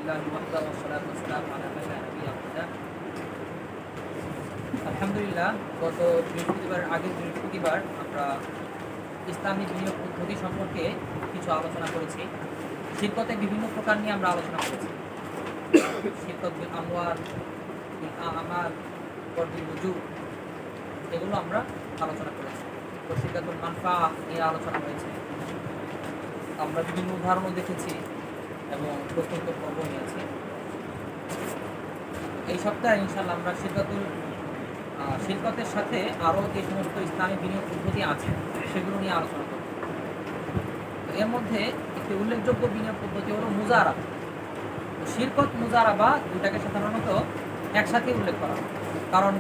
لله وحده والصلاة والسلام على من لا نبي بعده। আলহামদুলিল্লাহ, গত বৃহস্পতিবার আমরা ইসলামী বিনিয়োগ পদ্ধতি সম্পর্কে কিছু আলোচনা করেছি। শিরকতে বিভিন্ন প্রকার নিয়ে আমরা আলোচনা করেছি। শিরকত বিল আমওয়াল, বিল আমাল, বিল নুজুম, এগুলো আমরা আলোচনা করেছি। তো শিরকাতুল মানফা নিয়ে আলোচনা হয়েছে। আমরা বিভিন্ন উদাহরণও দেখেছি এবং প্রস্তুত পর্ব নিয়েছি। এই সপ্তাহে ইনশাআল্লাহ আমরা শিরকতের সাথে আরও যে সমস্ত ইসলামী বিনিয়োগ পদ্ধতি আছে সেগুলো নিয়ে আলোচনা করব। এর মধ্যে একটি উল্লেখযোগ্য বিনিয়োগ পদ্ধতি হলো মুজারাবা। শিরকত মুজারাবা দুইটাকে সাধারণত একসাথে উল্লেখ করা হয়, কারণ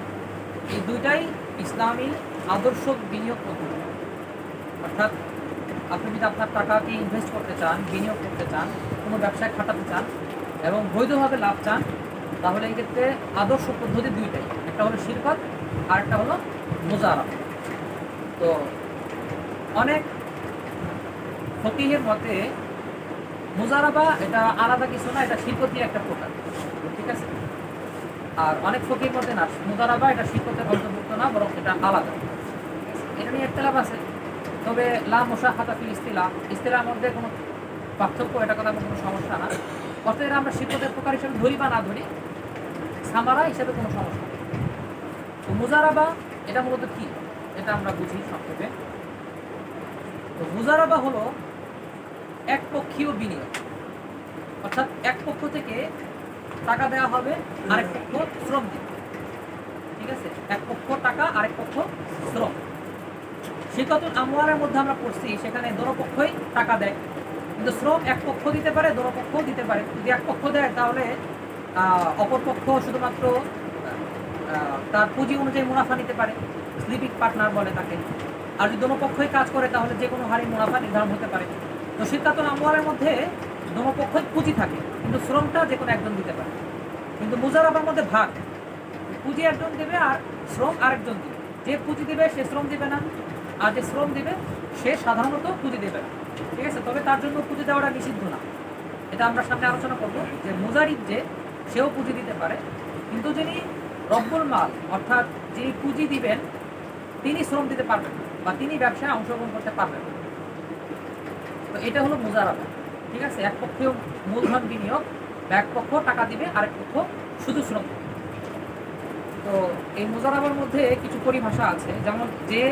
এই দুইটাই ইসলামী আদর্শ বিনিয়োগ পদ্ধতি। অর্থাৎ আপনি যদি আপনার টাকাকে ইনভেস্ট করতে চান, বিনিয়োগ করতে চান, কোনো ব্যবসায় খাটাতে চান এবং বৈধভাবে লাভ চান, তাহলে এই ক্ষেত্রে আদর্শ পদ্ধতি দুইটাই, একটা হলো শিরকত আর একটা হলো মুজারাবা। তো অনেক ফকিহের মতে মুজারাবা এটা আলাদা কিছু না, এটা শিরকতের একটা প্রকার, ঠিক আছে। আর অনেক ফকির মতে না, মুজারাবা এটা শিরকতের অন্তর্ভুক্ত না, বরং এটা আলাদা। এটা নিয়ে ইখতিলাফ আছে, তবে লা মুশাহাদা ফিল ইসতিলাহর মধ্যে কোনো পার্থক্য, এটা কথা কোনো সমস্যা না। অর্থাৎ এটা আমরা শিরকতের প্রকার হিসেবে ধরি বা না ধরি, সামারা হিসেবে কোনো সমস্যা নেই। তো মুজারাবা এটা মূলত কি, এটা আমরা বুঝি সংক্ষেপে। তো মুজারাবা হলো একপক্ষীয় বিনিয়োগ, অর্থাৎ এক পক্ষ থেকে টাকা দেওয়া হবে, আরেক পক্ষ শ্রম দিবে, ঠিক আছে। এক পক্ষ টাকা, আরেক পক্ষ শ্রম। শিরকতুল আমওয়ালের মধ্যে আমরা পড়ছি, সেখানে দোনো পক্ষই টাকা দেয়, কিন্তু শ্রম এক পক্ষ দিতে পারে, দোনো পক্ষও দিতে পারে। যদি এক পক্ষ দেয় তাহলে অপর পক্ষ শুধুমাত্র তার পুঁজি অনুযায়ী মুনাফা নিতে পারে, স্লিপিং পার্টনার বলে তাকে। আর যদি দোনো পক্ষই কাজ করে তাহলে যে কোনো হারে মুনাফা নির্ধারণ হতে পারে। তো শিরকতুল আমওয়ালের মধ্যে দোনো পক্ষই পুঁজি থাকে, কিন্তু শ্রমটা যে কোনো একজন দিতে পারে। কিন্তু মুজারাবার মধ্যে ভাগ, পুঁজি একজন দেবে আর শ্রম আরেকজন দিবে। যে পুঁজি দিবে সে শ্রম দিবে না, আর যে শ্রম দিবে সে সাধারণত পুঁজি দেবে না, ঠিক আছে। তবে তার জন্য পুঁজি দেওয়াটা নিষিদ্ধ না, এটা আমরা সামনে আলোচনা করব। যে মুজারিব যে, সেও পুঁজি দিতে পারে, কিন্তু যিনি রব্বুল মাল অর্থাৎ যিনি পুঁজি দিবেন তিনি শ্রম দিতে পারবেন না, বা তিনি ব্যবসায় অংশগ্রহণ করতে পারবেন না। তো এটা হলো মুজারাবা, ঠিক আছে। এক পক্ষেও মূলধন বিনিয়োগ, এক পক্ষ টাকা দিবে, আরেক পক্ষ শুধু শ্রম দিবে। তো এই মুজারাবার মধ্যে কিছু পরিভাষা আছে, যেমন যে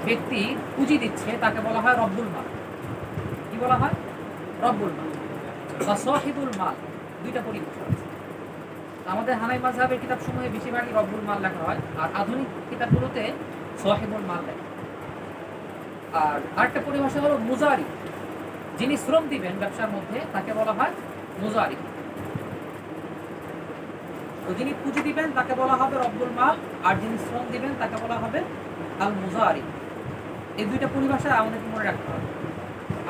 ব্যক্তি পুঁজি দিচ্ছে তাকে বলা হয় রব্বুল মাল। কি বলা হয়? রব্বুল মাল বা সাহিবুল মাল, দুইটা পরিভাষা আছে। আমাদের হানাফি মাযহাবের কিতাবসমূহে বেশিরভাগই রব্বুল মাল লেখা হয়, আর আধুনিক কিতাবগুলোতে সাহিবুল মাল লেখা। আর আরেকটা পরিভাষা হলো মুজারি, যিনি শ্রম দিবেন ব্যবসার মধ্যে তাকে বলা হয় মুজারি। তো যিনি পুঁজি দিবেন তাকে বলা হবে রব্বুল মাল, আর যিনি শ্রম দিবেন তাকে বলা হবে আল মুজারি। এই দুইটা পরিভাষা আমাদের মনে রাখতে হবে।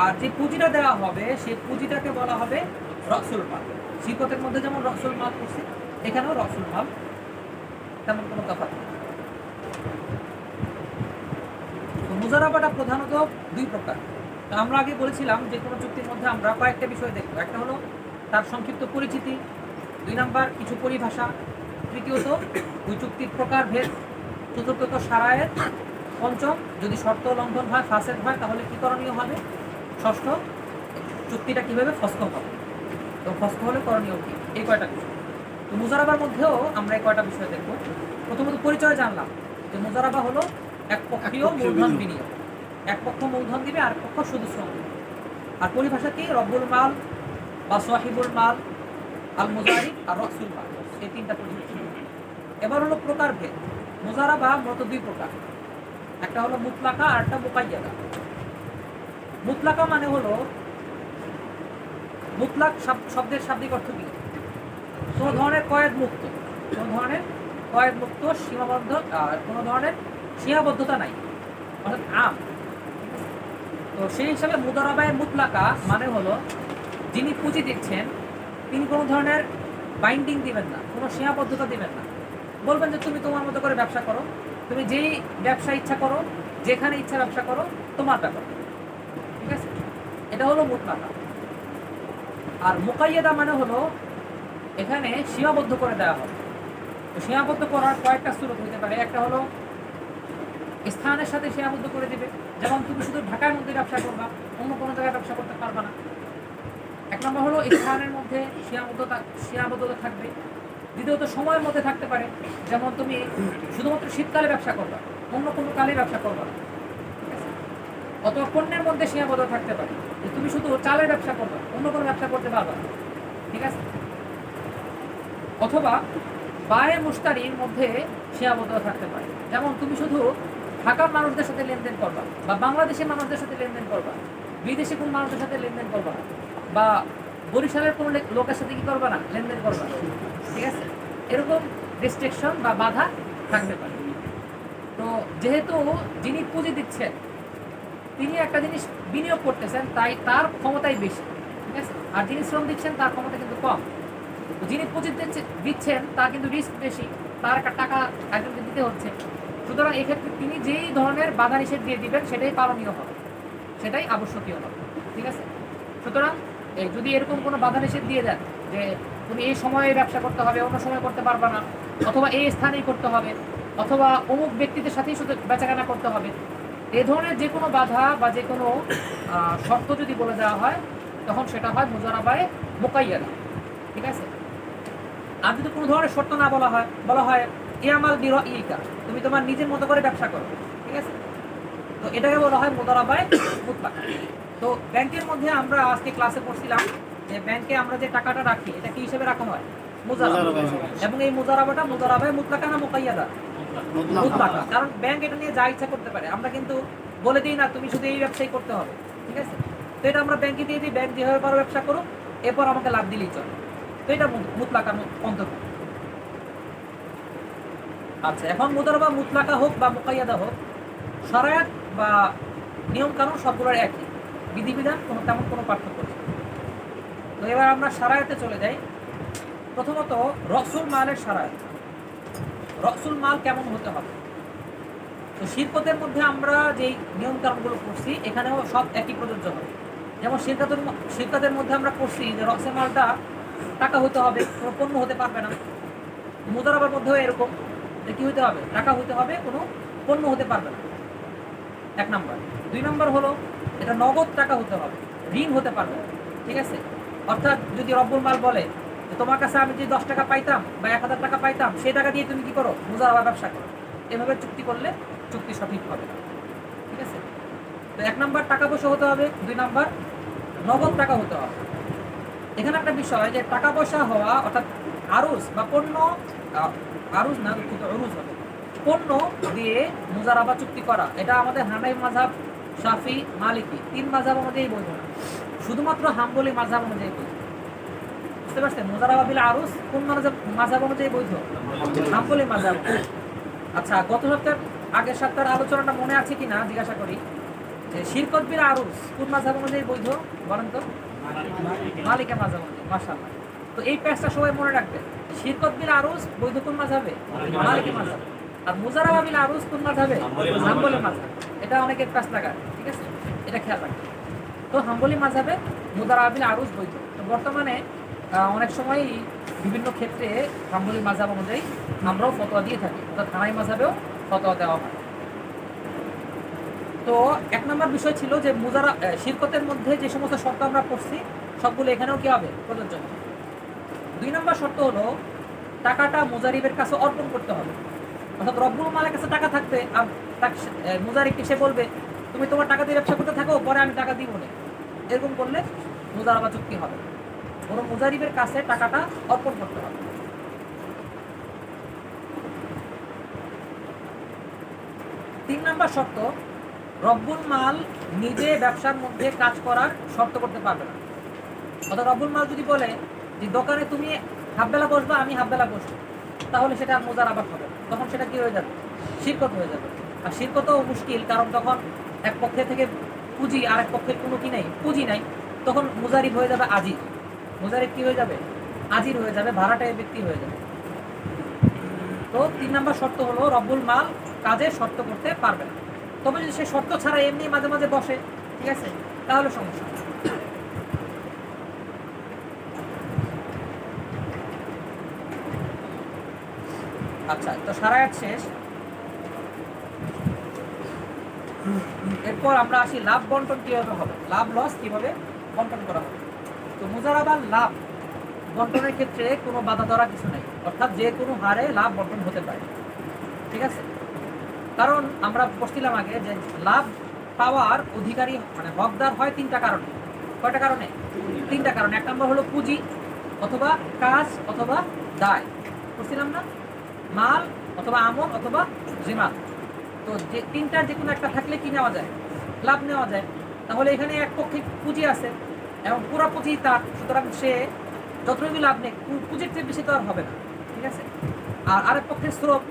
আর যে পুঁজিটা দেওয়া হবে সেই পুঁজিটাকে বলা হবে রসুল মাল। শিরকতের মধ্যে যেমন রসুল মাল করছে, এখানেও রসুল মাল, তেমন কোনো তফাৎ নেই। তো মুজারাবাটা প্রধানত দুই প্রকার। আমরা আগে বলেছিলাম যে কোনো চুক্তির মধ্যে আমরা কয়েকটা বিষয় দেখব। একটা হলো তার সংক্ষিপ্ত পরিচিতি, দুই নাম্বার কিছু পরিভাষা, তৃতীয়ত ওই চুক্তির প্রকারভেদ, চতুর্থত শারায়েত, পঞ্চম যদি শর্ত লঙ্ঘন হয়, ফাসেদ হয়, তাহলে কী করণীয় হবে, ষষ্ঠ চুক্তিটা কীভাবে ফসখ হবে, তো ফসখ হলে করণীয় কী, এই কয়টা বিষয়। তো মুজারাবার মধ্যেও আমরা এই কয়টা বিষয় দেখব। প্রথমত পরিচয় জানলাম যে মুজারাবা হলো এক পক্ষীয় মূলধন বিনিয়োগ, এক পক্ষ মূলধন দিবে, আরেক পক্ষ শুধু শ্রম দিবে। আর পরিভাষা কি, রব্বুল মাল বা সাহিবুল মাল, আল মুজারি আর রসুল মাল, এই তিনটা পরিভাষা। এবার হলো প্রকারভেদ। মুজারাবা মূলত দুই প্রকার, একটা হলো মুতলাকা আর একটা মুকাইয়াদা। মুতলাকা মানে হলো, মুতলাক শব্দের শাব্দিক অর্থ কি, কোনো ধরনের কয়েদ মুক্ত, কোনো ধরনের কয়েদ মুক্ত, সীমাবদ্ধ, আর কোনো ধরনের সীমাবদ্ধতা নাই, অর্থাৎ আম। তো সেই হিসাবে মুজারাবায়ে মুতলাকা মানে হলো যিনি পুঁজি দিচ্ছেন তিনি কোনো ধরনের বাইন্ডিং দিবেন না, কোনো সীমাবদ্ধতা দিবেন না। বলবেন যে তুমি তোমার মতো করে ব্যবসা করো, তুমি যেই ব্যবসা ইচ্ছা করো, যেখানে ইচ্ছা ব্যবসা করো, তোমার ব্যাপার, ঠিক আছে। এটা হলো মুতলাকা। আর মুকাইয়াদা মানে হলো এখানে সীমাবদ্ধ করে দেওয়া হবে। তো সীমাবদ্ধ করার কয়েকটা সুরত হতে পারে। একটা হলো স্থানের সাথে সীমাবদ্ধ করে দেবে, যেমন তুমি শুধু ঢাকার মধ্যে ব্যবসা করবা, অন্য কোনো জায়গায় ব্যবসা করতে পারবা না। এক নম্বর হলো স্থানের মধ্যে সীমাবদ্ধতা থাকবে। দ্বিতীয়ত সময়ের মধ্যে থাকতে পারে, যেমন তুমি শুধুমাত্র শীতকালে ব্যবসা করবা, অন্য কোনো কালে ব্যবসা করবা না, ঠিক আছে। অথবা পণ্যের মধ্যে সীমাবদ্ধ থাকতে পারে, যে তুমি শুধু চালের ব্যবসা করবা, অন্য কোনো ব্যবসা করতে পারবা না, ঠিক আছে। অথবা বায়ে মুশতারির মধ্যে সীমাবদ্ধ থাকতে পারে, যেমন তুমি শুধু ঢাকার মানুষদের সাথে লেনদেন করবা, বা বাংলাদেশের মানুষদের সাথে লেনদেন করবা, বিদেশে কোন মানুষের সাথে লেনদেন করবা না, বা বরিশালের কোনো লোকের সাথে কি করবা না, লেনদেন করবা না, ঠিক আছে। এরকম রেস্ট্রিকশন বা বাধা থাকতে পারে। তো যেহেতু যিনি পুঁজি দিচ্ছেন তিনি একটা জিনিস বিনিয়োগ করতেছেন, তাই তার ক্ষমতাই বেশি, ঠিক আছে। আর যিনি শ্রম দিচ্ছেন তার ক্ষমতা কিন্তু কম। যিনি পুঁজি দিচ্ছেন তার কিন্তু রিস্ক বেশি, তার একটা টাকা একজনকে দিতে হচ্ছে। সুতরাং এক্ষেত্রে তিনি যেই ধরনের বাধা নিষেধ দিয়ে দিবেন সেটাই পালনীয় হবে, সেটাই আবশ্যকীয় হবে, ঠিক আছে। সুতরাং যদি এরকম কোনো বাধা নিষেধ দিয়ে দেন যে তুমি এই সময়ে ব্যবসা করতে হবে, অন্য সময় করতে পারবা না, অথবা এই স্থানেই করতে হবে, অথবা অমুক ব্যক্তিদের সাথেই শুধু বেচাকেনা করতে হবে, এ ধরনের যে কোনো বাধা বা যে কোনো শর্ত যদি বলে দেওয়া হয় তখন সেটা হয় মুজারাবায়ে মুকাইয়াদা, ঠিক আছে। আর যদি কোনো ধরনের শর্ত না বলা হয় ইয়ামাল বিরাইকা, তুমি তোমার নিজের মতো করে ব্যবসা করো, ঠিক আছে, তো এটাকে বলা হয় মুজারাবায়ে মুতলাকা। তো ব্যাংকের মধ্যে আমরা আজকে ক্লাসে পড়ছিলাম যে ব্যাংকে আমরা যে টাকাটা রাখি এটা কি হিসেবে রাখা হয়, মুজারাবা। এবং এই মুজারাবাটা মুজারাবায়ে মুতলাকা না মুকাইয়াদা, মুতলাকা। কারণ ব্যাংক এটা নিয়ে যা ইচ্ছা করতে পারে, আমরা কিন্তু বলে দিই না তুমি শুধু এই ব্যবসাই করতে হবে, ঠিক আছে। তো এটা আমরা ব্যাংকে দিয়ে দিই, ব্যাংক যেভাবে পারো ব্যবসা করো, এরপর আমাকে লাভ দিলেই চলে। তো এটা মুতলাকার অন্তর্ভুক্ত। আচ্ছা, এখন মুজারাবা মুতলাকা হোক বা মুকাইয়াদা হোক, শরায়াত বা নিয়ম কানুন সবগুলোর একই, বিধিবিধান তেমন কোনো পার্থক্য নেই। তো এবার আমরা শরায়াতে চলে যাই। প্রথমত রসুল মালের শরায়াত। রসুল মাল কেমন হতে হবে? তো শিরকতের মধ্যে আমরা যেই নিয়ম কানুনগুলো করছি এখানেও সব একই প্রযোজ্য হবে। যেমন শিরকতের মধ্যে আমরা করছি যে রসের মালটা টাকা হতে হবে, কোনো পণ্য হতে পারবে না। মুজারাবার মধ্যেও এরকম যে কি হতে হবে, টাকা হতে হবে, কোনো পণ্য হতে পারবে না, এক নম্বর। দুই নম্বর হলো এটা নগদ টাকা হতে হবে, ঋণ হতে পারবে না, ঠিক আছে। অর্থাৎ যদি রব্বুল মাল বলে যে তোমার কাছে আমি যদি 10 টাকা পাইতাম বা 1000 টাকা পাইতাম, সেই টাকা দিয়ে তুমি কি করো, মুজারাবা ব্যবসা করো, এভাবে চুক্তি করলে চুক্তি সঠিক হবে না, ঠিক আছে। তো এক নম্বর টাকা পয়সা হতে হবে, দুই নম্বর নগদ টাকা হতে হবে। এখানে একটা বিষয় যে টাকা পয়সা হওয়া অর্থাৎ আরুজ বা পণ্য, আরুজ না দুঃখিত অরুজ হবে, পণ্য দিয়ে মুজারাবা চুক্তি করা, এটা আমাদের হানাফি মাযহাব, শাফি, মালিকি 3 মাযহাব অনুযায়ী বৈধ না, শুধুমাত্র হাম্বলি মাযহাব অনুযায়ী বৈধ। বুঝতে পারছেন? মুজারাবা বিল আরুজ কোন মাযহাব অনুযায়ী বৈধ? হাম্বলি মাযহাব। আচ্ছা, গত সপ্তাহের আগের সপ্তাহের আলোচনাটা মনে আছে কিনা জিজ্ঞাসা করি, যে শিরকত বিল আরুজ কোন মাযহাব অনুযায়ী বৈধ বলেন তো? মালিকি মাযহাব অনুযায়ী। মাশাআল্লাহ। তো এই প্যাচটা সবাই মনে রাখবেন, শিরকত বিল আরুজ বৈধ কোন মাযহাবে? মালিকি মাযহাব। আর মুজারাবা বিল আরুজ কোন মাযহাবে? হাম্বলি মাযহাব। এটা অনেকের প্যাচ লাগায়, ঠিক আছে, এটা খেয়াল রাখবেন। তো হাম্বলি মাযহাবে মুজারাবা বিল আরুজ বৈধ। তো বর্তমানে অনেক সময়ই বিভিন্ন ক্ষেত্রে হাম্বলি মাযহাব অনুযায়ী আমরাও ফতোয়া দিয়ে থাকি, অর্থাৎ হানাফি মাযহাবেও ফতোয়া দেওয়া হয়। তো এক নম্বর বিষয় ছিল যে শিরকতের মধ্যে যে সমস্ত শর্ত আমরা পড়ছি সবগুলো এখানেও কি হবে, প্রযোজ্য হবে। 2 নম্বর শর্ত হলো টাকাটা মুজারিবের কাছে অর্পণ করতে হবে। অর্থাৎ রব্বুল মালের কাছে টাকা থাকবে আর মুজারিবকে সে বলবে তুমি তোমার টাকা দিয়ে ব্যবসা করতে থাকো, পরে আমি টাকা দিব না, এরকম করলে মুজারাবা চুক্তি হবে। বরং মুজারিবের কাছে টাকাটা অর্পণ করতে হবে। 3 নম্বর শর্ত, রব্বুল মাল নিজে ব্যবসার মধ্যে কাজ করার শর্ত করতে পারবে না। অর্থাৎ রব্বুল মাল যদি বলে যে দোকানে তুমি হাফবেলা বসবা, আমি হাফবেলা বসবো, তাহলে সেটা মুজারাবা হবে, তখন সেটা কি হয়ে যাবে, শিরকত হয়ে যাবে। আর শিরকতও মুশকিল, কারণ তখন এক পক্ষে থেকে পুঁজি আর এক পক্ষের কোনো কি নেই, পুঁজি নাই, তখন মুজারিব হয়ে যাবে আজির। মুজারিব কি হয়ে যাবে, আজির হয়ে যাবে, ভাড়াটে ব্যক্তি হয়ে যাবে। তো 3 নম্বর শর্ত হলো রব্বুল মাল কাজের শর্ত করতে পারবে না। তবে যদি সে শর্ত ছাড়া এমনি মাঝে মাঝে বসে, ঠিক আছে, তাহলে সমস্যা। আচ্ছা, তো সারা আয়াত শেষ। এরপর আমরা আসি লাভ বন্টন কিভাবে হবে, লাভ লস কিভাবে বন্টন করা হবে। তো মুজারাবার লাভ বন্টনের ক্ষেত্রে কোনো বাধা ধরা কিছু নেই, অর্থাৎ যে কোনো হারে লাভ বন্টন হতে পারে, ঠিক আছে। কারণ আমরা পড়ছিলাম আগে যে লাভ পাওয়ার অধিকারী মানে হকদার হয় তিনটা কারণে। কয়টা কারণে? তিনটা কারণে। এক নম্বর হলো পুঁজি অথবা কাজ অথবা দায়, পড়ছিলাম না? মাল অথবা আমল অথবা জিমাত। তো যে তিনটার যে কোনো একটা থাকলে কি নেওয়া যায়? লাভ নেওয়া যায়। তাহলে এখানে এক পক্ষে পুঁজি আছে এবং পুরো পুঁজি তার, সুতরাং সে যতটুকু লাভ নেই পুঁজির চেয়ে বেশি তো আর হবে না, ঠিক আছে। আর আরেক পক্ষে শ্রম,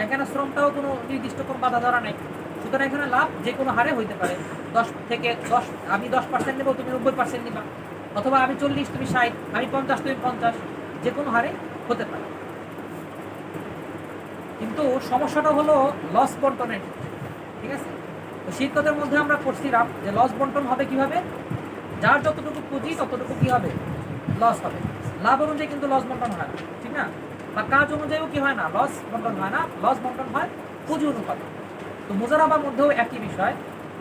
এখানে শ্রমটাও কোনো নির্দিষ্ট কোনো বাধা ধরা নেই, সুতরাং এখানে লাভ যে কোনো হারে হইতে পারে। 10 থেকে 10, আমি 10% নেবো, তুমি 90% নিবা, অথবা আমি 40 তুমি 60, আমি 50 তুমি 50, যে কোনো হারে হতে পারে। কিন্তু সমস্যাটা হলো লস বন্টনের, ঠিক আছে। তো শিক্ষকদের মধ্যে আমরা পড়ছিলাম যে লস বন্টন হবে কিভাবে, যার যতটুকু পুঁজি ততটুকু কি হবে, লস হবে। লাভ অনুযায়ী কিন্তু লস বন্টন হয় না, ঠিক না? বা কাজ অনুযায়ীও কি হয় না, লস বন্টন হয় না, লস বন্টন হয় পুঁজি অনুপাতে। তো মুজারাবার মধ্যেও একই বিষয়,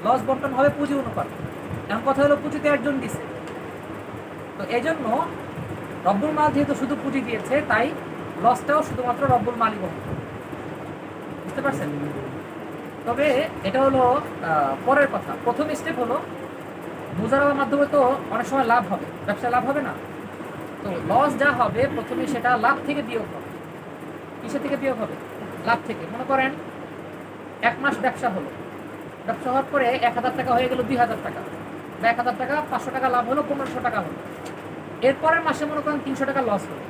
লস বন্টন হবে পুঁজি অনুপাতে। এখন কথা হলো পুঁজিতে একজন দিছে, তো এই জন্য রব্বুল মাল যেহেতু শুধু পুঁজি দিয়েছে, তাই লসটাও শুধুমাত্র রব্বুল মালই বহন করবে, বুঝতে পারছেন? তবে এটা হলো পরের কথা। প্রথম স্টেপ হলো মুজারাবার মাধ্যমে তো অনেক সময় লাভ হবে, ব্যবসায় লাভ হবে না। তো লস যা হবে প্রথমে সেটা লাভ থেকে বিয়োগ হবে। কিসের থেকে বিয়োগ হবে? লাভ থেকে। মনে করেন 1 মাস ব্যবসা হলো, ব্যবসা হওয়ার পরে 1000 টাকা হয়ে গেল 2000 টাকা, বা 1000 টাকা 500 টাকা লাভ হলো, 1500 টাকা হলো। এরপরের মাসে মনে করেন 300 টাকা লস হলো।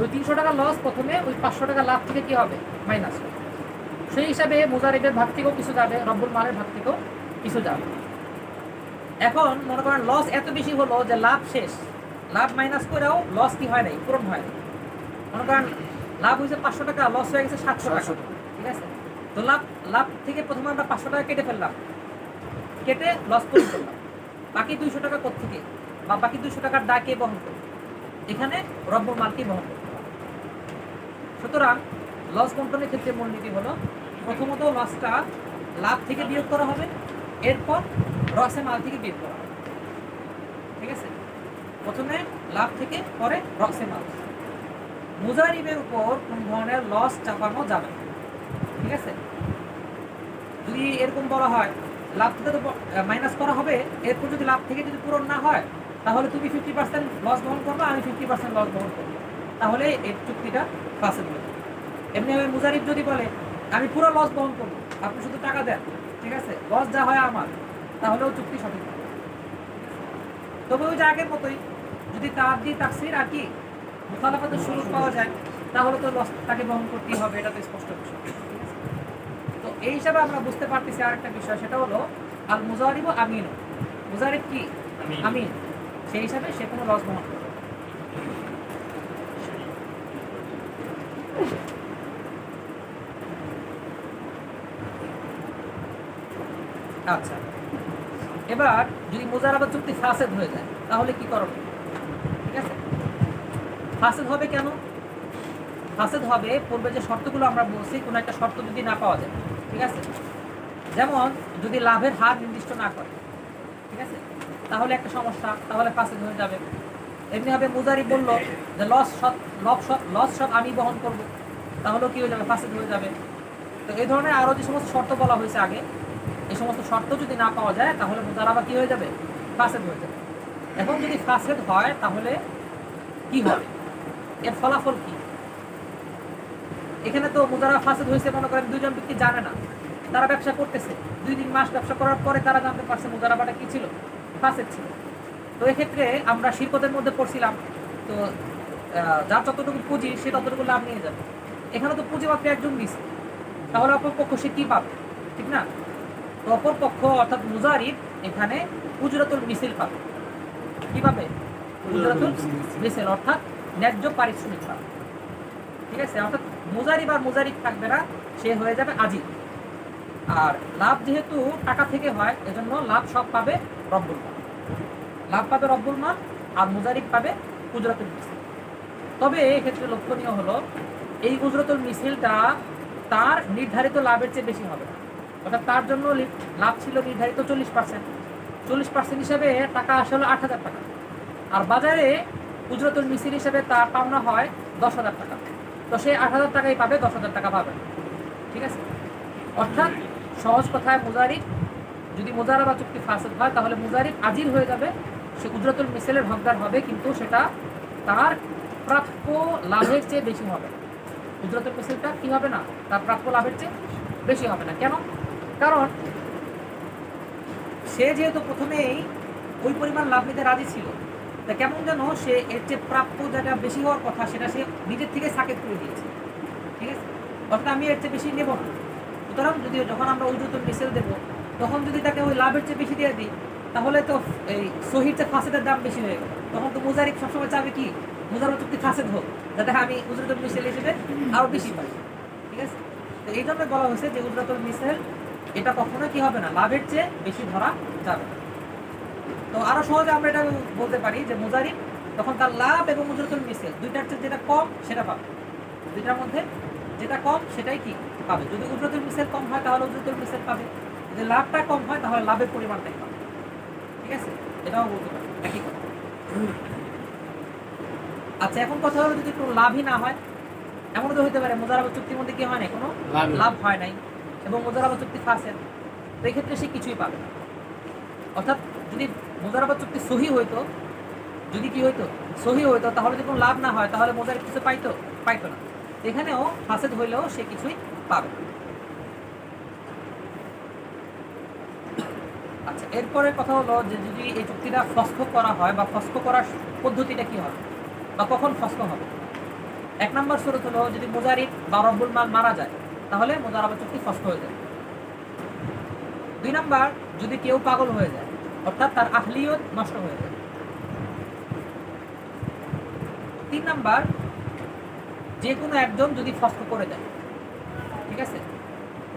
ওই 300 টাকা লস প্রথমে ওই 500 টাকা লাভ থেকে কি হবে, মাইনাস হবে। সেই হিসাবে মুজারিবের ভাগ থেকেও কিছু যাবে, রব্বুল মালের ভাগ থেকেও কিছু যাবে। এখন মনে করেন লস এত বেশি হলো যে লাভ শেষ, লাভ মাইনাস করেও লস কি হয় নাই, পূরণ হয় নাই। মনে করেন লাভ হয়েছে 500 টাকা, লস হয়ে গেছে 700 টাকা, ঠিক আছে। তো লাভ থেকে প্রথমে আমরা 500 টাকা কেটে ফেললাম, কেটে লস পূরণ করলাম। বাকি 200 টাকা কোত্থেকে, বা বাকি 200 টাকার দায় কে বহন করবে? এখানে রব্বুল মালকে বহন করতে হবে। সুতরাং লস বন্টনের ক্ষেত্রে মূলনীতি হলো প্রথমত লসটা লাভ থেকে বিয়োগ করা হবে, এরপর রসে মাল থেকে বিয়োগ করা হবে, ঠিক আছে। প্রথমে লাভ থেকে, পরে রসে মাল। মুজারিবের উপর কোন ধরনের লস চাপানো যাবে না, ঠিক আছে। যদি এরকম বলা হয় লাভ থেকে তো মাইনাস করা হবে, এরপর যদি লাভ থেকে যদি পূরণ না হয়, তাহলে তুমি 50% লস বহন করবে, আমি 50% লস বহন করবো, তাহলে এই চুক্তিটা ফাসেদ হবে। এমনিভাবে মুজারিব যদি বলে আমি পুরো লস বহন করবো, আপনি শুধু টাকা দেন, ঠিক আছে, লস যা হয় আমার, তাহলেও চুক্তি সঠিক হবে। তবে ওই যে আগের মতোই, যদি তাআদ্দি তাকসির আর কি মুখালাফাতের সুযোগ পাওয়া যায়, তাহলে তো লস তাকে বহন করতেই হবে, এটা তো স্পষ্ট বিষয়। তো এই হিসাবে আমরা বুঝতে পারতেছি আরেকটা বিষয়, সেটা হলো আল মুজারিব আমিন। মুজারিব কি? আমিন। সেই হিসাবে সে কোনো লস বহন করবে। আচ্ছা, এবার যদি মুজারাবা চুক্তি ফাসেদ হয়ে যায়, তাহলে কি করবে? ঠিক আছে, ফাসেদ হবে কেন? ফাসেদ হবে পূর্বে যে শর্তগুলো আমরা বলছি, কোনো একটা শর্ত যদি না পাওয়া যায়, ঠিক আছে। যেমন যদি লাভের হার নির্দিষ্ট না করে, ঠিক আছে, তাহলে একটা সমস্যা, তাহলে ফাসেদ হয়ে যাবে। এমনিভাবে মুজারিব বললো যে লস সব আমি বহন করব, তাহলেও কি হয়ে যাবে, ফাসেদ হয়ে যাবে। তো এই ধরনের আরও যে সমস্ত শর্ত বলা হয়েছে আগে, এই সমস্ত শর্ত যদি না পাওয়া যায়, তাহলে মুজারাবা কি হয়ে যাবে, ফাসেদ হয়ে যাবে। এখন যদি ফাসেদ হয় তাহলে কি হবে, এর ফলাফল কি? এখানে তো মুজারাবা ফাসেদ হয়েছে, মনে করেন দুইজন ব্যক্তি জানে না, তারা ব্যবসা করতেছে, 2-3 মাস ব্যবসা করার পরে তারা জানতে পারছে মুজারাবাটা কি ছিল, ফাসেদ ছিল। তো এক্ষেত্রে আমরা শিরকতের মধ্যে পড়ছিলাম, তো যার যতটুকু পুঁজি সে ততটুকু লাভ নিয়ে যাবে। এখানে তো পুঁজি মাত্র একজন দিচ্ছে, তাহলে অপর পক্ষ সে কি পাবে, ঠিক না? তো অপর পক্ষ অর্থাৎ মুজারিব এখানে উজরাতুল মিসিল পাবে। কি পাবে? উজরাতুল মিসিল, অর্থাৎ ন্যায্য পারিশ্রমিক পাবে, ঠিক আছে। অর্থাৎ মুজারিব আর মুজারিব থাকবে না, সে হয়ে যাবে আজিব। আর লাভ যেহেতু টাকা থেকে হয়, এজন্য লাভ সব পাবে রব্বুল মাল, লাভ পাবে রব্বুল মাল, আর মুজারিব পাবে উজরাতুল মিসিল। তবে এক্ষেত্রে লক্ষণীয় হলো এই উজরতুল মিসিলটা তার নির্ধারিত লাভের চেয়ে বেশি হবে না। অর্থাৎ তার জন্য লাভ ছিল নির্ধারিত 40%। 40% হিসাবে টাকা আসলে 8,000 টাকা, আর বাজারে উজরতুল মিসিল হিসেবে তার পাওনা হয় 10,000 টাকা। তো সে 8,000 টাকাই পাবে, 10,000 টাকা পাবে না। ঠিক আছে? অর্থাৎ সহজ কথায় মুজারিব, যদি মুজারাবা চুক্তি ফাসিদ হয় তাহলে মুজারিব আজিল হয়ে যাবে, সে উজরতুল মিসিলের হকদার হবে, কিন্তু সেটা তার প্রাপ্য লাভের চেয়ে বেশি হবে। উজরতুল মিসিলটা কি হবে না, তার প্রাপ্য লাভের চেয়ে বেশি হবে না। কেন? কারণ সে যেহেতু প্রথমেই ওই পরিমাণ লাভ নিতে রাজি ছিল, তা কেমন যেন সে এর চেয়ে প্রাপ্য যেটা বেশি হওয়ার কথা সেটা সে নিজের থেকে সাকেত করে দিয়েছে। ঠিক আছে? অর্থাৎ আমি এর চেয়ে বেশি নেব না। সুতরাং যদি যখন আমরা উজরতুল মিসিল দেবো তখন যদি তাকে ওই লাভের চেয়ে বেশি দিয়ে দিই তাহলে তো এই সহির চেয়ে ফাসেদের দাম বেশি হয়ে গেল। তখন তো মুজারিব সবসময় চাবে কি মুজারবা চুক্তি ফাসেদ হোক, যাতে আমি উজরতুল মিসিল হিসেবে আরও বেশি পাই। ঠিক আছে? তো এই জন্য বলা হয়েছে যে উজরতুল মিসিল এটা কখনো কি হবে না, লাভের চেয়ে বেশি ধরা যাবে না। তো আরো সহজে আমরা এটা বলতে পারি যে মুজারিব তখন তার লাভ এবং উজরতুল মিসিল দুইটার চেয়ে যেটা কম সেটা পাবে, দুইটার মধ্যে যেটা কম সেটাই কি পাবে। যদি উজরতুল মিসিল কম হয় তাহলে উজরতুল মিসিল পাবে, যদি লাভটা কম হয় তাহলে লাভের পরিমাণটাই পাবে। ঠিক আছে? এটাও বলতে পারি একই কথা। আচ্ছা, এখন কথা হলো যদি কোনো লাভই না হয়, এমন তো হতে পারে মুজারাবা চুক্তির মধ্যে কি হয় না, কোনো লাভ হয় নাই এবং মুজারাবা চুক্তি ফাসেদ, তো এই ক্ষেত্রে সে কিছুই পাবে না। অর্থাৎ যদি মুজারাবা চুক্তি সহি হইতো, যদি কি হইতো সহি হইতো, তাহলে যদি কোনো লাভ না হয় তাহলে মুজারিব কিছু পাইতো না। এখানেও ফাসেদ হইলেও সে কিছুই পাবে না। আচ্ছা, এরপরে কথা হলো যে যদি এই চুক্তিটা ফসখ করা হয় বা ফসখ করার পদ্ধতিটা কি হবে বা কখন ফসখ হবে। 1 নম্বর শরত হলো যদি মুজারিব বা রব্বুল মাল মারা যায় তাহলে মুজারাবা চুক্তি ফসখ হয়ে যায়। 2 নম্বর যদি কেউ পাগল হয়ে যায়, অর্থাৎ তার আহলিয়ত নষ্ট হয়ে যায়। 3 নম্বর যে কোনো একজন যদি ফসখ করে দেয়। ঠিক আছে?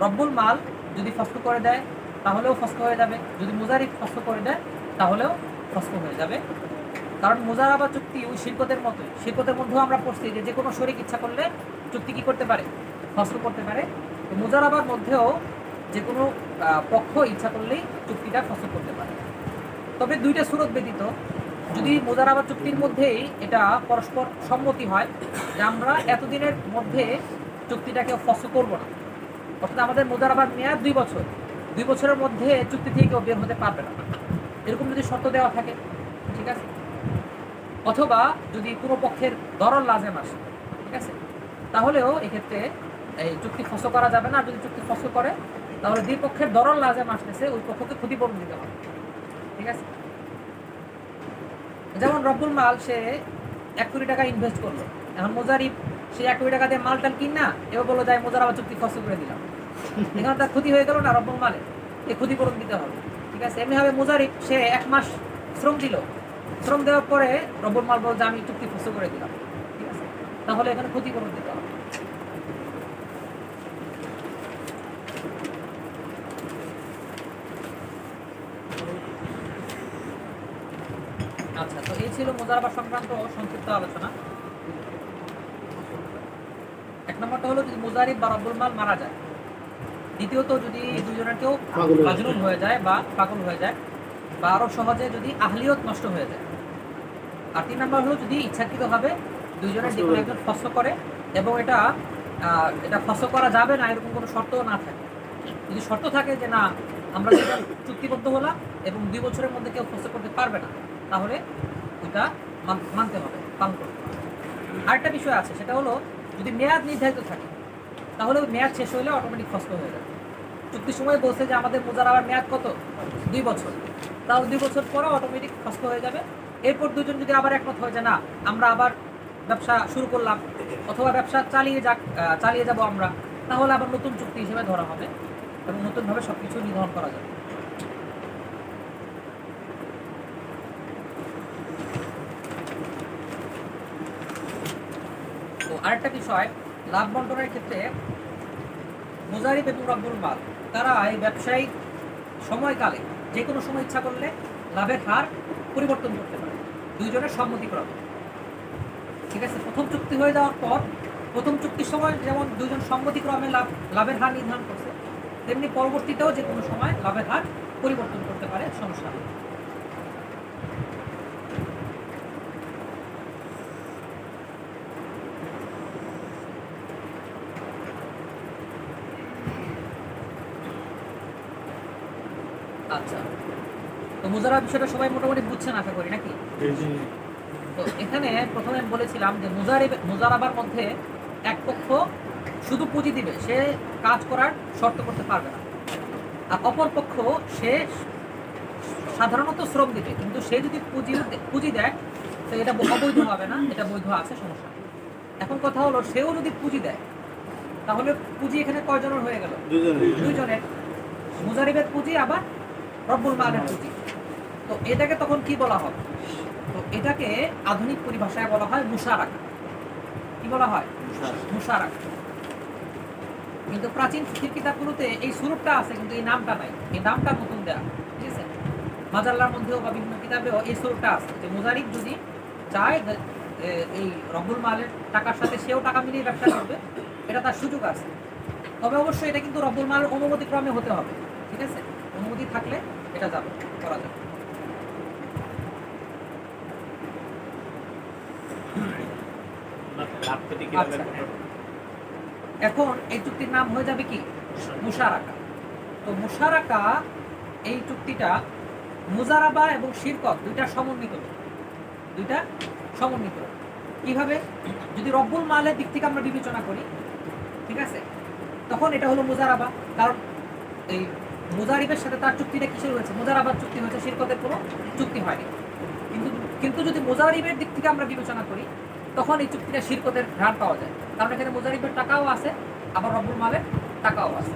রব্বুল মাল যদি ফসখ করে দেয় তাহলেও ফসখ হয়ে যাবে, যদি মুজারিব ফসখ করে দেয় তাহলেও ফসখ হয়ে যাবে। কারণ মুজারাবা চুক্তি ওই শিরকতের মতোই, শিরকতের মধ্যেও আমরা পড়ছি যে কোনো শরীক ইচ্ছা করলে চুক্তি কি করতে পারে, ফসখ করতে পারে। তো মুজারাবার মধ্যেও যে কোনো পক্ষ ইচ্ছা করলেই চুক্তিটা ফসখ করতে পারে। তবে 2টা সুরত ব্যতীত যদি মুজারাবা চুক্তির মধ্যেই এটা পরস্পর সম্মতি হয় যে আমরা এতদিনের মধ্যে চুক্তিটাকে ফসখ করব না, অর্থাৎ আমাদের মুজারাবার মেয়াদ 2 বছর, 2 বছরের মধ্যে চুক্তি থেকে কেউ বের হতে পারবে না, এরকম যদি শর্ত দেওয়া থাকে। ঠিক আছে? অথবা যদি কোনো পক্ষের দরল লাজেম আসে, ঠিক আছে, তাহলেও এক্ষেত্রে এই চুক্তি ফসখ করা যাবে না। যদি চুক্তি ফসখ করে তাহলে দুই পক্ষের দরল লাজেম আসতেছে ওই পক্ষকে ক্ষতিপূরণ দিতে হবে। ঠিক আছে? যেমন রব্বুল মাল সে 1 কোটি টাকা ইনভেস্ট করলো, এখন মুজারিব সে 1 কোটি টাকা দিয়ে মালটাল কিনা এবার বললো যাই মুজারাবা চুক্তি ফসখ করে দিলাম, এখানে তার ক্ষতি হয়ে গেল না, রব্বুল মালে এই ক্ষতিপূরণ দিতে হবে। ঠিক আছে? এমনিভাবে মুজারিব সে 1 মাস শ্রম দিল, শ্রম দেওয়ার পরে রব্বুল মাল বলছে আমি চুক্তি ফসখ করে দিলাম। ঠিক আছে? তাহলে এখানে ক্ষতিপূরণ দিতে হবে। আচ্ছা, তো এই ছিল মুজারাবা সংক্রান্ত সংক্ষিপ্ত আলোচনা। 1 নম্বরটা হলো যদি মুজারিব বা রব্বুল মাল মারা যায়। দ্বিতীয়ত যদি দুজনের কেউ মাজনুন হয়ে যায় বা পাগল হয়ে যায়, বা আরো সহজে যদি আহলিয়ত নষ্ট হয়ে যায়। আর 3 নম্বর হলো যদি ইচ্ছাকৃতভাবে দুইজনের যে কোনো একজন ফসখ করে এবং এটা ফসখ করা যাবে না এরকম কোনো শর্তও না থাকে। যদি শর্ত থাকে যে না আমরা যেটা চুক্তিবদ্ধ হলাম এবং 2 বছরের মধ্যে কেউ ফসখ করতে পারবে না, তাহলে ওইটা মানতে হবে, পালন করতে হবে। আরেকটা বিষয় আছে, সেটা হলো যদি মেয়াদ নির্ধারিত থাকে তাহলে ওই মেয়াদ শেষ হলে অটোমেটিক ফসখ হয়ে যাবে। চুক্তির সময় বলছে যে আমাদের মুজারাবার মেয়াদ কত, 2 বছর, তাহলে 2 বছর পরে অটোমেটিক ফসখ হয়ে যাবে। এরপর দুজন যদি আবার একমত হয়ে যায় না আমরা আবার ব্যবসা শুরু করলাম অথবা ব্যবসা চালিয়ে যাব আমরা, তাহলে আবার নতুন চুক্তি হিসেবে ধরা হবে এবং নতুনভাবে সবকিছু নির্ধারণ করা যাবে। তো আরেকটা বিষয়, লাভ বন্টনের ক্ষেত্রে মুজারিব এবং রব্বুল মাল তারা এই ব্যবসায়িক সময়কালে যে কোনো সময় ইচ্ছা করলে লাভের হার পরিবর্তন করতে পারে দুইজনের সম্মতিক্রমে। ঠিক আছে? প্রথম চুক্তি হয়ে যাওয়ার পর প্রথম চুক্তির সময় যেমন দুজন সম্মতিক্রমে লাভের হার নির্ধারণ করছে, তেমনি পরবর্তীতেও যে কোনো সময় লাভের হার পরিবর্তন করতে পারে, সমস্যা নেই। আচ্ছা, তো মুজারা বিষয়টা সবাই মোটামুটি বুঝছেন আশা করি নাকি? তো এখানে প্রথমে বলেছিলাম যে মুজারাবার মধ্যে এক পক্ষ শুধু পুঁজি দিবে, সে কাজ করার শর্ত করতে পারবে না, আর অপর পক্ষ সে সাধারণত শ্রম দিবে, কিন্তু সে যদি পুঁজি দেয় তো এটা অবৈধ হবে না, এটা বৈধ আছে, সমস্যা নেই। এখন কথা হলো সেও যদি পুঁজি দেয় তাহলে পুঁজি এখানে কয়জনের হয়ে গেল? দুইজনের। মুজারিবের পুঁজি আবার রব্বুল মালের পুঁজি। তো এটাকে তখন কি বলা হবে? তো এটাকে আধুনিক পরিভাষায় বলা হয় মুশারাকা। কি বলা হয়? মুশারাকা। কিন্তু প্রাচীন ফিকহের কিতাবগুলোতে এই সুরুপটা আছে, কিন্তু এই নামটা নাই, এই নামটা নতুন দেয়া, ঠিক আছে? মাজাল্লার মধ্যেও বা বিভিন্ন কিতাবেও এই সুরুপটা আছে যে মুজারিব যদি চায় এই রব্বুল মালের টাকার সাথে সেও টাকা মিলিয়ে ব্যবসা করবে, এটা তার সুযোগ আছে। তবে অবশ্যই এটা কিন্তু রব্বুল মালের অনুমতি ক্রমে হতে হবে, ঠিক আছে? অনুমতি থাকলে এটা যাবে, করা যাবে। আচ্ছা, এখন এই চুক্তির নাম হয়ে যাবে কি? মুশারাকা। তো মুশারাকা এই চুক্তিটা মুজারাবা এবং শিরকত দুইটা সমন্বিত। কিভাবে? যদি রব্বুল মালের দিক থেকে আমরা বিবেচনা করি, ঠিক আছে, তখন এটা হলো মুজারাবা, কারণ এই মুজারিবের সাথে তার চুক্তিটা কিসের হয়েছে? মুজারাবার চুক্তি হয়েছে, শিরকতের কোনো চুক্তি হয়নি। কিন্তু যদি মুজারিবের দিক থেকে আমরা বিবেচনা করি তখন এই চুক্তিটা শিরকতের ঘ্রাণ পাওয়া যায়, কারণ এখানে মুজারিবের টাকাও আছে, আবার রব্বুল মালের টাকাও আছে।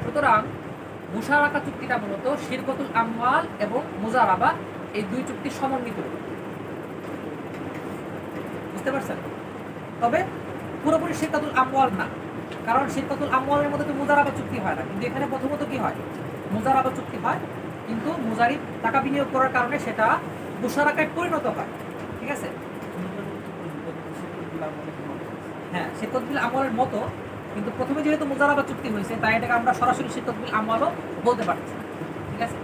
সুতরাং মুশারাকা চুক্তিটা মূলত শিরকতুল আমওয়াল এবং মুজারাবা এই দুই চুক্তি সমন্বিত, বুঝতে পারছেন? তবে পুরোপুরি শিরকতুল আমওয়াল না, কারণ শিরকতুল আমওয়ালের মধ্যে তো মুজারাবা চুক্তি হয় না, কিন্তু এখানে প্রথমত কি হয়? মুজারাবা চুক্তি হয়, কিন্তু মুজারিব টাকা বিনিয়োগ করার কারণে সেটা মুশারাকায় পরিণত হয়, ঠিক আছে? হ্যাঁ, শিরকতুল আমওয়ালের মতো, কিন্তু প্রথমে যেহেতু মুজারাবা চুক্তি হয়েছে তাই এটাকে আমরা সরাসরি শিরকতুল আমওয়ালও বলতে পারছি, ঠিক আছে?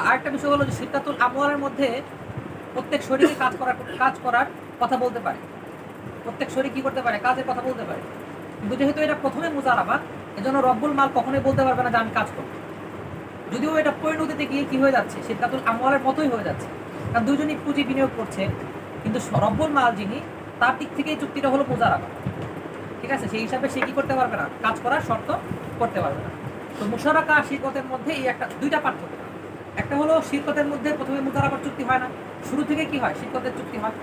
আর একটা বিষয় হলো যে শিরকতুল আমওয়ালের মধ্যে প্রত্যেক শরীকে কাজ করার কথা বলতে পারে, প্রত্যেক শরীক কি করতে পারে? কাজের কথা বলতে পারে। কিন্তু যেহেতু এটা প্রথমে মুজারাবা, এজন্য রব্বুল মাল কখনোই বলতে পারবে না যে আমি কাজ করব, যদিও এটা পরিণতিতে গিয়ে কি হয়ে যাচ্ছে? শিরকতুল আমওয়ালের মতোই হয়ে যাচ্ছে, কারণ দুজনই পুঁজি বিনিয়োগ করছে, কিন্তু রব্বুল মাল যিনি, তার দিক থেকে এই চুক্তিটা হলো মুজারাবা, ঠিক আছে? সেই হিসাবে সে কি করতে পারবে না? কাজ করার শর্ত করতে পারবে না। তো মুশারাকা আর শিরকতের মধ্যে এই দুইটা পার্থক্য। একটা হলো শিরকতের মধ্যে প্রথমে মুজারাবার চুক্তি হয় না, শুরু থেকে কি হয়? শিরকতের চুক্তি হয়।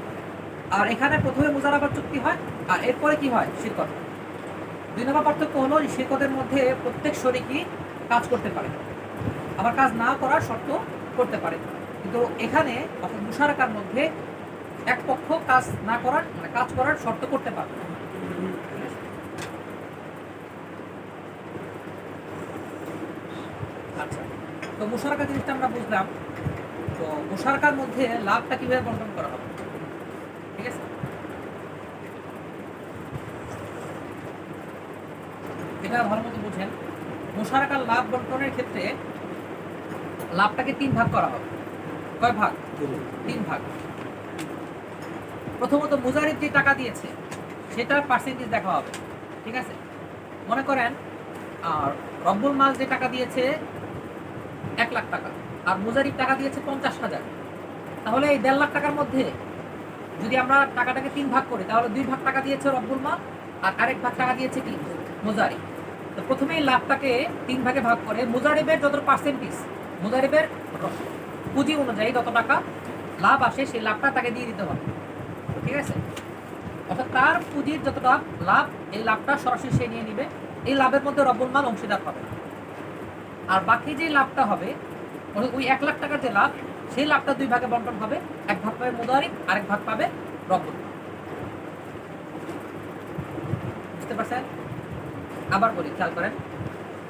আর এখানে প্রথমে মুজারাবার চুক্তি হয় আর এরপরে কি হয়? শিরকত। দুই নম্বর পার্থক্য হলো শিরকতের মধ্যে প্রত্যেক শরীকই কাজ করতে পারে, আবার কাজ না করার শর্ত করতে পারে, কিন্তু এখানে অর্থাৎ মুশারাকার মধ্যে এক পক্ষ কাজ না করার মানে কাজ করার শর্ত করতে পারবে না। আচ্ছা, তো মুশারাকা জিনিসটা আমরা বুঝলাম। তো মুশারাকার মধ্যে লাভটা কিভাবে বন্টন করা হবে, ঠিক আছে? এটা ভালো মতো বুঝেন। মুশারাকার লাভ বন্টনের ক্ষেত্রে লাভটাকে 3 ভাগ করা হবে। কয় ভাগ? 3 ভাগ। প্রথমত মুজারিব যে টাকা দিয়েছে সেটার পার্সেন্টেজ দেখা হবে, ঠিক আছে? মনে করেন আর রব্বুল মাল যে টাকা দিয়েছে 1 লাখ টাকা, আর মুজারিব টাকা দিয়েছে 50,000, তাহলে এই 1.5 লাখ টাকার মধ্যে যদি আমরা টাকাটাকে 3 ভাগ করি তাহলে 2 ভাগ টাকা দিয়েছে রব্বুল মাল আর আরেক ভাগ টাকা দিয়েছে কি? মুজারিব। তো প্রথমেই লাভটাকে 3 ভাগে ভাগ করে মুজারিবের যত পার্সেন্টেজ, মুজারিবের পুঁজি অনুযায়ী যত টাকা লাভ আসে সেই লাভটা তাকে দিয়ে দিতে হবে, ঠিক আছে? অর্থাৎ তার পুঁজির যতটা লাভ, এই লাভটা সরাসরি সে নিয়ে নিবে, এই লাভের মধ্যে রব্বুল মাল অংশীদার পাবে না। আর বাকি যে লাভটা হবে, ওই 1 লাখ টাকার যে লাভ, সেই লাভটা 2 ভাগে বন্টন হবে, 1 ভাগ পাবে মুজারিব, আরেক ভাগ পাবে রব্বুল মাল। বুঝতে পারছেন? আবার বলি, খেয়াল করেন,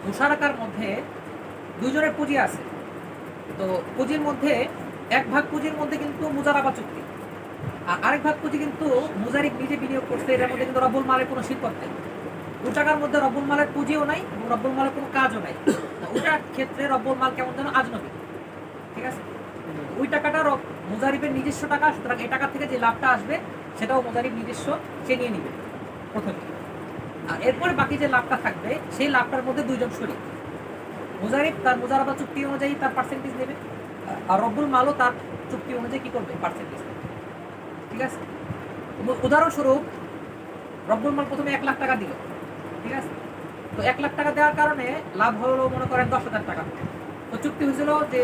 মুশারাকার মধ্যে দুইজনের পুঁজি আছে, তো পুঁজির মধ্যে 1 ভাগ পুঁজির মধ্যে কিন্তু মুজারাবা চুক্তি, আর আরেক ভাগ পুঁজি কিন্তু মুজারিব নিজে বিনিয়োগ করছে, এর মধ্যে কিন্তু রব্বুল মালের কোনো শিরকত নেই। ওই টাকার মধ্যে রব্বুল মালের পুঁজিও নাই এবং রব্বুল মালের কোনো কাজও নাই। ওটার ক্ষেত্রে রব্বুল মাল কেমন যেন আজনবী, ঠিক আছে? ওই টাকাটা মুজারিবের নিজস্ব টাকা, সুতরাং এই টাকা থেকে যে লাভটা আসবে সেটাও মুজারিব নিজস্ব সে নিয়ে নিবে প্রথমে। আর এরপরে বাকি যে লাভটা থাকবে সেই লাভটার মধ্যে দুইজন শরীক। মুজারিব তার মুজারাবা চুক্তি অনুযায়ী তার পার্সেন্টেজ নেবে, আর রব্বুল মালও তার চুক্তি অনুযায়ী কি করবে, পার্সেন্টেজ নেবে, ঠিক আছে? উদাহরণস্বরূপ রব্বুল মাল প্রথমে 1 লাখ টাকা দিল, ঠিক আছে? তো 1 লাখ টাকা দেওয়ার কারণে লাভ হলো মনে করেন 10,000 টাকা। তো চুক্তি হয়েছিল যে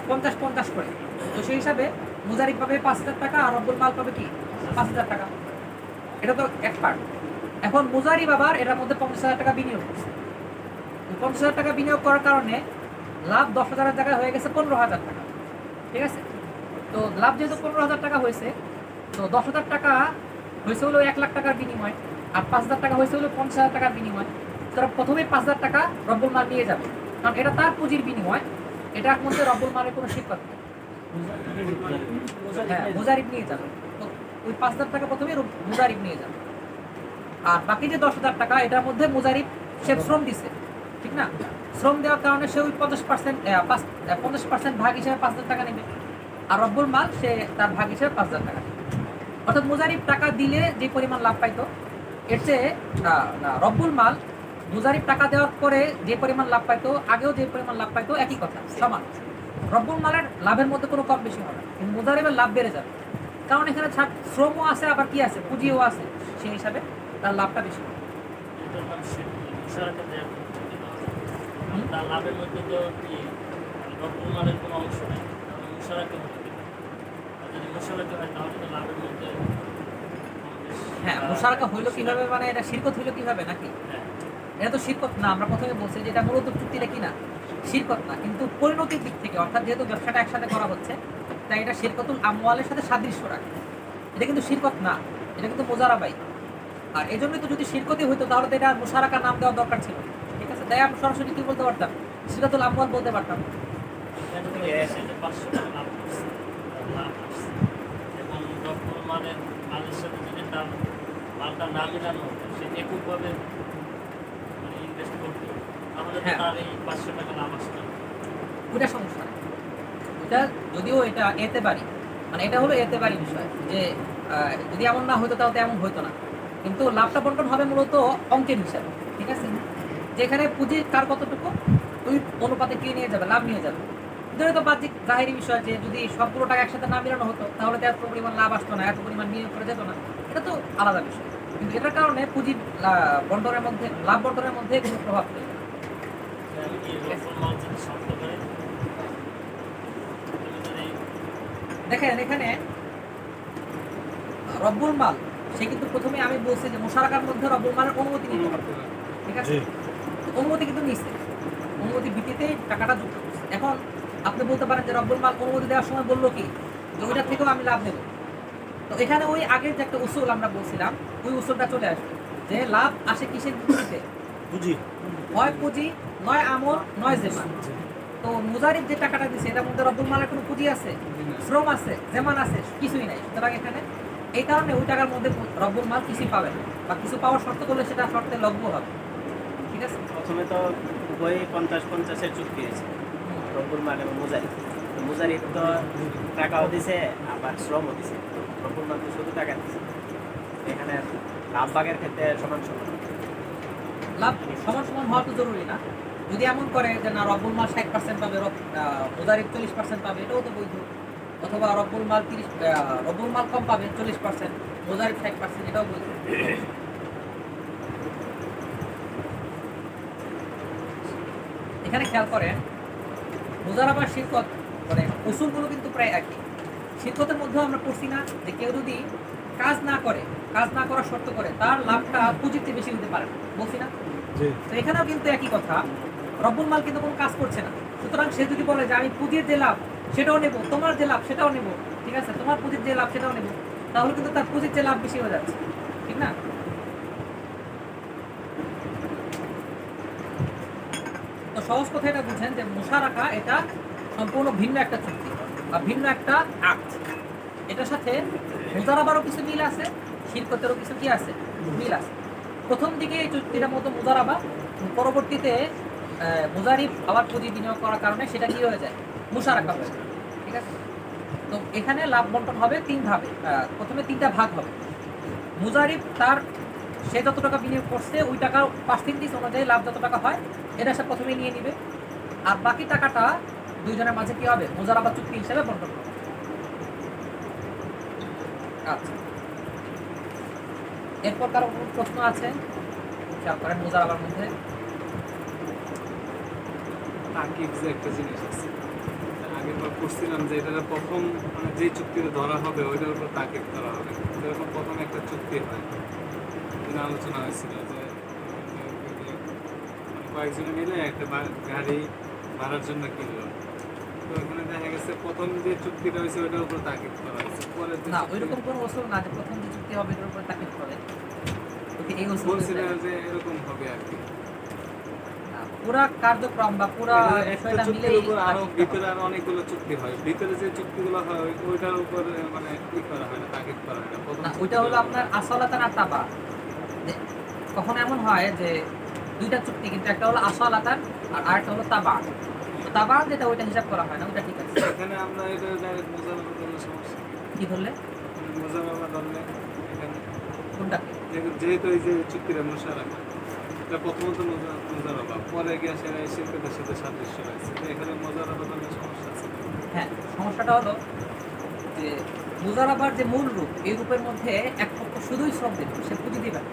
50-50 করে। তো সেই হিসাবে মুজারিব পাবে 5,000 টাকা আর রব্বুল মাল পাবে কি 5,000 টাকা। এটা তো এক পার্ট। এখন মুজারিব আবার এটার মধ্যে 50,000 টাকা বিনিয়োগ করছে। 50,000 টাকা বিনিয়োগ করার কারণে লাভ 10,000 জায়গায় হয়ে গেছে 15,000 টাকা, ঠিক আছে? তো লাভ যেহেতু 15,000 টাকা হয়েছে, তো 10,000 টাকা হয়েছে হলো 1 লাখ টাকার বিনিময়, আর 5,000 টাকা হয়েছে হলো 50,000 টাকার বিনিময়। তারা প্রথমে 5,000 টাকা রব্বুল মাল নিয়ে যাবে, কারণ এটা তার পুঁজির বিনিময়, এটার মধ্যে রব্বুল মালের কোনো শিরকত নেই। হ্যাঁ, মুজারিব নিয়ে যাবে। তো ওই 5,000 টাকা প্রথমে মুজারিব নিয়ে যাবে, আর বাকি যে 10,000 টাকা এটার মধ্যে মুজারিব সে শ্রম দিছে, ঠিক না? শ্রম দেওয়ার কারণে সে ওই 50% ভাগ হিসেবে 5,000 টাকা নেবে, আর রব্বুল মাল সে তার ভাগ হিসেবে 5,000 টাকা নেবে। অর্থাৎ মুজারিব টাকা দিলে যে পরিমাণ লাভ পাইতো, এর চেয়ে রব্বুল মাল মুজারিব টাকা দেওয়ার পরে যে পরিমাণ লাভ পাইতো, আগেও যে পরিমাণ লাভ পাইতো, একই কথা, সমান। রব্বুল মালের লাভের মধ্যে কোনো কম বেশি হবে না, কিন্তু মুজারিবের লাভ বেড়ে যাবে, কারণ এখানে শ্রমও আছে, আবার কি আছে, পুঁজিও আছে, সেই হিসাবে তার লাভটা বেশি হবে। তার লাভের মধ্যে তো কি রব্বুল মালের কোনো অংশ নেই, মুশারাকা হতে দেবে। আর যদি মুশারাকা হয় তাহলে তো লাভের মধ্যে হ্যাঁ, মুশারাকা হইলো কিভাবে, মানে এটা শিরকত হইলো কিভাবে নাকি? এটা তো শিরকত না, আমরা প্রথমে বলছি যে এটা মূলত চুক্তিটা কি না, শিরকত না, কিন্তু পরিণতির দিক থেকে, অর্থাৎ যেহেতু ব্যবসাটা একসাথে করা হচ্ছে তাই এটা শিরকতুল আমওয়ালের সাথে সাদৃশ্য রাখে। এটা কিন্তু শিরকত না, এটা কিন্তু মুজারাবাই। আর এই জন্যই তো যদি শিরকতই হইতো তাহলে তো এটা মুশারাকা নাম দেওয়ার দরকার ছিল, ঠিক আছে? তাই আমি সরাসরি কি বলতে পারতাম, শিরকতুল আমওয়াল বলতে পারতাম। এখান থেকে এসে যে 500 টাকা লাভ করছে, লাভ আসছে, এবং রব্বুল মালের সাথে যদি তার মালটা না মিলানো হতো, সে এককভাবে মানে ইনভেস্ট করতো, তাহলে তো তার এই 500 টাকা লাভ আসতো। ওটা সমস্যা নেই, ওটা যদিও এটা এতে পারি, মানে এটা হলো এতে পারি বিষয়, যে যদি এমন না হতো তাহলে তো এমন হতো না, কিন্তু লাভটা বন্টন হবে মূলত অঙ্কের হিসাবে, ঠিক আছে? যেখানে পুঁজির কার কতটুকু ওই অনুপাতে কে নিয়ে যাবে, লাভ নিয়ে যাবে। এটা তো বাহ্যিক জাহেরি বিষয়, যে যদি সবগুলো টাকা একসাথে না মিলানো হতো তাহলে তো এত পরিমাণ লাভ আসতো না, এত পরিমাণ বিনিয়োগ করে যেত না, এটা তো আলাদা বিষয়। কিন্তু এটার কারণে পুঁজির বন্টনের মধ্যে, লাভ বন্টনের মধ্যে কোনো প্রভাব ফেলবে না। দেখেন এখানে রব্বুল মাল সে কিন্তু প্রথমে আমি বলছি যে মুশারাকার মধ্যে রব্বুল মালের অনুমতি নিতে হবে, ঠিক আছে? অনুমতি কিন্তু নিচ্ছে, অনুমতি ভিত্তিতেই টাকাটা যুক্ত করছে। এখন আপনি বলতে পারেন যে রব্বুল মাল অনুমতি দেওয়ার সময় বললো কি যে ওইটার থেকেও আমি লাভ নেব। তো এখানে ওই আগের যে একটা উসুল আমরা বলছিলাম, ওই উসুলটা চলে আসবে যে লাভ আসে কিসের ভিত্তিতে, পুঁজি, হয় পুঁজি, নয় আমল, নয় জেমান। তো মুজারিব যে টাকাটা দিচ্ছে এটার মধ্যে রব্বুল মালের কোনো পুঁজি আছে, শ্রম আছে, জেমান আছে, কিছুই নাই। সুতরাং এখানে এই কারণে ওই টাকার মধ্যে রব্বুল মাল কিছুই পাবে না, বা কিছু পাওয়ার শর্ত করলে সেটা শর্তে লঘু হবে, ঠিক আছে? প্রথমে তো উভয়ই 50-50-এর চুক্তি হয়েছে, রব্বুল মাল এবং মুজারিব। তো মুজারিব তো টাকাও দিছে, আবার শ্রমও দিছে, রব্বুল মাল তো শুধু টাকা দিছে। এখানে লাভ ভাগের ক্ষেত্রে সমান সমান লাভ সমান সমান হওয়া তো জরুরি না। যদি এমন করে যে না রব্বুল মাল 60% পাবে, মুজারিব 40% পাবে, এটাও তো বৈধ। অথবা রব্বুল মাল কম পাবে 40%, মুজারিব 60%, এটাও বৈধ। এখানে খেয়াল করেন মুজারাবা শিরকত মানে উসুলগুলো কিন্তু প্রায় একই। শিরকতের মধ্যেও আমরা পড়ছি না যে কেউ যদি কাজ না করার শর্ত করে তার লাভটা পুঁজিতে বেশি হতে পারে, বলছি না? তো এখানেও কিন্তু একই কথা, রব্বুল মাল কিন্তু কোনো কাজ করছে না, সুতরাং সে যদি বলে যে আমি পুঁজির যে লাভ সেটাও নেব, তোমার যে লাভ সেটাও নেব, ঠিক আছে, তোমার পুঁজির যে লাভ সেটাও নেব, তাহলে কিন্তু তার পুঁজির যে লাভ বেশি হয়ে যাচ্ছে, ঠিক না? তো সহজ কথা এটা বুঝেন যে মুশারাকা এটা সম্পূর্ণ ভিন্ন একটা চুক্তি বা ভিন্ন একটা আক্ট। এটার সাথে মুজারাবারও কিছু মিল আছে, শিরকতেরও কিছু কি আছে, মিল আছে। প্রথম দিকে এই চুক্তিটা মতো মুজারাবা, পরবর্তীতে মুজারিব আবার পুঁজি বিনিয়োগ করার কারণে সেটা কি হয়ে যায়, মুশারাকা হয়ে যায়। ঠিক আছে, তো এখানে লাভ বন্টন হবে তিন ভাবে। প্রথমে তিনটা ভাগ হবে। মুজারিব তার সে যত টাকা বিনিয়োগ করছে ওই টাকার পার্সেন্টেজ অনুযায়ী লাভ যত টাকা হয় এটা সে প্রথমে নিয়ে নিবে, আর বাকি টাকাটা দুইজনের মাঝে কি হবে, মুজারাবা চুক্তি হিসেবে বন্টন হবে। আচ্ছা, এরপর কারো কোনো প্রশ্ন আছে? খেয়াল করেন মুজারাবার মধ্যে তাকিব যে একটা জিনিস আছে, আগের বার করছিলাম যে এটা প্রথম মানে যে চুক্তিতে ধরা হবে ওইটার উপর তাকিব করা হবে। যেরকম প্রথম একটা চুক্তি হয়, যেটা আলোচনা হয়েছিল যে মানে কয়েকজনে মিলে একটা গাড়ি ভাড়ার জন্য কিনলো, তো ওখানে দেখা গেছে প্রথম যে চুক্তিটা হয়েছে ওইটার উপর তাকিব করা হয়েছে। পরে না, ওইরকম কোনো ওসুল না যে প্রথম যে চুক্তি হবে এটার উপর তাকিদ করে। ওকে, এই ওসুল বলছিল যে এরকম হবে আর কি। পুরা কার্যক্রম বা পুরা একটা বিষয়টা চুক্তির মিলেই উপর আরো তাকিদ করা ভিতরে হয়। আরো অনেকগুলো চুক্তি হয়, ভিতরে যে চুক্তিগুলো হয় ওইটার উপর মানে কি করা হয় না, তাকিদ করা হয় না। প্রথম না, ওইটা হলো আপনার আসলাতান আর তাবা। যে কখনো এমন হয় যে দুইটা চুক্তি, কিন্তু একটা হলো আসলাতান আর আরেকটা হলো তাবা। তো তাবা যেটা ওইটা হিসাব করা হয় না, ওইটা ঠিক আছে। এখানে আমরা এটা ডাইরেক্ট মোজারাবা ধরলে সমস্যা কি ধরলে? মোজারাবা ধরলে এখানে কোনটা? যেহেতু এই যে চুক্তির মুশারাকা এটা প্রথমত মোজারাবা, পরে গিয়ে সেটা শিল্পের সাথে সাদৃশ্য রয়েছে, তো এখানে মোজারাবা ধরলে সমস্যা আছে। হ্যাঁ, সমস্যাটা হলো যে মুজারাবার যে মূল রূপ, এই রূপের মধ্যে এক পক্ষ শুধুই শ্রম দিল, সে পুঁজি দিবে না।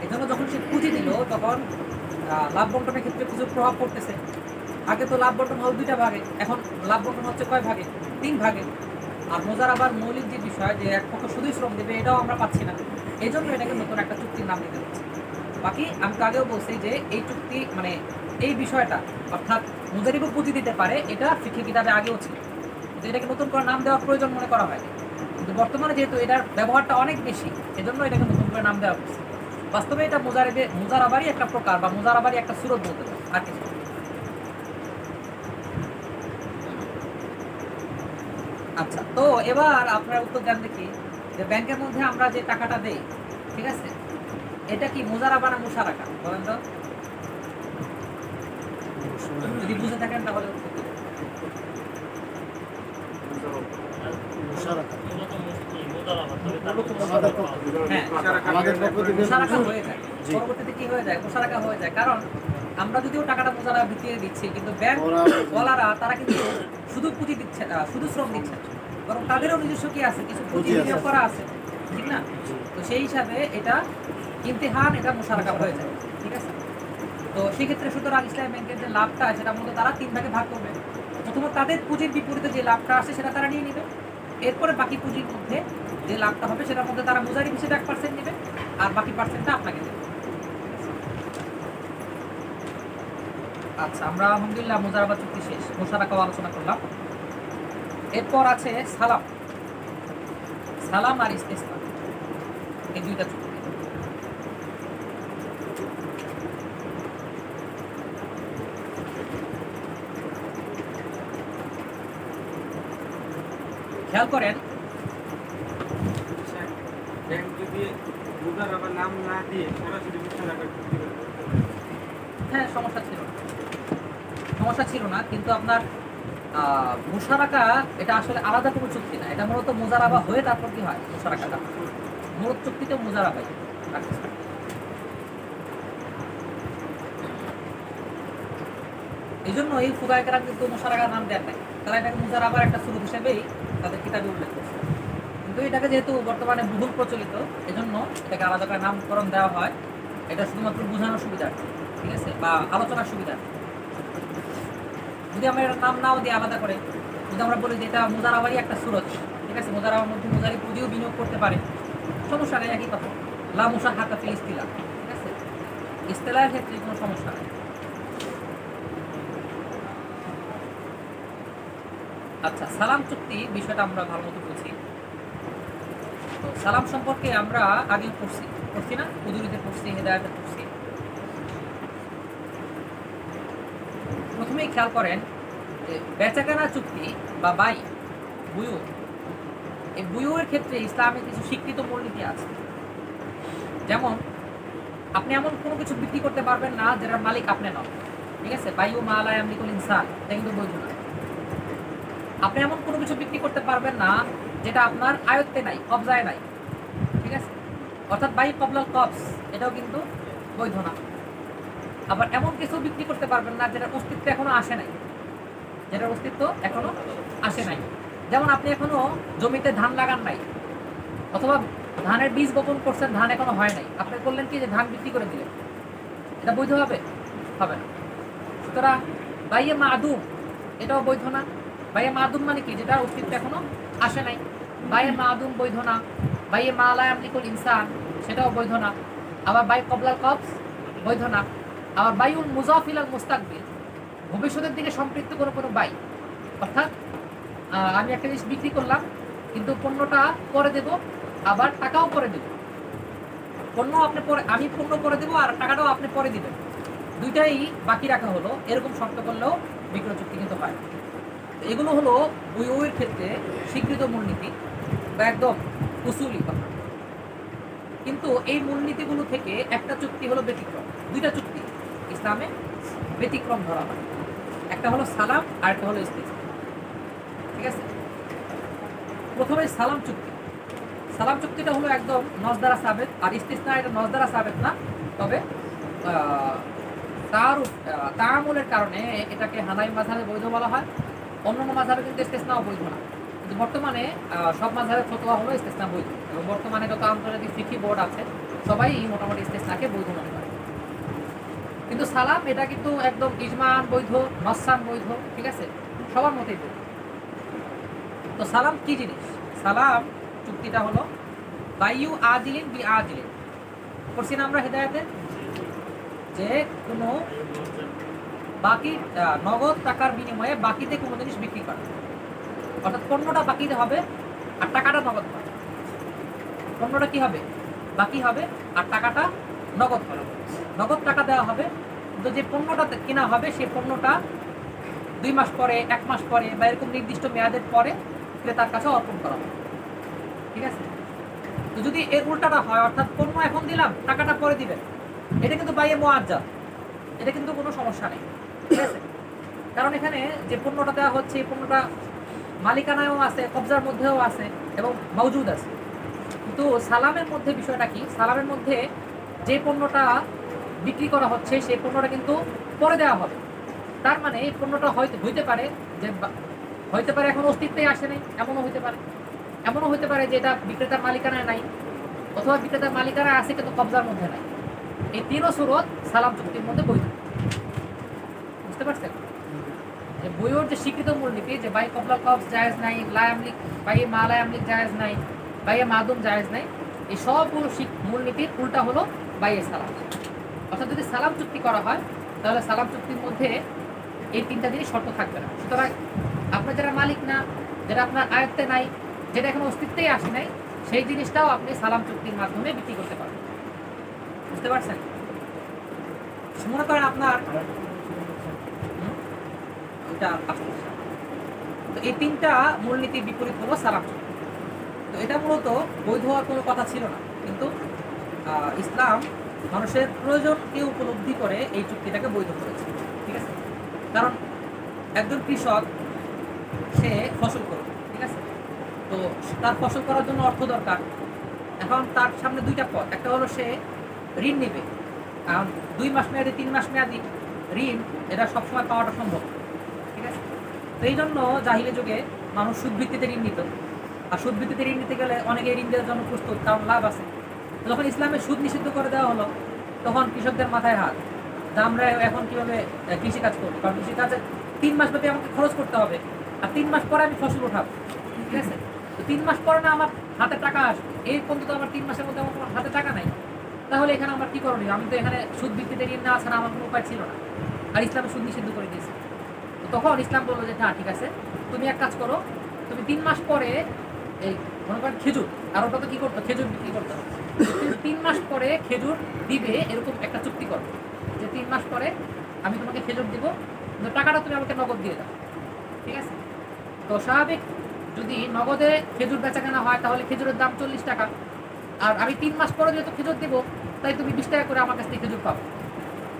এই জন্য যখন সে পুঁজি দিল তখন লাভ বন্টনের ক্ষেত্রে কিছু প্রভাব পড়তেছে। আগে তো লাভ বন্টন হল দুইটা ভাগে, এখন লাভ বন্টন হচ্ছে কয় ভাগে, তিন ভাগে। আর মুজারাবার মৌলিক যে বিষয় যে এক পক্ষ শুধুই শ্রম দেবে, এটাও আমরা পাচ্ছি না। এই জন্য এটাকে নতুন একটা চুক্তির নাম দিতে হচ্ছে। বাকি আমি তো আগেও বলছি যে এই চুক্তি মানে এই বিষয়টা, অর্থাৎ মুজারিবও পুঁজি দিতে পারে, এটা ফিকহি কিতাবে আগেও ছিল, কিন্তু এটাকে নতুন করে নাম দেওয়ার প্রয়োজন মনে করা হয়নি। কিন্তু বর্তমানে যেহেতু এটার ব্যবহারটা অনেক বেশি, এজন্য এটাকে নতুন করে নাম দেওয়া হচ্ছে। বাস্তবে এটা মুজারাবারই একটা প্রকার বা মুজারাবারই একটা সুরত বলতে পারে, আর কিছু না। আচ্ছা, তো এবার আপনারা উত্তর দেন দেখি যে ব্যাংকের মধ্যে আমরা যে টাকাটা দেই, ঠিক আছে, এটা কি মুজারাবা না মুশারাকা বলেন তো? যদি বুঝে থাকেন তাহলে উত্তর দিন। হ্যাঁ, মুশারাকা হয়ে যায়। পরবর্তীতে কি হয়ে যায়, মুশারাকা হয়ে যায়। কারণ আমরা যদিও টাকাটা মুজারাবা ভিত্তিতে দিচ্ছি, কিন্তু ব্যাংক ওয়ালারা তারা কিন্তু শুধু পুঁজি দিচ্ছে না, শুধু শ্রম দিচ্ছে না, বরং তাদেরও নিজস্ব কি আছে, কিছু পুঁজি বিনিয়োগ করা আছে, ঠিক না? তো সেই হিসাবে এটা ইমতিহান, এটা মুশারাকা হয়ে যায়। ঠিক আছে, তো সেক্ষেত্রে সুতরাং ইসলামী ব্যাংকের যে লাভটা আছে সেটা মূলত তারা তিন ভাগে ভাগ করবে। প্রথমত তাদের পুঁজির বিপরীতে যে লাভটা আসে সেটা তারা নিয়ে নেবে। এরপরে বাকি পুঁজির মধ্যে যে লাভটা হবে সেটার মধ্যে তারা মুজারিব হিসেবে 1% নেবে, আর বাকি পার্সেন্টটা আপনাকে দেবে। আচ্ছা, আমরা আলহামদুলিল্লাহ মুজারাবা চুক্তি শেষ, মুশারাকাও আলোচনা করলাম। এরপর আছে সালাম। সালাম আর ইস্তেসনা, এই দুইটা চুক্তি। খেয়াল করেন, ব্যাংক যদি মোজারাবা নাম না দিয়ে সরাসরি মুশারাকা চুক্তি করে, হ্যাঁ, সমস্যা ছিল না, কিন্তু আপনার মুশারাকা এটা আসলে আলাদা কোনো চুক্তি না, এটা মূলত মুজারাবা হয়ে তারপর কি হয়, মুশারাকাটা মূলত চুক্তিতে মুজারাবাই। এই জন্য এই ফুকায়েরা কিন্তু মুশারাকার নাম দেন নাই, তারা এটাকে মুজারাবার একটা সুরুত হিসেবেই তাদের কিতাবে উল্লেখ করছে। কিন্তু এটাকে যেহেতু বর্তমানে বহুল প্রচলিত, এজন্য এটাকে আলাদা করে নামকরণ দেওয়া হয়। এটা শুধুমাত্র বোঝানোর সুবিধা, ঠিক আছে, বা আলোচনার সুবিধা। যদি আমরা এটার নাম নাও দিই আলাদা করে, যদি আমরা বলি যে এটা মুজারাবারই একটা সুরত, ঠিক আছে, মুজারাবার মধ্যে মুজারি পুঁজিও বিনিয়োগ করতে পারে, সমস্যা নেই, একই কথা। লা মুশাহাতা ফিল ইস্তিলাহ, ঠিক আছে, ইস্তিলাহের ক্ষেত্রে কোনো সমস্যা নেই। আচ্ছা, সালাম চুক্তি বিষয়টা আমরা ভালো মতো বুঝি। তো সালাম সম্পর্কে আমরা আগে পড়ছি না, উদুরিতে পড়ছি, হেদায়েতে পড়ছি। প্রথমেই খেয়াল করেন যে বেচাকেনা চুক্তি বা বুয়ু, এই বুয়ুর ক্ষেত্রে ইসলামে কিছু স্বীকৃত মূলনীতি আছে। যেমন আপনি এমন কোনো কিছু বিক্রি করতে পারবেন না যেটার মালিক আপনি নন, ঠিক আছে? বাইউ মালা ইয়ামলিকুল ইনসান, এটা কিন্তু বৈধ না। আপনি এমন কোনো কিছু বিক্রি করতে পারবেন না যেটা আপনার আয়ত্তে নাই, কবজায় নাই, ঠিক আছে? অর্থাৎ বাই কবলাল কবস, এটাও কিন্তু বৈধ না। আবার এমন কিছু বিক্রি করতে পারবেন না যেটার অস্তিত্ব এখনো আসে নাই, যেটার অস্তিত্ব এখনো আসে নাই। যেমন আপনি এখনো জমিতে ধান লাগান নাই, অথবা ধানের বীজ বপন করছেন, ধান এখনো হয় নাই, আপনি করলেন কি যে ধান বিক্রি করে দিলেন, এটা বৈধ হবে? হবে না। সুতরাং বাইয়ে মাদুম, এটাও বৈধ না। বাইয়ে মাদুম মানে কি? যেটা অস্তিত্ব এখনো আসে নাই। বাইয়ে মাদুম বৈধ না। বাইয়ে মালা ইয়ামলিকুল ইনসান, সেটাও বৈধ না। আবার বাই কবলাল কবস বৈধ না। আবার বাইউল মুজাফিল আল মুস্তাকবিল, ভবিষ্যতের দিকে সম্পৃক্ত কোনো বাই, অর্থাৎ আমি একটা জিনিস বিক্রি করলাম কিন্তু পণ্যটা পরে দেব, আবার টাকাও পরে দেব। পণ্য আপনি পরে, আমি পণ্য পরে দেবো আর টাকাটাও আপনি পরে দিবেন, দুইটাই বাকি রাখা হলো, এরকম শর্ত করলেও বিক্রয় চুক্তি কিন্তু হয়। এগুলো হলো বুয়ুর ক্ষেত্রে স্বীকৃত মূলনীতি বা একদম উসুলি কথা। কিন্তু এই মূলনীতিগুলো থেকে একটা চুক্তি হলো ব্যতিক্রম। দুইটা চুক্তি ইসলামে ব্যতিক্রম ধরা হয়, একটা হলো সালাম আর একটা হলো ইস্তিসনা, ঠিক আছে? প্রথমে সালাম চুক্তি। সালাম চুক্তিটা হলো একদম নস দ্বারা সাবেত, আর ইস্তিসনা এটা নস দ্বারা সাবেত না, তবে তার তাআমুলের কারণে এটাকে হানাফি মাযহাবে বৈধ বলা হয়। অন্যান্য মাযহাবে কিন্তু ইস্তিসনাও বৈধ না, কিন্তু বর্তমানে সব মাযহাবের ফতোয়া হলো ইস্তিসনা বৈধ, এবং বর্তমানে যত আন্তর্জাতিক ফিকহি বোর্ড আছে সবাই মোটামুটি ইস্তিসনাকে বৈধ মনে করে। কিন্তু সালাম এটা কিন্তু একদম ইজমান বৈধ, নসান বৈধ, ঠিক আছে? সবার মতেই বৈধ। তো সালাম কি জিনিস? সালাম চুক্তিটা হলো বাইয়ু আজিলিন বি আজিলিন। করছি না আমরা হেদায়েতে, যে কোনো বাকি নগদ টাকার বিনিময়ে বাকিতে কোনো জিনিস বিক্রি করা, অর্থাৎ পণ্যটা বাকিতে হবে আর টাকাটা নগদ হবে। পণ্যটা কি হবে? বাকি হবে আর টাকাটা নগদ হবে। নগদ টাকা দেওয়া হবে, কিন্তু যে পণ্যটা কেনা হবে সেই পণ্যটা 2 মাস পরে, 1 মাস পরে বা এরকম নির্দিষ্ট মেয়াদের পরে ক্রেতার কাছে অর্পণ করা হবে, ঠিক আছে? তো যদি এর উল্টাটা হয়, অর্থাৎ পণ্য এখন দিলাম, টাকাটা পরে দিবেন, এটা কিন্তু বাইয়ে মুআজ্জাল, এটা কিন্তু কোনো সমস্যা নেই, ঠিক আছে? কারণ এখানে যে পণ্যটা দেওয়া হচ্ছে এই পণ্যটা মালিকানায়ও আছে, কবজার মধ্যেও আছে এবং মওজুদ আছে। কিন্তু সালামের মধ্যে বিষয়টা কি? সালামের মধ্যে যে পণ্যটা বিক্রি করা হচ্ছে সেই পণ্যটা কিন্তু পরে দেওয়া হবে। তার মানে এই পণ্যটা হইতে পারে যে হইতে পারে এখন অস্তিত্বে আসে নাই, এমনও হইতে পারে। এমনও হইতে পারে যে এটা বিক্রেতার মালিকানায় নাই, অথবা বিক্রেতার মালিকানায় আছে কিন্তু কবজার মধ্যে নাই। এই তিনও সুরত সালাম চুক্তির মধ্যে বৈধ। বুঝতে পারছেন? যে বইয়ের যে স্বীকৃত মূলনীতি যে বাই কবলাল কবজ জায়েজ নাই, লা ইয়ামলিক বাই মা লা ইয়ামলিক জায়েজ নাই, বাইয়ে মাদুম জায়েজ নাই, এই সবগুলো মূলনীতির উল্টা হলো বাইয়ে সালাম। অর্থাৎ যদি সালাম চুক্তি করা হয় তাহলে সালাম চুক্তির মধ্যে এই 3টা জিনিস শর্ত থাকবে না। সুতরাং আপনার যারা মালিক না, যেটা আপনার আয়ত্তে নাই, যেটা এখন অস্তিত্বেই আসে নাই, সেই জিনিসটাও আপনি সালাম চুক্তির মাধ্যমে বিক্রি করতে পারবেন। বুঝতে পারছেন? মনে করেন আপনার তো এই 3টা মূলনীতির বিপরীত হলো সালাম চুক্তি। তো এটা মূলত বৈধ হওয়ার কোনো কথা ছিল না, কিন্তু ইসলাম মানুষের প্রয়োজনকে উপলব্ধি করে এই চুক্তিটাকে বৈধ করেছে, ঠিক আছে? কারণ একজন কৃষক সে ফসল করবে, ঠিক আছে? তো তার ফসল করার জন্য অর্থ দরকার। এখন তার সামনে 2টা পথ, একটা হলো সে ঋণ নেবে, কারণ 2 মাস মেয়াদি 3 মাস মেয়াদি ঋণ এটা সবসময় পাওয়াটা সম্ভব, ঠিক আছে? তো এই জন্য জাহিলি যুগে মানুষ সুদ ভিত্তিতে ঋণ নিত, আর সুদ ভিত্তিতে ঋণ নিতে গেলে অনেকে ঋণ দেওয়ার জন্য প্রস্তুত, কারণ লাভ আছে। যখন ইসলামের সুদ নিষিদ্ধ করে দেওয়া হলো তখন কৃষকদের মাথায় হাত, যে আমরা এখন কীভাবে কৃষিকাজ করবো, কারণ কৃষিকাজে 3 মাস ব্যাপী আমাকে খরচ করতে হবে, আর 3 মাস পরে আমি ফসল উঠাবো, ঠিক আছে? তো 3 মাস পরে না আমার হাতে টাকা আসবে, এই পর্যন্ত আমার 3 মাসের মধ্যে আমার হাতে টাকা নাই, তাহলে এখানে আমার কী করণীয়? আমি তো এখানে সুদ ভিত্তিতে ঋণ নেওয়া ছাড়া আমার কোনো উপায় ছিল না, আর ইসলামে সুদ নিষিদ্ধ করে দিয়েছে। তো তখন ইসলাম বললো যে না, ঠিক আছে, তুমি এক কাজ করো, তুমি 3 মাস পরে এই মনে করেন খেজুর, আর ওটা তো কী করতো, খেজুর বিক্রি করতে হবে, 3 মাস পরে খেজুর দিবে, এরকম একটা চুক্তি করো যে 3 মাস পরে আমি তোমাকে খেজুর দিব, কিন্তু টাকাটা তুমি আমাকে নগদ দিয়ে দাও, ঠিক আছে? তো স্বাভাবিক যদি নগদে খেজুর বেচা কেনা হয় তাহলে খেজুরের দাম 40 টাকা, আর আমি 3 মাস পরে যেহেতু খেজুর দেবো তাই তুমি 20 টাকা করে আমার কাছ থেকে খেজুর পাবো।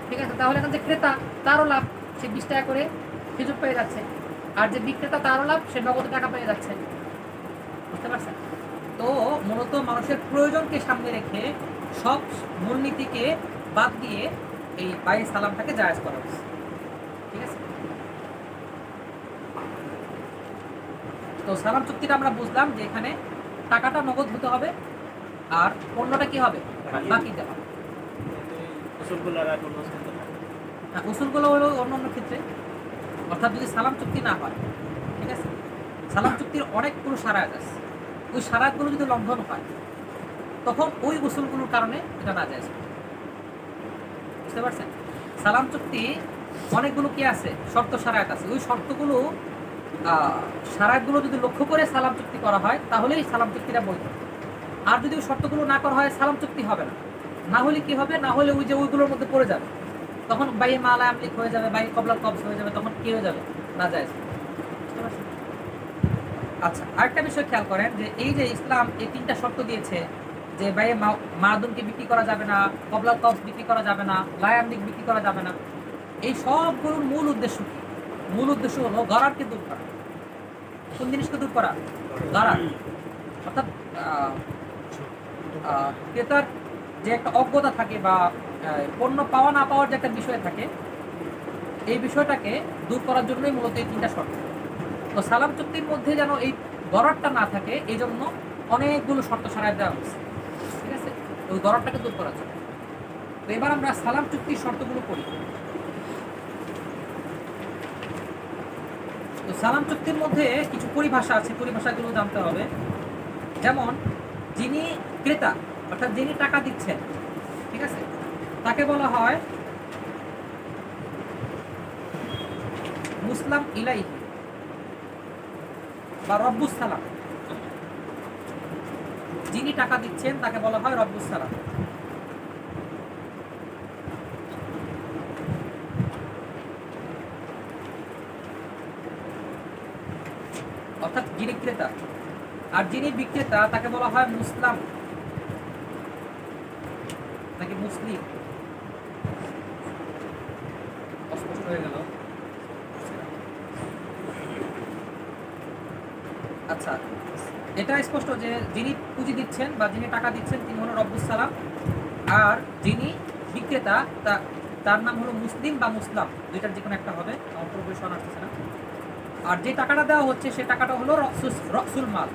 ঠিক আছে, তাহলে এখানে যে ক্রেতা তারও লাভ, সে 20 টাকা করে খেজুর পেয়ে যাচ্ছে, আর যে বিক্রেতা তারও লাভ, সে নগদে টাকা পেয়ে যাচ্ছে। বুঝতে পারছেন? তো মূলত মানুষের প্রয়োজনকে সামনে রেখে সব মূলনীতিকে বাদ দিয়ে এই বাইরে সালামটাকে জায়েজ করা হয়েছে। ঠিক আছে, তো সালাম চুক্তিটা আমরা বুঝলাম যে এখানে টাকাটা নগদ হতে হবে আর পণ্যটা কি হবে, বাকি দেওয়া। উসুলগুলোর আর কোনো অস্তিত্ব নাই। হ্যাঁ, উসুলগুলো হলো অন্য অন্য ক্ষেত্রে, অর্থাৎ যদি সালাম চুক্তি না হয়, ঠিক আছে, সালাম চুক্তির অনেকগুলো সারায়াত আছে, ওই সারায়াতগুলো যদি লঙ্ঘন হয় তখন ওই উসুলগুলোর কারণে এটা না যায়। বুঝতে পারছেন? সালাম চুক্তি অনেকগুলো কি আছে, শর্ত সারায়াত আছে, ওই শর্তগুলো সারায়াতগুলো যদি লক্ষ্য করে সালাম চুক্তি করা হয় তাহলেই সালাম চুক্তিটা বৈধ। আর যদি ওই শর্তগুলো না করা হয় সালাম চুক্তি হবে না। না হলে কি হবে, না হলে ওই যে ওইগুলোর মধ্যে পড়ে যাবে, তখন বাইয়ে মালা আমলিক হয়ে যাবে, বাইয়ে কবলার কবজ হয়ে যাবে, তখন কি হয়ে যাবে, না যায়। বুঝতে পারছেন? আচ্ছা, আরেকটা বিষয় খেয়াল করেন যে এই যে ইসলাম এই 3টা শর্ত দিয়েছে যে বাইয়ে মাদুমকে বিক্রি করা যাবে না, কবলার কবজ বিক্রি করা যাবে না, লাই আমলিক বিক্রি করা যাবে না, এই সবগুলোর মূল উদ্দেশ্য কি? মূল উদ্দেশ্য হলো গরারকে দূর করা। কোন জিনিসকে দূর করা? গরার, অর্থাৎ ক্রেতার যে একটা অজ্ঞতা থাকে বা পণ্য পাওয়া না পাওয়ার যে একটা বিষয় থাকে, এই বিষয়টাকে দূর করার জন্যই মূলত এই 3টা শর্ত। তো সালাম চুক্তির মধ্যে যেন এই গরারটা না থাকে এই জন্য অনেকগুলো শর্ত সারায় দেওয়া হয়েছে। ঠিক আছে, ওই গরারটাকে দূর করার জন্য। তো এবার আমরা সালাম চুক্তির শর্তগুলো পড়ি। তো সালাম চুক্তির মধ্যে কিছু পরিভাষা আছে, পরিভাষাগুলো জানতে হবে। যেমন যিনি ক্রেতা অর্থাৎ যিনি টাকা দিচ্ছেন, ঠিক আছে, তাকে বলা হয় মুসলাম ইলাইহি বা রব্বুস সালাম। যিনি টাকা দিচ্ছেন তাকে বলা হয় রব্বুস সালাম। অর্থাৎ যিনি ক্রেতা, আর যিনি বিক্রেতা তাকে বলা হয় মুসলাম নাকি মুসলিম, অস্পষ্ট হয়ে গেল। আচ্ছা, এটা স্পষ্ট যে যিনি পুঁজি দিচ্ছেন বা যিনি টাকা দিচ্ছেন তিনি হলো রব্বুস সালাম, আর যিনি বিক্রেতা তার নাম হলো মুসলিম বা মুসলাম, দুইটার যে কোনো একটা হবে, আমার পুরোপুরি শোনা আসতেছে না। আর যে টাকাটা দেওয়া হচ্ছে সে টাকাটা হলো রসুল মাল,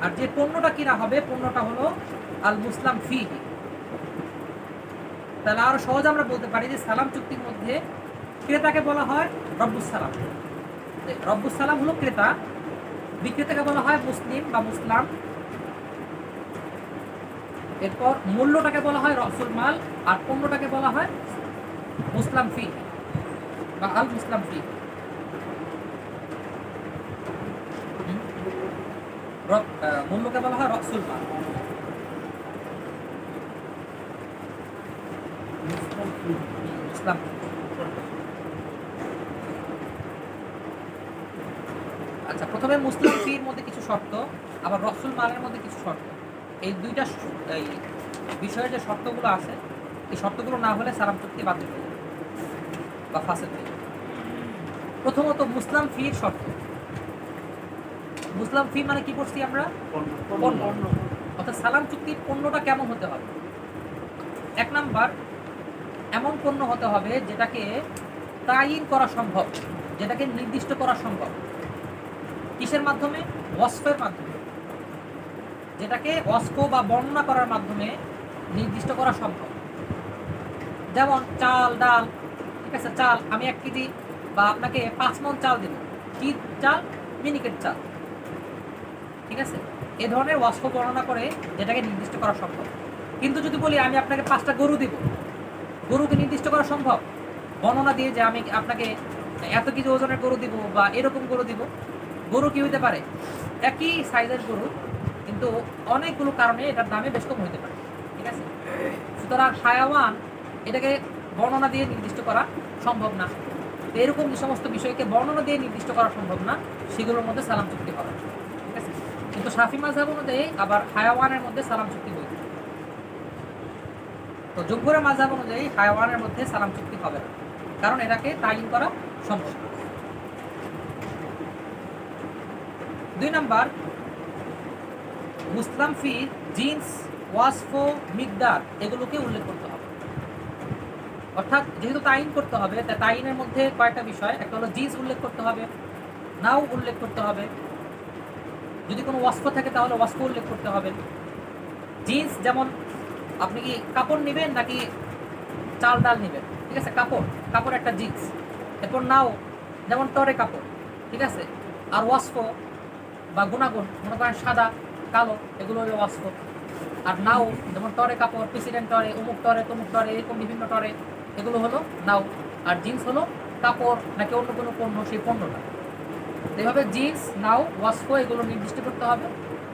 আর যে পণ্যটা কিনা হবে পণ্যটা হলো আল মুসলাম ফিহি। তাহলে আরো সহজ আমরা বলতে পারি যে সালাম চুক্তির মধ্যে ক্রেতাকে বলা হয় রব্বুস সালাম। রব্বুস সালাম হলো ক্রেতা, বিক্রেতাকে বলা হয় মুসলিম বা মুসলাম, এরপর মূল্যটাকে বলা হয় রসুল মাল, আর পণ্যটাকে বলা হয় মুসলাম ফি বা আল মুসলাম ফি। মূল্যকে বলা হয় রসুল মাল। মুসলাম আচ্ছা, প্রথমে মুসলিম ফির মধ্যে কিছু শর্ত, আবার রসুল মালের মধ্যে কিছু শর্ত। এই দুইটা এই বিষয়ের যে শর্তগুলো আছে, এই শর্তগুলো না হলে সালাম চুক্তি বাতিল হয়ে যাবে বা ফাসেদ হয়ে যাবে। প্রথমত মুসলাম ফির শর্ত। মুসলাম ফি মানে কি করছি আমরা? পণ্য। অর্থাৎ সালাম চুক্তির পণ্যটা কেমন হতে হবে? 1 নাম্বার, এমন পণ্য হতে হবে যেটাকে তায়িন করা সম্ভব, যেটাকে নির্দিষ্ট করা সম্ভব। কিসের মাধ্যমে? ওয়াসফের মাধ্যমে, যেটাকে ওয়াসফ বা বর্ণনা করার মাধ্যমে নির্দিষ্ট করা সম্ভব। যেমন চাল, ডাল, ঠিক আছে, চাল আমি 1 কেজি বা আপনাকে 5 মণ চাল দেব, কি চাল? মিনিকেট চাল, ঠিক আছে। এ ধরনের ওয়াসফ বর্ণনা করে যেটাকে নির্দিষ্ট করা সম্ভব। কিন্তু যদি বলি আমি আপনাকে 5টা গরু দিব, গরুকে নির্দিষ্ট করা সম্ভব বর্ণনা দিয়ে যে আমি আপনাকে এত কেজি ওজনের গরু দিব বা এরকম গরু দিব? গরু কি হইতে পারে? একই সাইজের গরু, কিন্তু অনেকগুলো কারণে এটার দামে বেশ কম হইতে পারে, ঠিক আছে। সুতরাং হায়াওয়ান এটাকে বর্ণনা দিয়ে নির্দিষ্ট করা সম্ভব না। তো এরকম যে সমস্ত বিষয়কে বর্ণনা দিয়ে নির্দিষ্ট করা সম্ভব না, সেগুলোর মধ্যে সালাম চুক্তি হবে, ঠিক আছে। কিন্তু শাফি মাযহাব অনুযায়ী আবার হায়াওয়ানের মধ্যে সালাম চুক্তি বৈধ। তো জমহুরের মাযহাব অনুযায়ী হায়াওয়ানের মধ্যে সালাম চুক্তি হবে না, কারণ এটাকে তাইন করা সম্ভব না। 2 নাম্বার, মুসলাম ফি জিন্স, ওয়াসফ, মিকদার এগুলোকে উল্লেখ করতে হবে। অর্থাৎ যেহেতু তাইন করতে হবে, তাই তাইনের মধ্যে কয়েকটা বিষয়, একটা হলো জিন্স উল্লেখ করতে হবে, নাও উল্লেখ করতে হবে, যদি কোনো ওয়াসফ থাকে তাহলে ওয়াসফ উল্লেখ করতে হবে। জিন্স যেমন আপনি কি কাপড় নেবেন নাকি চাল ডাল নেবেন, ঠিক আছে, কাপড়, কাপড় একটা জিন্স। এরপর নাও যেমন টরে কাপড়, ঠিক আছে। আর ওয়াসফ বা গুণাগুণ, মনে করেন সাদা, কালো, এগুলো হলো ওয়াসফ। আর নাও যেমন টরে কাপড়, প্রেসিডেন্ট টরে, অমুক টরে, তমুক টরে, এরকম বিভিন্ন টরে, এগুলো হলো নাও। আর জিন্স হলো কাপড় নাকি অন্য কোনো পণ্য, সেই পণ্যটা। এভাবে জিন্স, নাও, ওয়াসফ এগুলো নির্দিষ্ট করতে হবে।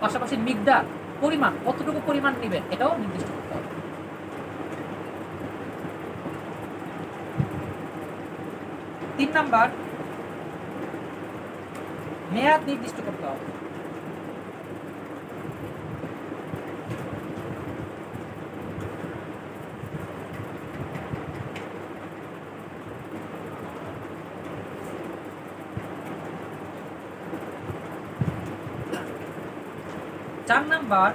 পাশাপাশি মিকদার, পরিমাণ, কতটুকু পরিমাণ নেবেন এটাও নির্দিষ্ট করতে হবে। 3 নাম্বার, মেয়াদ নির্দিষ্ট করতে হবে। চার নাম্বার,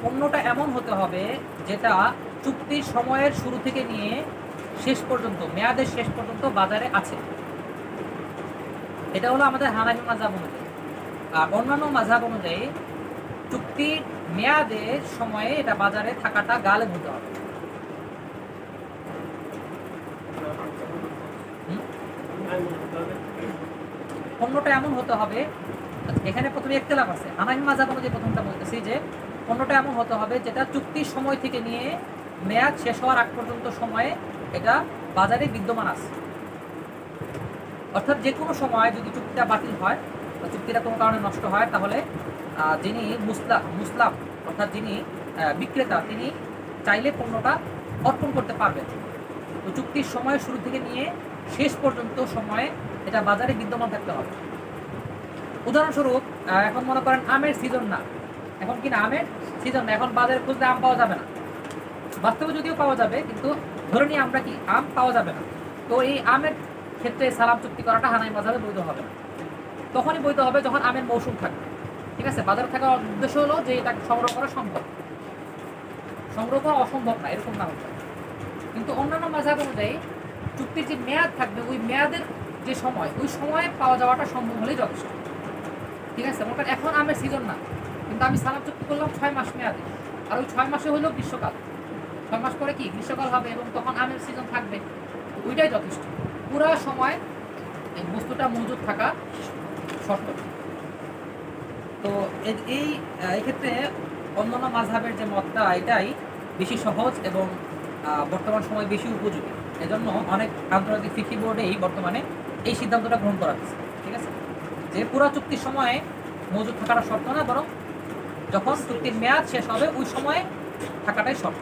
পণ্যটা এমন হতে হবে যেটা চুক্তির সময়ের শুরু থেকে নিয়ে শেষ পর্যন্ত, মেয়াদের শেষ পর্যন্ত বাজারে আছে। এটা হলো আমাদের হানাফি মাযহাব অনুযায়ী। আর অন্যান্য মাযহাব অনুযায়ী চুক্তির মেয়াদের সময়ে এটা বাজারে থাকাটা গালেব হতে হবে। পণ্যটা এমন হতে হবে, এখানে প্রথমে ইখতিলাফ আছে। হানাফি মাযহাব অনুযায়ী প্রথমটা বলতেছি যে পণ্যটা এমন হতে হবে যেটা চুক্তির সময় থেকে নিয়ে মেয়াদ শেষ হওয়ার আগ পর্যন্ত সময়ে এটা বাজারে বিদ্যমান আছে। অর্থাৎ যে কোনো সময় যদি চুক্তিটা বাতিল হয় বা চুক্তিটা কোনো কারণে নষ্ট হয়, তাহলে যিনি মুসলাম অর্থাৎ যিনি বিক্রেতা, তিনি চাইলে পণ্যটা অর্পণ করতে পারবেন। তো চুক্তির সময় শুরু থেকে নিয়ে শেষ পর্যন্ত সময়ে এটা বাজারে বিদ্যমান থাকতে হবে। উদাহরণস্বরূপ, এখন মনে করেন আমের সিজন না, এখন কিনা আমের সিজন না, এখন বাজারে খুঁজলে আম পাওয়া যাবে না। বাস্তবে যদিও পাওয়া যাবে, কিন্তু ধরে নিয়ে আমরা কি আম পাওয়া যাবে না। তো এই আমের ক্ষেত্রে সালাম চুক্তি করাটা হানাফি মাযহাবে বৈধ হবে না। তখনই বৈধ হবে যখন আমের মৌসুম থাকবে, ঠিক আছে। বাজারে থাকার উদ্দেশ্য হলো যে এটা সংগ্রহ করা সম্ভব, সংগ্রহ করা অসম্ভব না, এরকম না হতে। কিন্তু অন্যান্য মাযহাব অনুযায়ী চুক্তির যে মেয়াদ থাকবে, ওই মেয়াদের যে সময়, ওই সময়ে পাওয়া যাওয়াটা সম্ভব হলেই যথেষ্ট, ঠিক আছে। মনে করেন এখন আমের সিজন না, কিন্তু আমি সালাম চুক্তি করলাম 6 মাস মেয়াদে, আর ওই 6 মাসে হলো গ্রীষ্মকাল, 6 মাস পরে কি গ্রীষ্মকাল হবে এবং তখন আমের সিজন থাকবে, ওইটাই যথেষ্ট। পুরা সময় এই বস্তুটা মজুদ থাকা শর্ত। তো এই ক্ষেত্রে অন্যান্য মাযহাবের যে মতটা, এটাই বেশি সহজ এবং বর্তমান সময় বেশি উপযোগী। এজন্য অনেক আন্তর্জাতিক ফিকহি বোর্ডেই বর্তমানে এই সিদ্ধান্তটা গ্রহণ করা হচ্ছে, ঠিক আছে, যে পুরা চুক্তির সময়ে মজুদ থাকাটা শর্ত না, বরং যখন চুক্তির মেয়াদ শেষ হবে ওই সময়ে থাকাটাই শর্ত।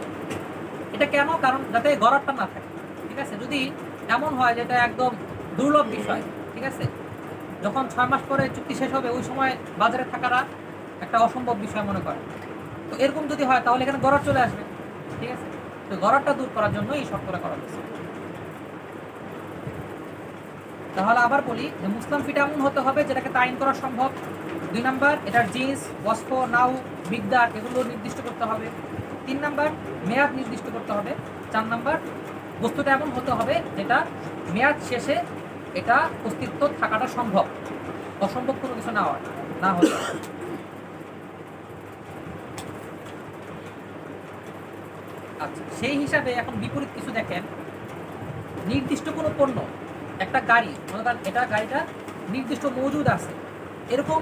এটা কেন? কারণ যাতে গড়ারটা না থাকে, ঠিক আছে। যদি এমন হয় যেটা একদম দুর্লভ বিষয়, ঠিক আছে, যখন 6 মাস পরে চুক্তি শেষ হবে ওই সময় বাজারে থাকাটা একটা অসম্ভব বিষয় মনে করে, তো এরকম যদি হয় তাহলে এখানে গড়ার চলে আসবে, ঠিক আছে। তো গড়ারটা দূর করার জন্য এই শর্তটা করা হয়েছে। তাহলে আবার বলি যে মুসলাম ফিটা এমন হতে হবে যেটাকে তাইন করা সম্ভব। 2 নাম্বার, এটার জিন্স, ওয়াসফ, নাও, মিকদার এগুলো নির্দিষ্ট করতে হবে। 3 নাম্বার, মেয়াদ নির্দিষ্ট করতে হবে। 4 নাম্বার, বস্তুটা এমন হতে হবে যেটা মেয়াদ শেষে এটা অস্তিত্ব থাকাটা সম্ভব, অসম্ভব কোনো কিছু না হতে। আচ্ছা, সেই হিসাবে এখন বিপরীত কিছু দেখেন। নির্দিষ্ট কোনো পণ্য, একটা গাড়ি, মনে করেন এটা গাড়িটা নির্দিষ্ট মজুদ আছে, এরকম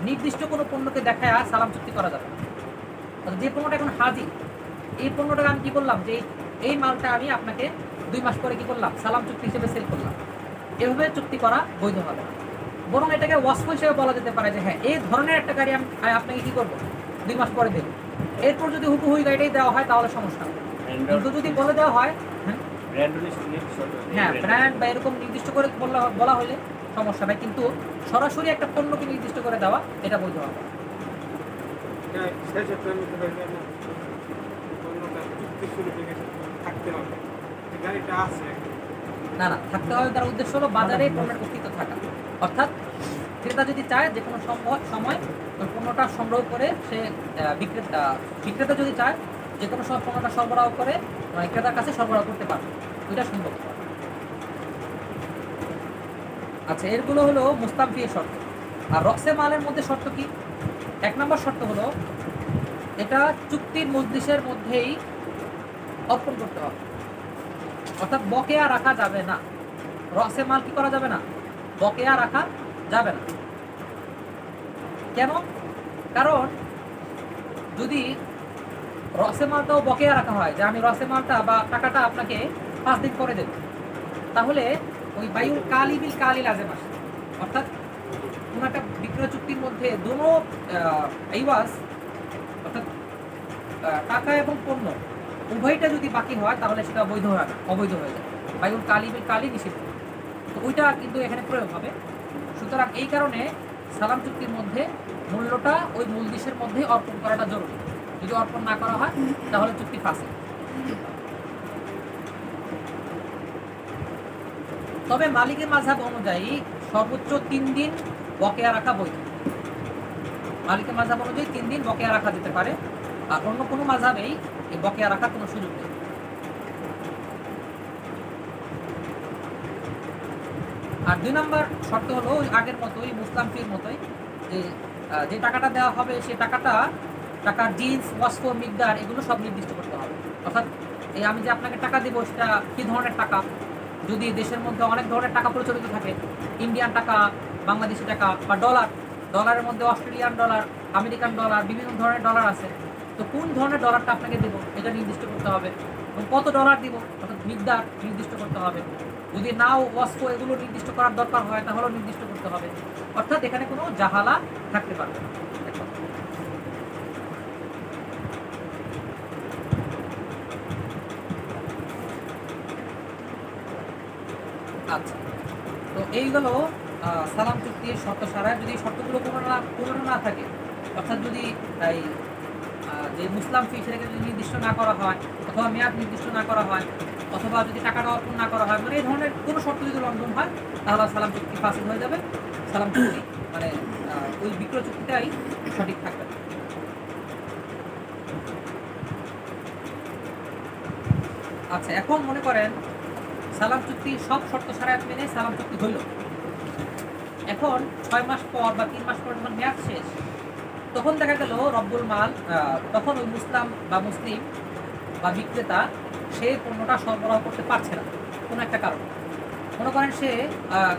নির্দিষ্ট কোনো পণ্যকে দেখায় সালাম চুক্তি করা যাবে না। যে পণ্যটা এখন হাজির, এই পণ্যটাকে আমি কী করলাম, যে এই মালটা আমি আপনাকে 2 মাস পরে কী করলাম, সালাম চুক্তি হিসেবে সেল করলাম, এভাবে চুক্তি করা বৈধ হবে না। বরং এটাকে ওয়াসফ হিসেবে বলা যেতে পারে যে হ্যাঁ, এই ধরনের একটা গাড়ি আমি আপনাকে কী করবো, 2 মাস পরে দেবো। এরপর যদি হুবহু গাড়িটাই দেওয়া হয় তাহলে সমস্যা হবে। কিন্তু যদি বলে দেওয়া হয়, হ্যাঁ ব্র্যান্ড নির্দিষ্ট হ্যাঁ ব্র্যান্ড বা এরকম নির্দিষ্ট করে বলা হলে সমস্যা নাই, কিন্তু সরাসরি একটা পণ্যকে নির্দিষ্ট করে দেওয়া এটা বৈধ হবে। সেক্ষেত্রে আমি ধরে নিলাম অন্যটা চুক্তি শুরু থেকে থাকতে হবে, গাড়িটা আছে না না, থাকতে হবে তার উদ্দেশ্য হলো বাজারে পণ্যের অস্তিত্ব থাকা, অর্থাৎ ক্রেতা যদি চায় যে কোনো সময় ওই পণ্যটা সংগ্রহ করে সে বিক্রেতা যদি চায় যে কোনো সময় পণ্যটা সরবরাহ করে ক্রেতার কাছে সরবরাহ করতে পারবে, ওইটা সম্ভব। আচ্ছা, এরগুলো হলো মুস্তামফিয়ের শর্ত। আর রক্সে মালের মধ্যে শর্ত কি? 1 নম্বর শর্ত হলো এটা চুক্তির মজলিসের মধ্যেই অর্পণ করতে হবে, অর্থাৎ বকেয়া রাখা যাবে না। রক্সে মাল কি করা যাবে না? বকেয়া রাখা যাবে না। কেন? কারণ যদি রক্সে মালটাও বকেয়া রাখা হয় যে আমি রক্সে মালটা বা টাকাটা আপনাকে 5 দিন পরে দেব, তাহলে ওই বাইউল কালিবিল কালিল আজেম আসে, অর্থাৎ কোনো একটা বিক্রয় চুক্তির মধ্যে দুটো আইওয়াজ অর্থাৎ টাকা এবং পণ্য উভয়টা যদি বাকি হয় তাহলে সেটা বৈধ হয় না, অবৈধ হয়ে যায়। বাইউল কালিবিল কালি নিষিদ্ধ, তো ওইটা কিন্তু এখানে প্রয়োগ হবে। সুতরাং এই কারণে সালাম চুক্তির মধ্যে মূল্যটা ওই মূলদিশের মধ্যে অর্পণ করাটা জরুরি। যদি অর্পণ না করা হয় তাহলে চুক্তি ফাঁসে। তবে মালিকের মাযহাব অনুযায়ী সর্বোচ্চ 3 দিন বকেয়া রাখা বৈধ। মালিকের মাযহাব অনুযায়ী 3 দিন বকেয়া রাখা যেতে পারে, আর অন্য কোনো মাযহাবেই এই বকেয়া রাখার কোনো সুযোগ নেই। আর 2 নম্বর শর্ত হলো ওই আগের মতোই মুস্তামফির মতোই যে টাকাটা দেওয়া হবে সেই টাকার জিন্স, ওয়াসফ, মিকদার এগুলো সব নির্দিষ্ট করতে হবে। অর্থাৎ এই আমি যে আপনাকে টাকা দেবো সেটা কী ধরনের টাকা, যদি দেশের মধ্যে অনেক ধরনের টাকা প্রচলিত থাকে, ইন্ডিয়ান টাকা, বাংলাদেশি টাকা বা ডলারের মধ্যে অস্ট্রেলিয়ান ডলার, আমেরিকান ডলার, বিভিন্ন ধরনের ডলার আছে, তো কোন ধরনের ডলারটা আপনাকে দেবো এটা নির্দিষ্ট করতে হবে, এবং কত ডলার দিব অর্থাৎ মিকদার নির্দিষ্ট করতে হবে। যদি নাও ওয়াসফ এগুলো নির্দিষ্ট করার দরকার হয় তাহলেও নির্দিষ্ট করতে হবে। অর্থাৎ এখানে কোনো জাহালা থাকতে পারবে না। আচ্ছা, তো এইগুলো সালাম চুক্তির শর্ত সারা। যদি শর্তগুলো পূর্ণ না থাকে, অর্থাৎ যদি এই যে মুসলাম ফি সেটাকে যদি নির্দিষ্ট না করা হয়, অথবা মেয়াদ নির্দিষ্ট না করা হয়, অথবা যদি টাকাটা অর্পণ না করা হয়, মানে এই ধরনের কোনো শর্ত যদি লঙ্ঘন হয় তাহলে সালাম চুক্তি ফাসিল হয়ে যাবে। সালাম চুক্তি মানে ওই বিক্রয় চুক্তিটাই সঠিক থাকবে। আচ্ছা, এখন মনে করেন সালাম চুক্তি সব শর্ত সারায়াত মেনে সালাম চুক্তি হইল। এখন 6 মাস পর বা 3 মাস পর যখন মেয়াদ শেষ, তখন দেখা গেল রব্বুল মাল তখন ওই মুসলিম বা বিক্রেতা সে পণ্যটা সরবরাহ করতে পারছে না কোনো একটা কারণ। মনে করেন সে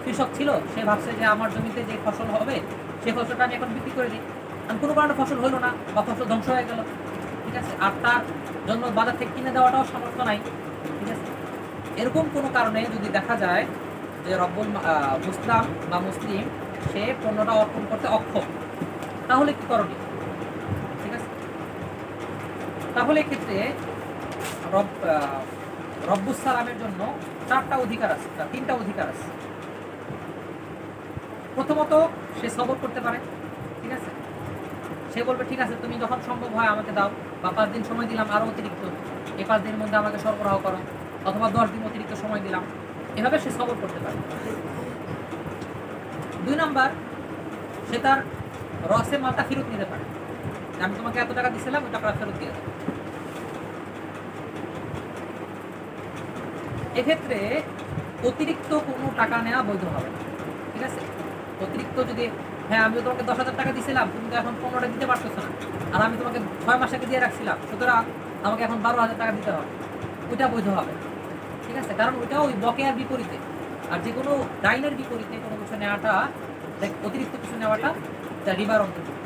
কৃষক ছিল, সে ভাবছে যে আমার জমিতে যে ফসল হবে সেই ফসলটা আমি এখন বিক্রি করে দিই, আমি কোনো কারণে ফসল হলো না বা ফসল ধ্বংস হয়ে গেল, ঠিক আছে, আর তার জন্য বাজার থেকে কিনে দেওয়াটাও সামর্থ্য নাই, ঠিক আছে। এরকম কোনো কারণে যদি দেখা যায় যে রব্বুল মুসলিম সে পণ্যটা অর্পণ করতে অক্ষম, তাহলে কি করণীয়? ঠিক আছে, তাহলে এক্ষেত্রে রব্বুস সালামের জন্য 3টা অধিকার আছে। প্রথমত সে সবর করতে পারে, ঠিক আছে, সে বলবে ঠিক আছে তুমি যখন সম্ভব হয় আমাকে দাও, বা 5 দিন সময় দিলাম আরও অতিরিক্ত, এই 5 দিনের মধ্যে আমাকে সরবরাহ করো, অথবা 10 দিন অতিরিক্ত সময় দিলাম, এভাবে সে সবর করতে পারে। 2 নাম্বার, সে তার রসে মালটা ফেরত নিতে পারে, আমি তোমাকে এত টাকা দিয়েছিলাম ওই টাকাটা ফেরত দিয়ে দেবো। এক্ষেত্রে অতিরিক্ত কোনো টাকা নেওয়া বৈধ হবে না, ঠিক আছে। অতিরিক্ত যদি হ্যাঁ আমি তোমাকে 10,000 টাকা দিয়েছিলাম, তুমি তো এখন 15টা দিতে পারতেছো না, আর আমি তোমাকে 6 মাস আগে দিয়ে রাখছিলাম, সুতরাং আমাকে এখন 12,000 টাকা দিতে হবে, ওইটা বৈধ হবে, ঠিক আছে। কারণ ওইটা ওই বকেয়ার বিপরীতে, আর যে কোনো ডাইনের বিপরীতে কোনো কিছু নেওয়াটা, অতিরিক্ত কিছু নেওয়াটা রিবার অন্তর্ভুক্ত,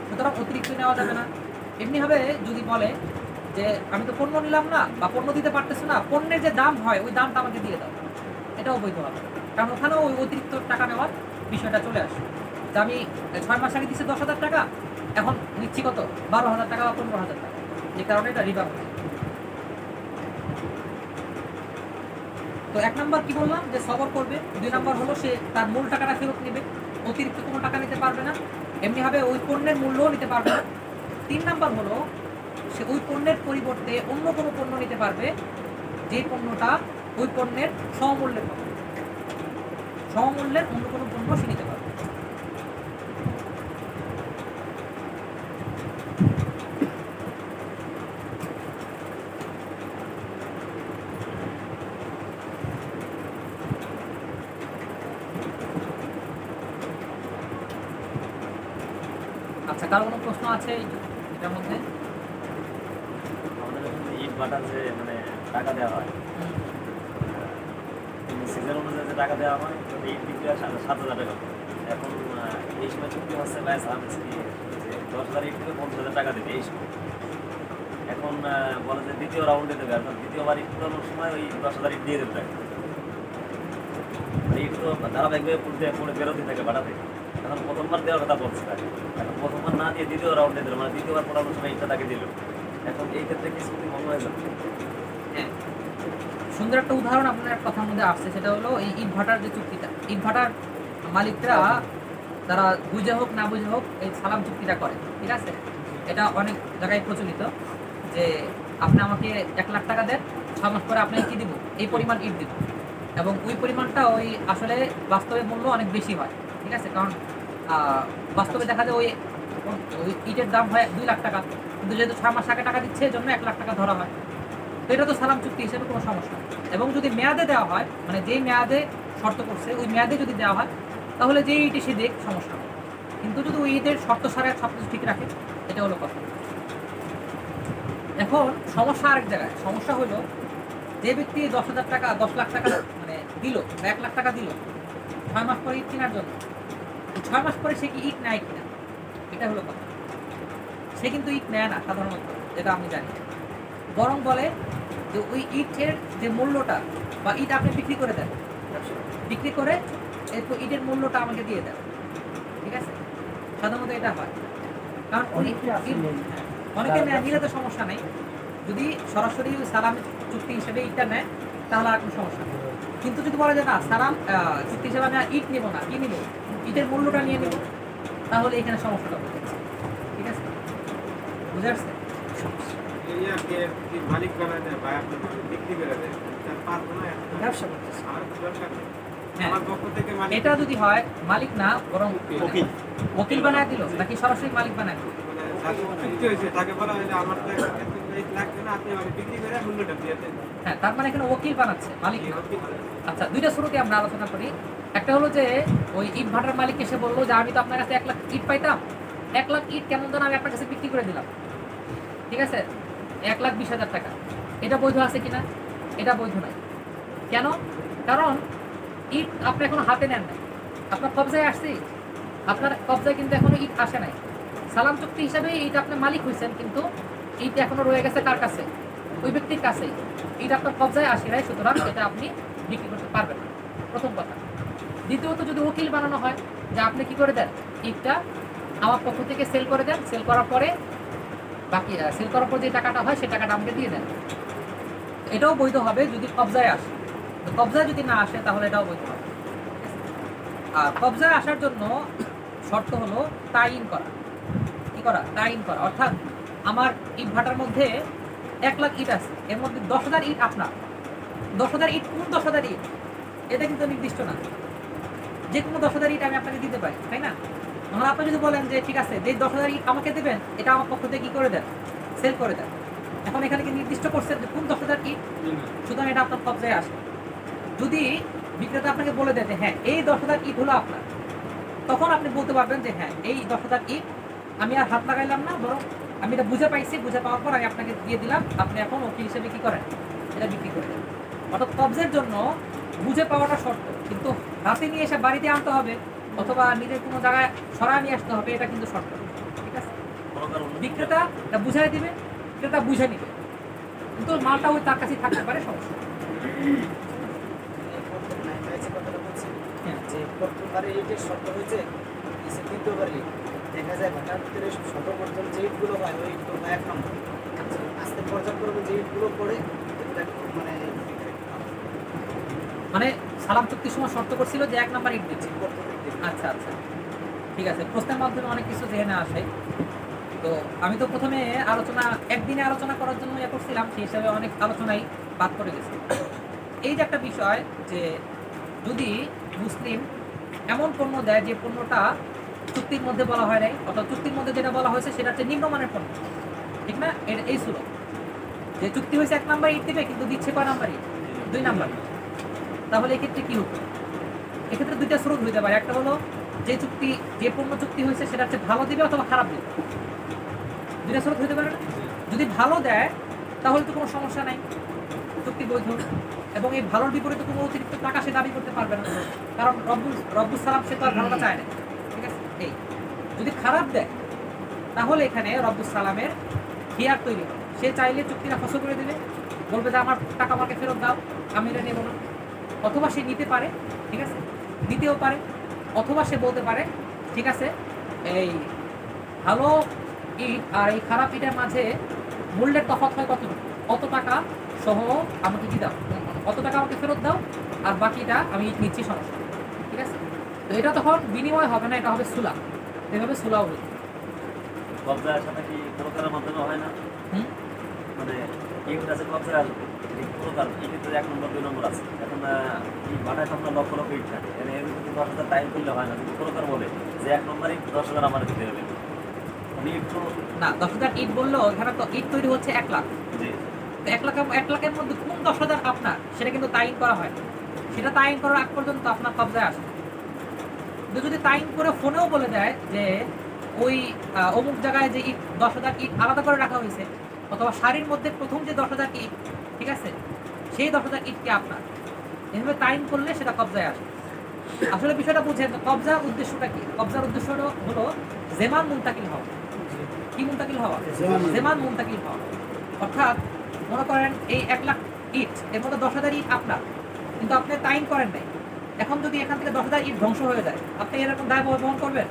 সুতরাং অতিরিক্ত নেওয়া যাবে না। এমনিভাবে যদি বলে যে আমি তো পণ্য নিলাম না বা পণ্য দিতে পারতেছো না, পণ্যের যে দাম হয় ওই দামটা আমাকে দিয়ে দাও, এটাও বৈধ হবে, কারণ ওখানেও ওই অতিরিক্ত টাকা নেওয়ার বিষয়টা চলে আসে। যে আমি 6 মাস আগে দিচ্ছি 10,000 টাকা, এখন নিচ্ছি কত 12,000 টাকা বা 15,000 টাকা, যে কারণে এটা রিবা হয়। তো 1 নাম্বার কি বললাম যে সবর করবে, 2 নাম্বার হলো সে তার মূল টাকাটা ফেরত নেবে, অতিরিক্ত কোনো টাকা নিতে পারবে না, এমনিভাবে ওই পণ্যের মূল্যও নিতে পারবে না। 3 নাম্বার হলো সে ওই পণ্যের পরিবর্তে অন্য কোনো পণ্য নিতে পারবে, যে পণ্যটা ওই পণ্যের সমমূল্যের পাবে, সমমূল্যের অন্য কোনো পণ্য সে নিতে পারবে। আচ্ছা, কারো কোনো প্রশ্ন আছে এটার মধ্যে? আমাদের এখানে ইট ভাটার যে মানে টাকা দেওয়া হয়, সিজন অনুযায়ী যে টাকা দেওয়া হয়, তো ইট বিক্রি হয় 7,000 টাকা। এখন এই সময় চুক্তি হচ্ছে ভাই সার্ভিস কি যে 10,000 ইট থেকে 50,000 টাকা দেবে এই সময়। এখন বলে যে দ্বিতীয় রাউন্ডে দেবে, এখন দ্বিতীয়বার ইট পুরানোর সময় ওই 10,000 ইট দিয়ে দেবে তাকে। ইট তো ধারাবাহিকভাবে পড়ে বেরোতে থাকে ভাটা থেকে। এখন প্রথমবার দেওয়ার কথা বলছে তাকে, এখন প্রথমবার না দিয়ে দ্বিতীয় রাউন্ডে দিল, মানে দ্বিতীয়বার পড়ানোর সময় ইটটা তাকে দিল। এখন এই ক্ষেত্রে কি চুক্তি ভঙ্গ হয়ে যাবে? হ্যাঁ, সুন্দর একটা উদাহরণ আপনার কথার মধ্যে আসছে, সেটা হলো এই ইট ভাটার যে চুক্তিটা। ইট ভাটার মালিকরা তারা বুঝে হোক না বুঝে হোক এই সালাম চুক্তিটা করে, ঠিক আছে? এটা অনেক জায়গায় প্রচলিত যে আপনি আমাকে 1 লাখ টাকা দেন, 6 মাস পরে আপনাকে কি দিব, এই পরিমাণ ইট দিব, এবং ওই পরিমাণটা ওই আসলে বাস্তবে মূল্য অনেক বেশি হয়, ঠিক আছে? কারণ বাস্তবে দেখা যায় ওই ইটের দাম হয় 2 লাখ টাকা, কিন্তু যেহেতু 6 মাস আগে টাকা দিচ্ছে এই জন্য 1 লাখ টাকা ধরা হয়। তো এটা তো সালাম চুক্তি হিসেবে কোনো সমস্যা নেই। এবং যদি মেয়াদে দেওয়া হয়, মানে যেই মেয়াদে শর্ত করছে ওই মেয়াদে যদি দেওয়া হয়, তাহলে যেই ইট সে দেখ সমস্যা নেই। কিন্তু যদি ওই ঈদের শর্ত সারে সব কিছু ঠিক রাখে, এটা হলো কথা। এখন সমস্যা আরেক জায়গায়। সমস্যা হলো যে ব্যক্তি 10,000 টাকা 10 লাখ টাকা মানে দিল বা 1 লাখ টাকা দিল 6 মাস পরে ইট কেনার জন্য, 6 মাস পরে সে কি ইট নেয় কিনা, এটা হলো কথা। সে কিন্তু ইট নেয় না সাধারণত, যেটা আমি জানি, বরং বলে যে ওই ইটের যে মূল্যটা বা ইট আপনি বিক্রি করে দেন, বিক্রি করে এরপর ইটের মূল্যটা আমাকে দিয়ে দেন, ঠিক আছে? সাধারণত এটা হয়, কারণ ওই অনেকে নেয়, নিলে তো সমস্যা নেই। যদি সরাসরি ওই সালাম চুক্তি হিসেবে ইটটা নেয় তাহলে আর কোনো সমস্যা নেই। কিন্তু যদি বলে যে না সালাম চুক্তি হিসেবে আমি আর ইট নেবো না, কি নিব, ইটের মূল্যটা নিয়ে নেব, তাহলে এখানে সমস্যাটা হয়ে যাচ্ছে, ঠিক আছে? বুঝে আসছে? মালিক বানায় দেয় বা আপনি বিক্রি করে দেয়, তার পারবো না, ব্যবসা করতেছে। আমার দরকার নেই। হ্যাঁ, আমার পক্ষ থেকে মালিক এটা যদি হয় মালিক না বরং ওকিল ওকিল বানায় দিল নাকি সরাসরি মালিক বানায় দিল, মানে যাকে চুক্তি হয়েছে তাকে বলা হলে আমার তো এত লাগবে না, আপনি আমাকে বিক্রি করে মূল্যটা দিয়ে দেন। হ্যাঁ, তার মানে এখানে ওকিল বানাচ্ছে, মালিক না। আচ্ছা, দুইটা শুরুতে আমরা আলোচনা করি। একটা হলো যে ওই ইট ভাটার মালিক এসে বললো যে আমি তো আপনার কাছে 1 লাখ ইট পাইতাম, 1 লাখ ইট কেমন যেন আমি আপনার কাছে বিক্রি করে দিলাম, ঠিক আছে, 1,20,000 টাকা। এটা বৈধ আছে কিনা? এটা বৈধ নাই। কেন? কারণ ইট আপনি এখনো হাতে নেন নাই, আপনার কবজায় আসছে ইট, আপনার কবজায় কিন্তু এখনো ইট আসে নাই। সালাম চুক্তি হিসাবে ইট আপনি মালিক হয়েছেন, কিন্তু ইট এখনো রয়ে গেছে কার কাছে? ওই ব্যক্তির কাছেই। ইট আপনার কবজায় আসে নাই, সুতরাং এটা আপনি বিক্রি করতে পারবেন না, প্রথম কথা। দ্বিতীয়ত যদি উকিল বানানো হয় যে আপনি কি করে দেন, ইটটা আমার পক্ষ থেকে সেল করে দেন, সেল করার পরে বাকি সেল করার পর যে টাকাটা হয় সেই টাকাটা আমাকে দিয়ে দেন, এটাও বৈধ হবে যদি কবজায় আসে। তো কবজায় যদি না আসে তাহলে এটাও বৈধ হবে। আর কবজায় আসার জন্য শর্ত হলো তাইন করা। কি করা? তাইন করা, অর্থাৎ আমার ইট ভাটার মধ্যে 1 লাখ ইট আছে, এর মধ্যে 10,000 ইট আপনার। 10,000 ইট কোন 10,000 ইট এটা কিন্তু নির্দিষ্ট না, যে কোনো 10,000 ইট আমি আপনাকে দিতে পারি, তাই না? তাহলে আপনি যদি বলেন যে ঠিক আছে, যে 10,000 ইট আমাকে দেবেন এটা আমার পক্ষ থেকে কি করে দেন, সেল করে দেন। এখন এখানে কি নির্দিষ্ট করছেন যে কোন 10,000 ইট, সুতরাং এটা আপনার কবজায় আসে। যদি বিক্রেতা আপনাকে বলে দেয় যে হ্যাঁ এই 10,000 ইট হলো আপনার, তখন আপনি বলতে পারবেন যে হ্যাঁ এই 10,000 ইট আমি আর হাত লাগাইলাম না, বরং আমি এটা বুঝে পাইছি, বুঝে পাওয়ার পর আমি আপনাকে দিয়ে দিলাম, আপনি এখন ওকিল হিসেবে কি করেন, এটা বিক্রি করে দেন। অর্থাৎ কবজের জন্য বুঝে পাওয়াটা শর্ত, কিন্তু হাতে নিয়ে এসে বাড়িতে আনতে হবে অথবা নিজের কোনো জায়গায় সরায় নিয়ে আসতে হবে, এটা কিন্তু শর্ত, ঠিক আছে? বিক্রেতা এটা বুঝাই দিবে, বিক্রেতা বুঝে নিবে, কিন্তু মালটা ওই তার কাছেই থাকতে পারে, সমস্যা নেই। যে প্রথমবারে ইটের শর্ত হয়েছে, দ্বিতীয়বারে দেখা যায় ভাটার ভিতরে সর্বপ্রথম যে ইটগুলো হয় ওই ইটগুলো হয় 1 নম্বর, আস্তে পর্যায়ক্রমে যে ইটগুলো পড়ে এগুলো একটু মানে মানে সালাম চুক্তির সময় শর্ত করছিল যে 1 নাম্বার ইট দিচ্ছে। আচ্ছা আচ্ছা, ঠিক আছে। প্রশ্নের মাধ্যমে অনেক কিছু জেনে আসে। তো আমি তো প্রথমে আলোচনা একদিনে আলোচনা করার জন্য ইয়ে করছিলাম, সেই হিসাবে অনেক আলোচনাই বাদ পড়ে গেছে। এই যে একটা বিষয় যে যদি মুসলিম এমন পণ্য দেয় যে পণ্যটা চুক্তির মধ্যে বলা হয় নাই, অর্থাৎ চুক্তির মধ্যে যেটা বলা হয়েছে সেটা হচ্ছে নিম্নমানের পণ্য, ঠিক না? এই ছিল যে চুক্তি হয়েছে 1 নাম্বার ইট দিবে, কিন্তু দিচ্ছে কয় নাম্বার ইট? 2 নাম্বার। তাহলে এক্ষেত্রে কি হতো? এক্ষেত্রে দুইটা স্রোত হইতে পারে। একটা হলো যে পণ্য চুক্তি হয়েছে সেটা হচ্ছে ভালো দিবে অথবা খারাপ দিবে। দুইটা স্রোত হইতে পারে না? যদি ভালো দেয় তাহলে তো কোনো সমস্যা নাই, চুক্তি বৈধ, এবং এই ভালোর বিপরীতে কোনো অতিরিক্ত টাকা সে দাবি করতে পারবে না, কারণ রব্বুল সালাম সে তো আর ভালোটা চায় না, ঠিক আছে? এই যদি খারাপ দেয় তাহলে এখানে রব্বুল সালামের খিয়ার তৈরি হবে। সে চাইলে চুক্তিটা ফসল করে দিবে, বলবে যে আমার টাকা আমাকে ফেরত দাও, আমি এটা নেবো না। অথবা সে নিতে পারে, ঠিক আছে, নিতেও পারে। অথবা সে বলতে পারে ঠিক আছে, এই ভালো ইট আর এই খারাপ ইটের মাঝে মূল্যের তফাৎ হয় কতটুকু, কত টাকা সহ আমাকে কি দাও, কত টাকা আমাকে ফেরত দাও, আর বাকিটা আমি ইট নিচ্ছি, সমস্যা, ঠিক আছে? তো এটা তখন বিনিময় হবে না, এটা হবে সুলা। এভাবে সুলাও হচ্ছে। কবজার সাথে কি প্রকারের মাধ্যমে হয় না? হুম, মানে ইট আছে কবজায় আসবে, প্রকার ইটের তো 1 নম্বর 2 নম্বর আছে। এখন এই বাটায় তো আপনার লক্ষ লক্ষ ইট থাকে, এর যদি 10,000 টাইম করলে হয় না। যদি প্রকার বলে যে 1 নম্বর ইট 10,000 আমার দিতে হবে, আমি একটু না 10,000 ইট বললো, এখানে তো ইট তৈরি হচ্ছে 1 লাখ। জি 1 লাখের মধ্যে কোন 10,000 আপনার, সেটা কিন্তু তাইন করা হয়। সেটা তাইন করার আগ পর্যন্ত আপনার কবজায় আসে। কিন্তু যদি তাইন করে ফোনেও বলে দেয় যে ওই অমুক জায়গায় যে ইট 10,000 ইট আলাদা করে রাখা হয়েছে, অথবা শাড়ির মধ্যে প্রথম যে 10,000 ইট, ঠিক আছে, সেই 10,000 ইটকে আপনার, এভাবে তাইন করলে সেটা কবজায় আসে। আসলে বিষয়টা বুঝেন, কবজার উদ্দেশ্যটা কি? কবজার উদ্দেশ্য হলো জেমান মুনতাকিল হওয়া। কি মুনতাকিল হওয়া? জেমান মুনতাকিল হওয়া। অর্থাৎ মনে করেন এই 1 লাখ ইট, এর মধ্যে 10,000 ইট আপনার, কিন্তু আপনি তাইন করেন নাই। এখন যদি এখান থেকে 10,000 ইট ধ্বংস হয়ে যায়, আপনি এরকম দায় বহন করবেন?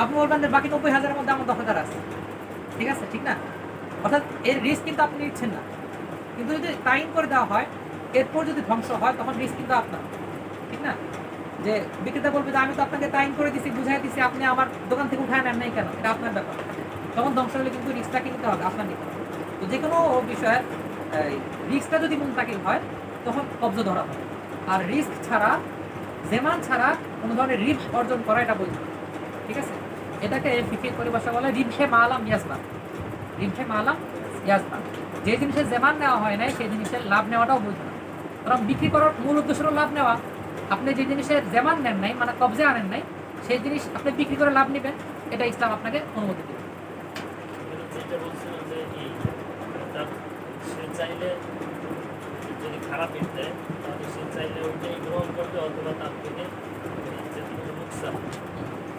আপনি বলবেন যে বাকি 90,000-এর মধ্যে আমার 10,000 আছে, ঠিক আছে, ঠিক না? অর্থাৎ এর রিস্ক কিন্তু আপনি নিচ্ছেন না। কিন্তু যদি তাইন করে দেওয়া হয়, এরপর যদি ধ্বংস হয়, তখন রিস্ক কিন্তু আপনার, ঠিক না? যে বিক্রেতা বলবে যে আমি তো আপনাকে তাইন করে দিছি, বুঝাই দিছি, আপনি আমার দোকান থেকে উঠায় নেন নাই কেন, এটা আপনার ব্যাপার। তখন ধ্বংস হলে কিন্তু রিস্কটা কিনতে হবে, আপনার নিতে হবে। তো যে কোনো বিষয়ে রিস্কটা যদি মুনতাকিল হয়, তখন কবজা ধরা হয়। আর রিস্ক ছাড়া, জেমান ছাড়া কোনো ধরনের রিস্ক অর্জন করা এটা বৈধ, ঠিক আছে? এটাকে ফিকির পরিভাষা বলে রিমখে মালাম ইয়াসবান। রিমখে মালাম ইয়াসবান, যে জিনিসের জেমান নেওয়া হয় নাই সেই জিনিসের লাভ নেওয়াটাও বৈধ না। কারণ বিক্রি করার মূল উদ্দেশ্য হলো লাভ নেওয়া। আপনি যে জিনিসের জেমান নেন নাই, মানে কবজা আনেন নাই, সেই জিনিস আপনি বিক্রি করে লাভ নেবেন, এটা ইসলাম আপনাকে অনুমতি দেবে। যেটা বলছিলাম যে সে চাইলে যদি খারাপ ইট দেয়, তাহলে সে চাইলে ওইটাই গ্রহণ করবে, অথবা তার থেকে যেটুকু লোকসান।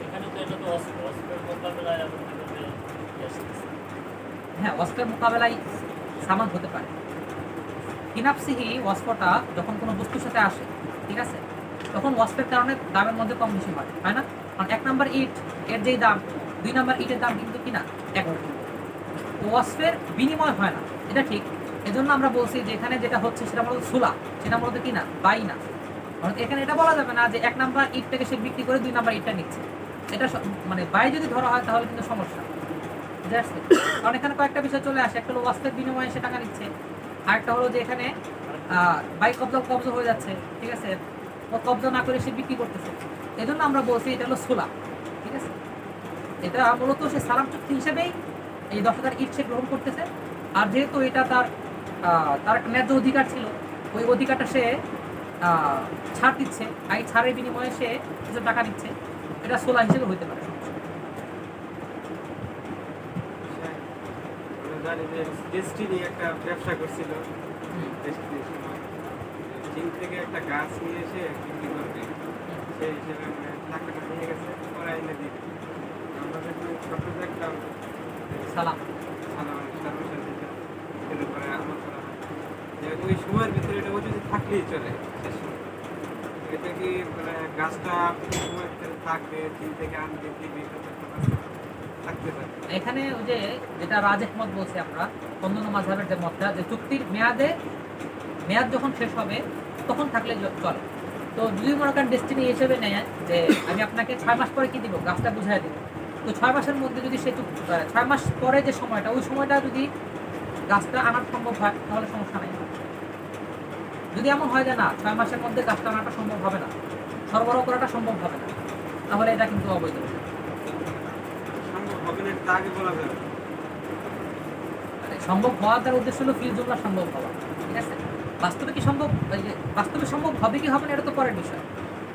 এখানে তো এটা তো অস্ত্রের মোকাবেলায় এবং হ্যাঁ, ওয়াসফের মোকাবেলায় সামান হতে পারে। কিনাপসিহি ওয়াসফটা যখন কোনো বস্তুর সাথে আসে, ঠিক আছে, তখন ওয়াসফের কারণে দামের মধ্যে কম বেশি হয়, হয় না? কারণ 1 নাম্বার ইট এর যেই দাম, 2 নাম্বার ইটের দাম কিন্তু কিনা এক। তো ওয়াসফের বিনিময় হয় না, এটা ঠিক। এজন্য আমরা বলছি যে এখানে যেটা হচ্ছে সেটা মূলত সুলা, সেটা মূলত কিনা বাই না। কারণ এখানে এটা বলা যাবে না যে 1 নাম্বার ইটটাকে সে বিক্রি করে 2 নাম্বার ইটটা নিচ্ছে। এটা মানে বাই যদি ধরা হয় তাহলে কিন্তু সমস্যা। কারণ এখানে কয়েকটা বিষয় চলে আসে। একটা হলো ওয়াসফের বিনিময়ে সে টাকা নিচ্ছে, আর একটা হলো যে এখানে বাই কবজা হয়ে যাচ্ছে, ঠিক আছে, ও কবজা না করে সে বিক্রি করতেছে। এই জন্য আমরা বলছি এটা হলো সুলা, ঠিক আছে। এটা মূলত সে সালাম চুক্তি হিসেবেই এই 10,000 ইট সে গ্রহণ করতেছে। আর যেহেতু এটা তার একটা ন্যায্য অধিকার ছিল, ওই অধিকারটা সে ছাড় দিচ্ছে, আর এই ছাড়ের বিনিময়ে সে কিছু টাকা নিচ্ছে, এটা সোলা হিসেবে হইতে পারে। জানি যে ডেস্টিনি একটা ব্যবসা করছিল, ডেস্টিনির সময় চীন থেকে একটা গাছ নিয়ে এসে বিক্রি করবে, সেই হিসেবে মানে টাকাটা নিয়ে গেছে, ওরা এনে দিবে। আমরা যখন ছোট দেখলাম সালাম এর উপরে আমল করা হয় যে ওই সময়ের ভিতরে এটা যদি থাকলেই চলে, শেষ সময় এটা কি মানে গাছটা সময়ের ভিতরে থাকবে, চীন থেকে আনবে, দিবে, থাকতে পারে। এখানে ওই যে যেটা রাজেহ মত বলছি আমরা, অন্যান্য মাযহাবের যে মতটা, যে চুক্তির মেয়াদ যখন শেষ হবে তখন থাকলে চলে। তো যদি মনে করেন ডেস্টিনি হিসেবে নেয় যে আমি আপনাকে 6 মাস পরে কি দিব, গাছটা বুঝাই দিব, তো 6 মাসের মধ্যে যদি সে 6 মাস পরে যে সময়টা, ওই সময়টা যদি গাছটা আনা সম্ভব হয় তাহলে সমস্যা নেই। যদি এমন হয় যে না 6 মাসের মধ্যে গাছটা আনাটা সম্ভব হবে না, সরবরাহ করাটা সম্ভব হবে না, তাহলে এটা কিন্তু অবৈধ। সম্ভব হবে না তা আগে বলা যাবে না। সম্ভব হওয়ার তার উদ্দেশ্য হলো ফিল জুমলা সম্ভব হওয়া, ঠিক আছে? বাস্তবে কি সম্ভব, বাস্তবে সম্ভব হবে কি হবে না এটা তো পরের বিষয়।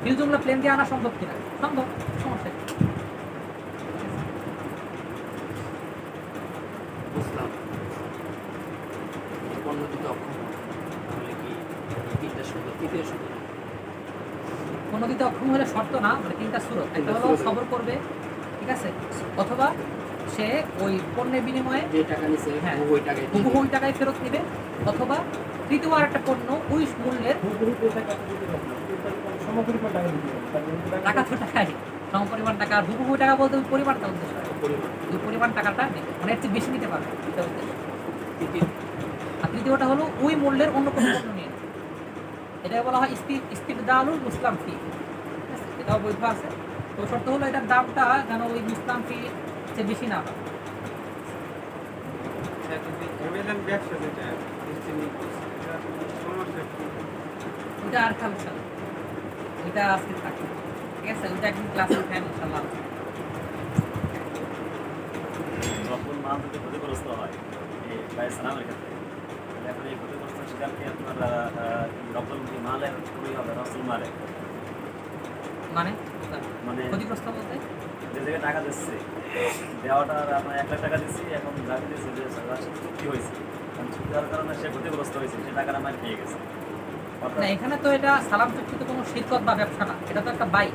ফিল জুমলা প্লেন দিয়ে আনা সম্ভব কিনা, সম্ভব, সমস্যা নেই। বুঝলাম। পণ্য দিতে অক্ষম হবে, তাহলে কি তিনটা শব্দ, তৃতীয় শব্দ কোনো দিতে অক্ষম হলে শর্ত না, মানে তিনটা সুরত, একটা হলো সবর করবে, ঠিক আছে, অথবা সে ওই পণ্যের বিনিময়ে যে টাকা নিছে হ্যাঁ, ওই টাকায় দিয়ে হুবহু ওই টাকায় ফেরত নেবে, অথবা তৃতীয় আর একটা পণ্য ওই মূল্যের টাকা তো টাকাই, সমপরিমাণ টাকা, আর হুবহু টাকা বলতে ওই পরিমাণটা উদ্দেশ্য হয়, পরিমাণ। ওই পরিমাণ টাকাটা নেবে, মানে এর চেয়ে বেশি নিতে পারবে এটা উদ্দেশ্য। তৃতীয় আর তৃতীয়টা হলো ওই মূল্যের অন্য কোনো পণ্য নিয়ে নেবে। এটাই বলা হয় ইস্তিবদালুল মুসলাম ফি, ঠিক আছে? এটাও বৈধ আছে। তো শর্ত হলো এটার দামটা যেন ওই মুসলাম ফি চেয়ে বেশি না হয়। এমএলএন ব্যবসা যেটা ডেস্টিনি করছে, এটা সমস্যা কি? ওইটা আর কালচার, ওইটা আজকে থাকে, ঠিক আছে? ওইটা একদিন ক্লাসে উঠেন ইনশাল্লাহ। যখন মাল যদি ক্ষতিগ্রস্ত হয় এই গায়ে সালামের ক্ষেত্রে, তাহলে এখন এই ক্ষতিগ্রস্ত শিকারকে আপনার রপ্তানি মালের খুবই হবে রসুল মালের, মানে মানে ক্ষতিগ্রস্ত বলতে যে জায়গায় টাকা দিচ্ছে দেওয়াটা আমরা 1 লাখ টাকা দিচ্ছি, এখন যাকে দিচ্ছে যে তার সাথে চুক্তি হয়েছে, কারণ চুক্তি হওয়ার কারণে সে ক্ষতিগ্রস্ত হয়েছে, সে টাকাটা আমার পেয়ে গেছে। না, এখানে তো এটা সালাম চুক্তিতে কোনো শিরকত বা ব্যবসা না, এটা তো একটা বাই,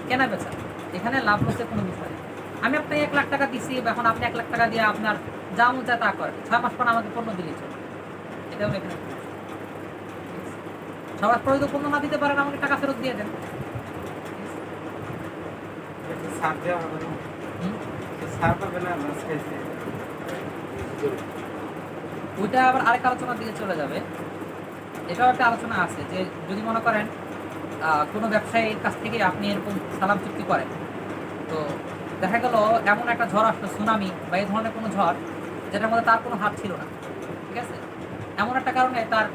কেনা বেচা। এখানে লাভ লসের কোনো বিষয় নেই। আমি আপনাকে 1 লাখ টাকা দিচ্ছি, এখন আপনি 1 লাখ টাকা দিয়ে আপনার যা মন চায় তা করেন, 6 মাস পর আমাকে পণ্য দিলেই চলে, এটাও এখানে 6 মাস পরে যদি পণ্য না দিতে পারেন আমাকে টাকা ফেরত দিয়ে দেন। একটু ছাড় দেওয়া হবে না? হুম? একটু ছাড় পাবে না মাছ খাইছে? ওইটা আবার আরেক আলোচনার দিকে চলে যাবে। এটাও একটা আলোচনা আছে যে যদি মনে করেন কোনো ব্যবসায়ীর কাছ থেকে আপনি এরকম সালাম চুক্তি করেন, তো দেখা গেল এমন একটা ঝড় আসলো, সুনামি বা এই ধরনের কোনো ঝড় যেটার মধ্যে তার কোনো হাত ছিল না, ঠিক আছে? এমন একটা কারণে তার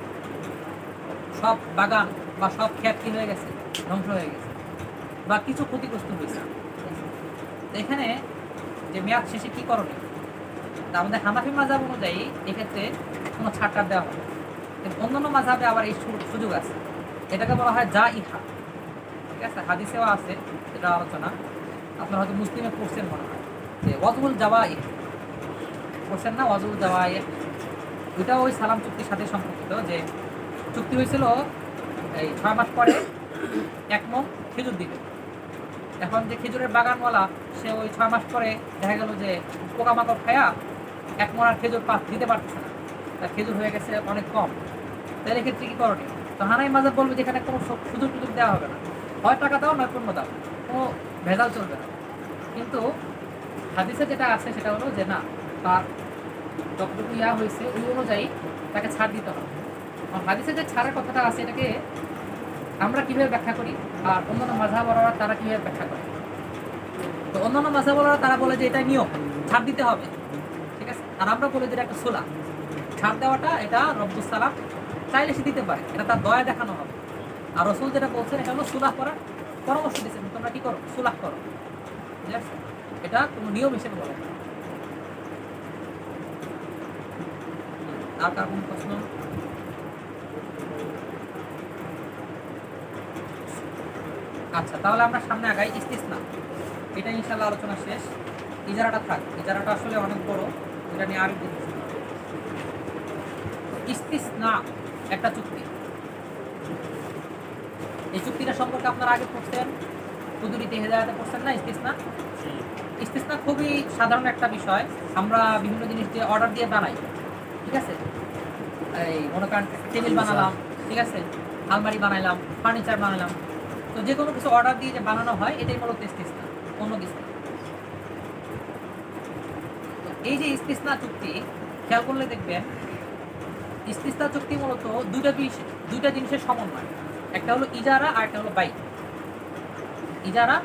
সব বাগান বা সব ক্ষেত কি হয়ে গেছে, ধ্বংস হয়ে গেছে, বা কিছু ক্ষতিগ্রস্ত হয়েছে। তো এখানে যে মেয়াদ শেষে কী করণীয়, তা আমাদের হানাফি মাযহাব অনুযায়ী এক্ষেত্রে কোনো ছাড় দেওয়া হবে, কিন্তু অন্যান্য মাযহাবে আবার এই সুযোগ আছে, এটাকে বলা হয় যা ইহা, ঠিক আছে? হাদিসেও আছে এটা আলোচনা, আপনার হয়তো মুসলিমে পড়ছেন মনে হয় যে ওয়াজুল জাওয়াই পড়ছেন না, ওয়াজুল জাওয়াই, ওইটাও ওই সালাম চুক্তির সাথে সম্পর্কিত। যে চুক্তি হয়েছিল এই 6 মাস পরে 1 মণ খেজুর দিবে। এখন যে খেজুরের বাগানওয়ালা সে ওই 6 মাস পরে দেখা গেল যে পোকামাকড় খায়া 1 মণ আর খেজুর দিতে পারতেছে না, তার খেজুর হয়ে গেছে অনেক কম, তাহলে ক্ষেত্রে কী করণীয়? তো হানাফি মাযহাব বলবে যে এখানে কোনো সুযোগ দেওয়া হবে না, হয় টাকা দাও নয় পণ্য দাও, কোনো ভেজাল চলবে না। কিন্তু হাদিসে যেটা আছে সেটা হলো যে না, তার যতটুকু ইয়া হয়েছে ওই অনুযায়ী তাকে ছাড় দিতে হবে। আর হাদিসে যে ছাড়ের কথাটা আছে এটাকে আমরা কীভাবে ব্যাখ্যা করি আর অন্যান্য মাযহাবওয়ালারা তারা কীভাবে ব্যাখ্যা করে? তো অন্যান্য মাযহাবওয়ালারা তারা বলে যে এটা নিয়ম, ছাড় দিতে হবে, ঠিক আছে? আর আমরা বলি যে এটা একটা সুলাহ, ছাড় দেওয়াটা এটা রব্বুস সালাম চাইলে সে দিতে পারে, এটা তার দয়া দেখানো হবে। আর রাসূল যেটা বলছেন এটা হলো সুলাহ করার পরামর্শ দিচ্ছেন, তোমরা কি করো, সুলাহ করো, ঠিক আছে? এটা কোনো নিয়ম হিসেবে বলে না। আর কার কোনো প্রশ্ন? আচ্ছা, তাহলে আমরা সামনে আগাই। ইস্তিসনা, এটা ইনশাআল্লাহ আলোচনা শেষ। ইজারাটা থাক, ইজারাটা আসলে অনেক বড়, এটা নিয়ে আরো দিন। ইস্তিসনা একটা চুক্তি, এই চুক্তিটা সম্পর্কে আপনারা আগে পড়ছেন, কুদুরিতে হেদায়াতে পড়ছেন না? ইস্তিসনা, ইস্তিসনা খুবই সাধারণ একটা বিষয়। আমরা বিভিন্ন জিনিস দিয়ে অর্ডার দিয়ে বানাই, ঠিক আছে? এই মনে করেন টেবিল বানালাম, ঠিক আছে, আলমারি বানাইলাম, ফার্নিচার বানালাম, তো যে কোনো কিছু অর্ডার দিয়ে যে বানানো হয় এটাই মূলত ইস্তিসনা, অন্য কিছু না। তো এই যে ইস্তিসনা চুক্তি খেয়াল করলে দেখবেন ইস্তিসনা চুক্তি মূলত দুইটা জিনিসের সমন্বয়। একটা হলো ইজারা আর একটা হলো বাই। ইজারা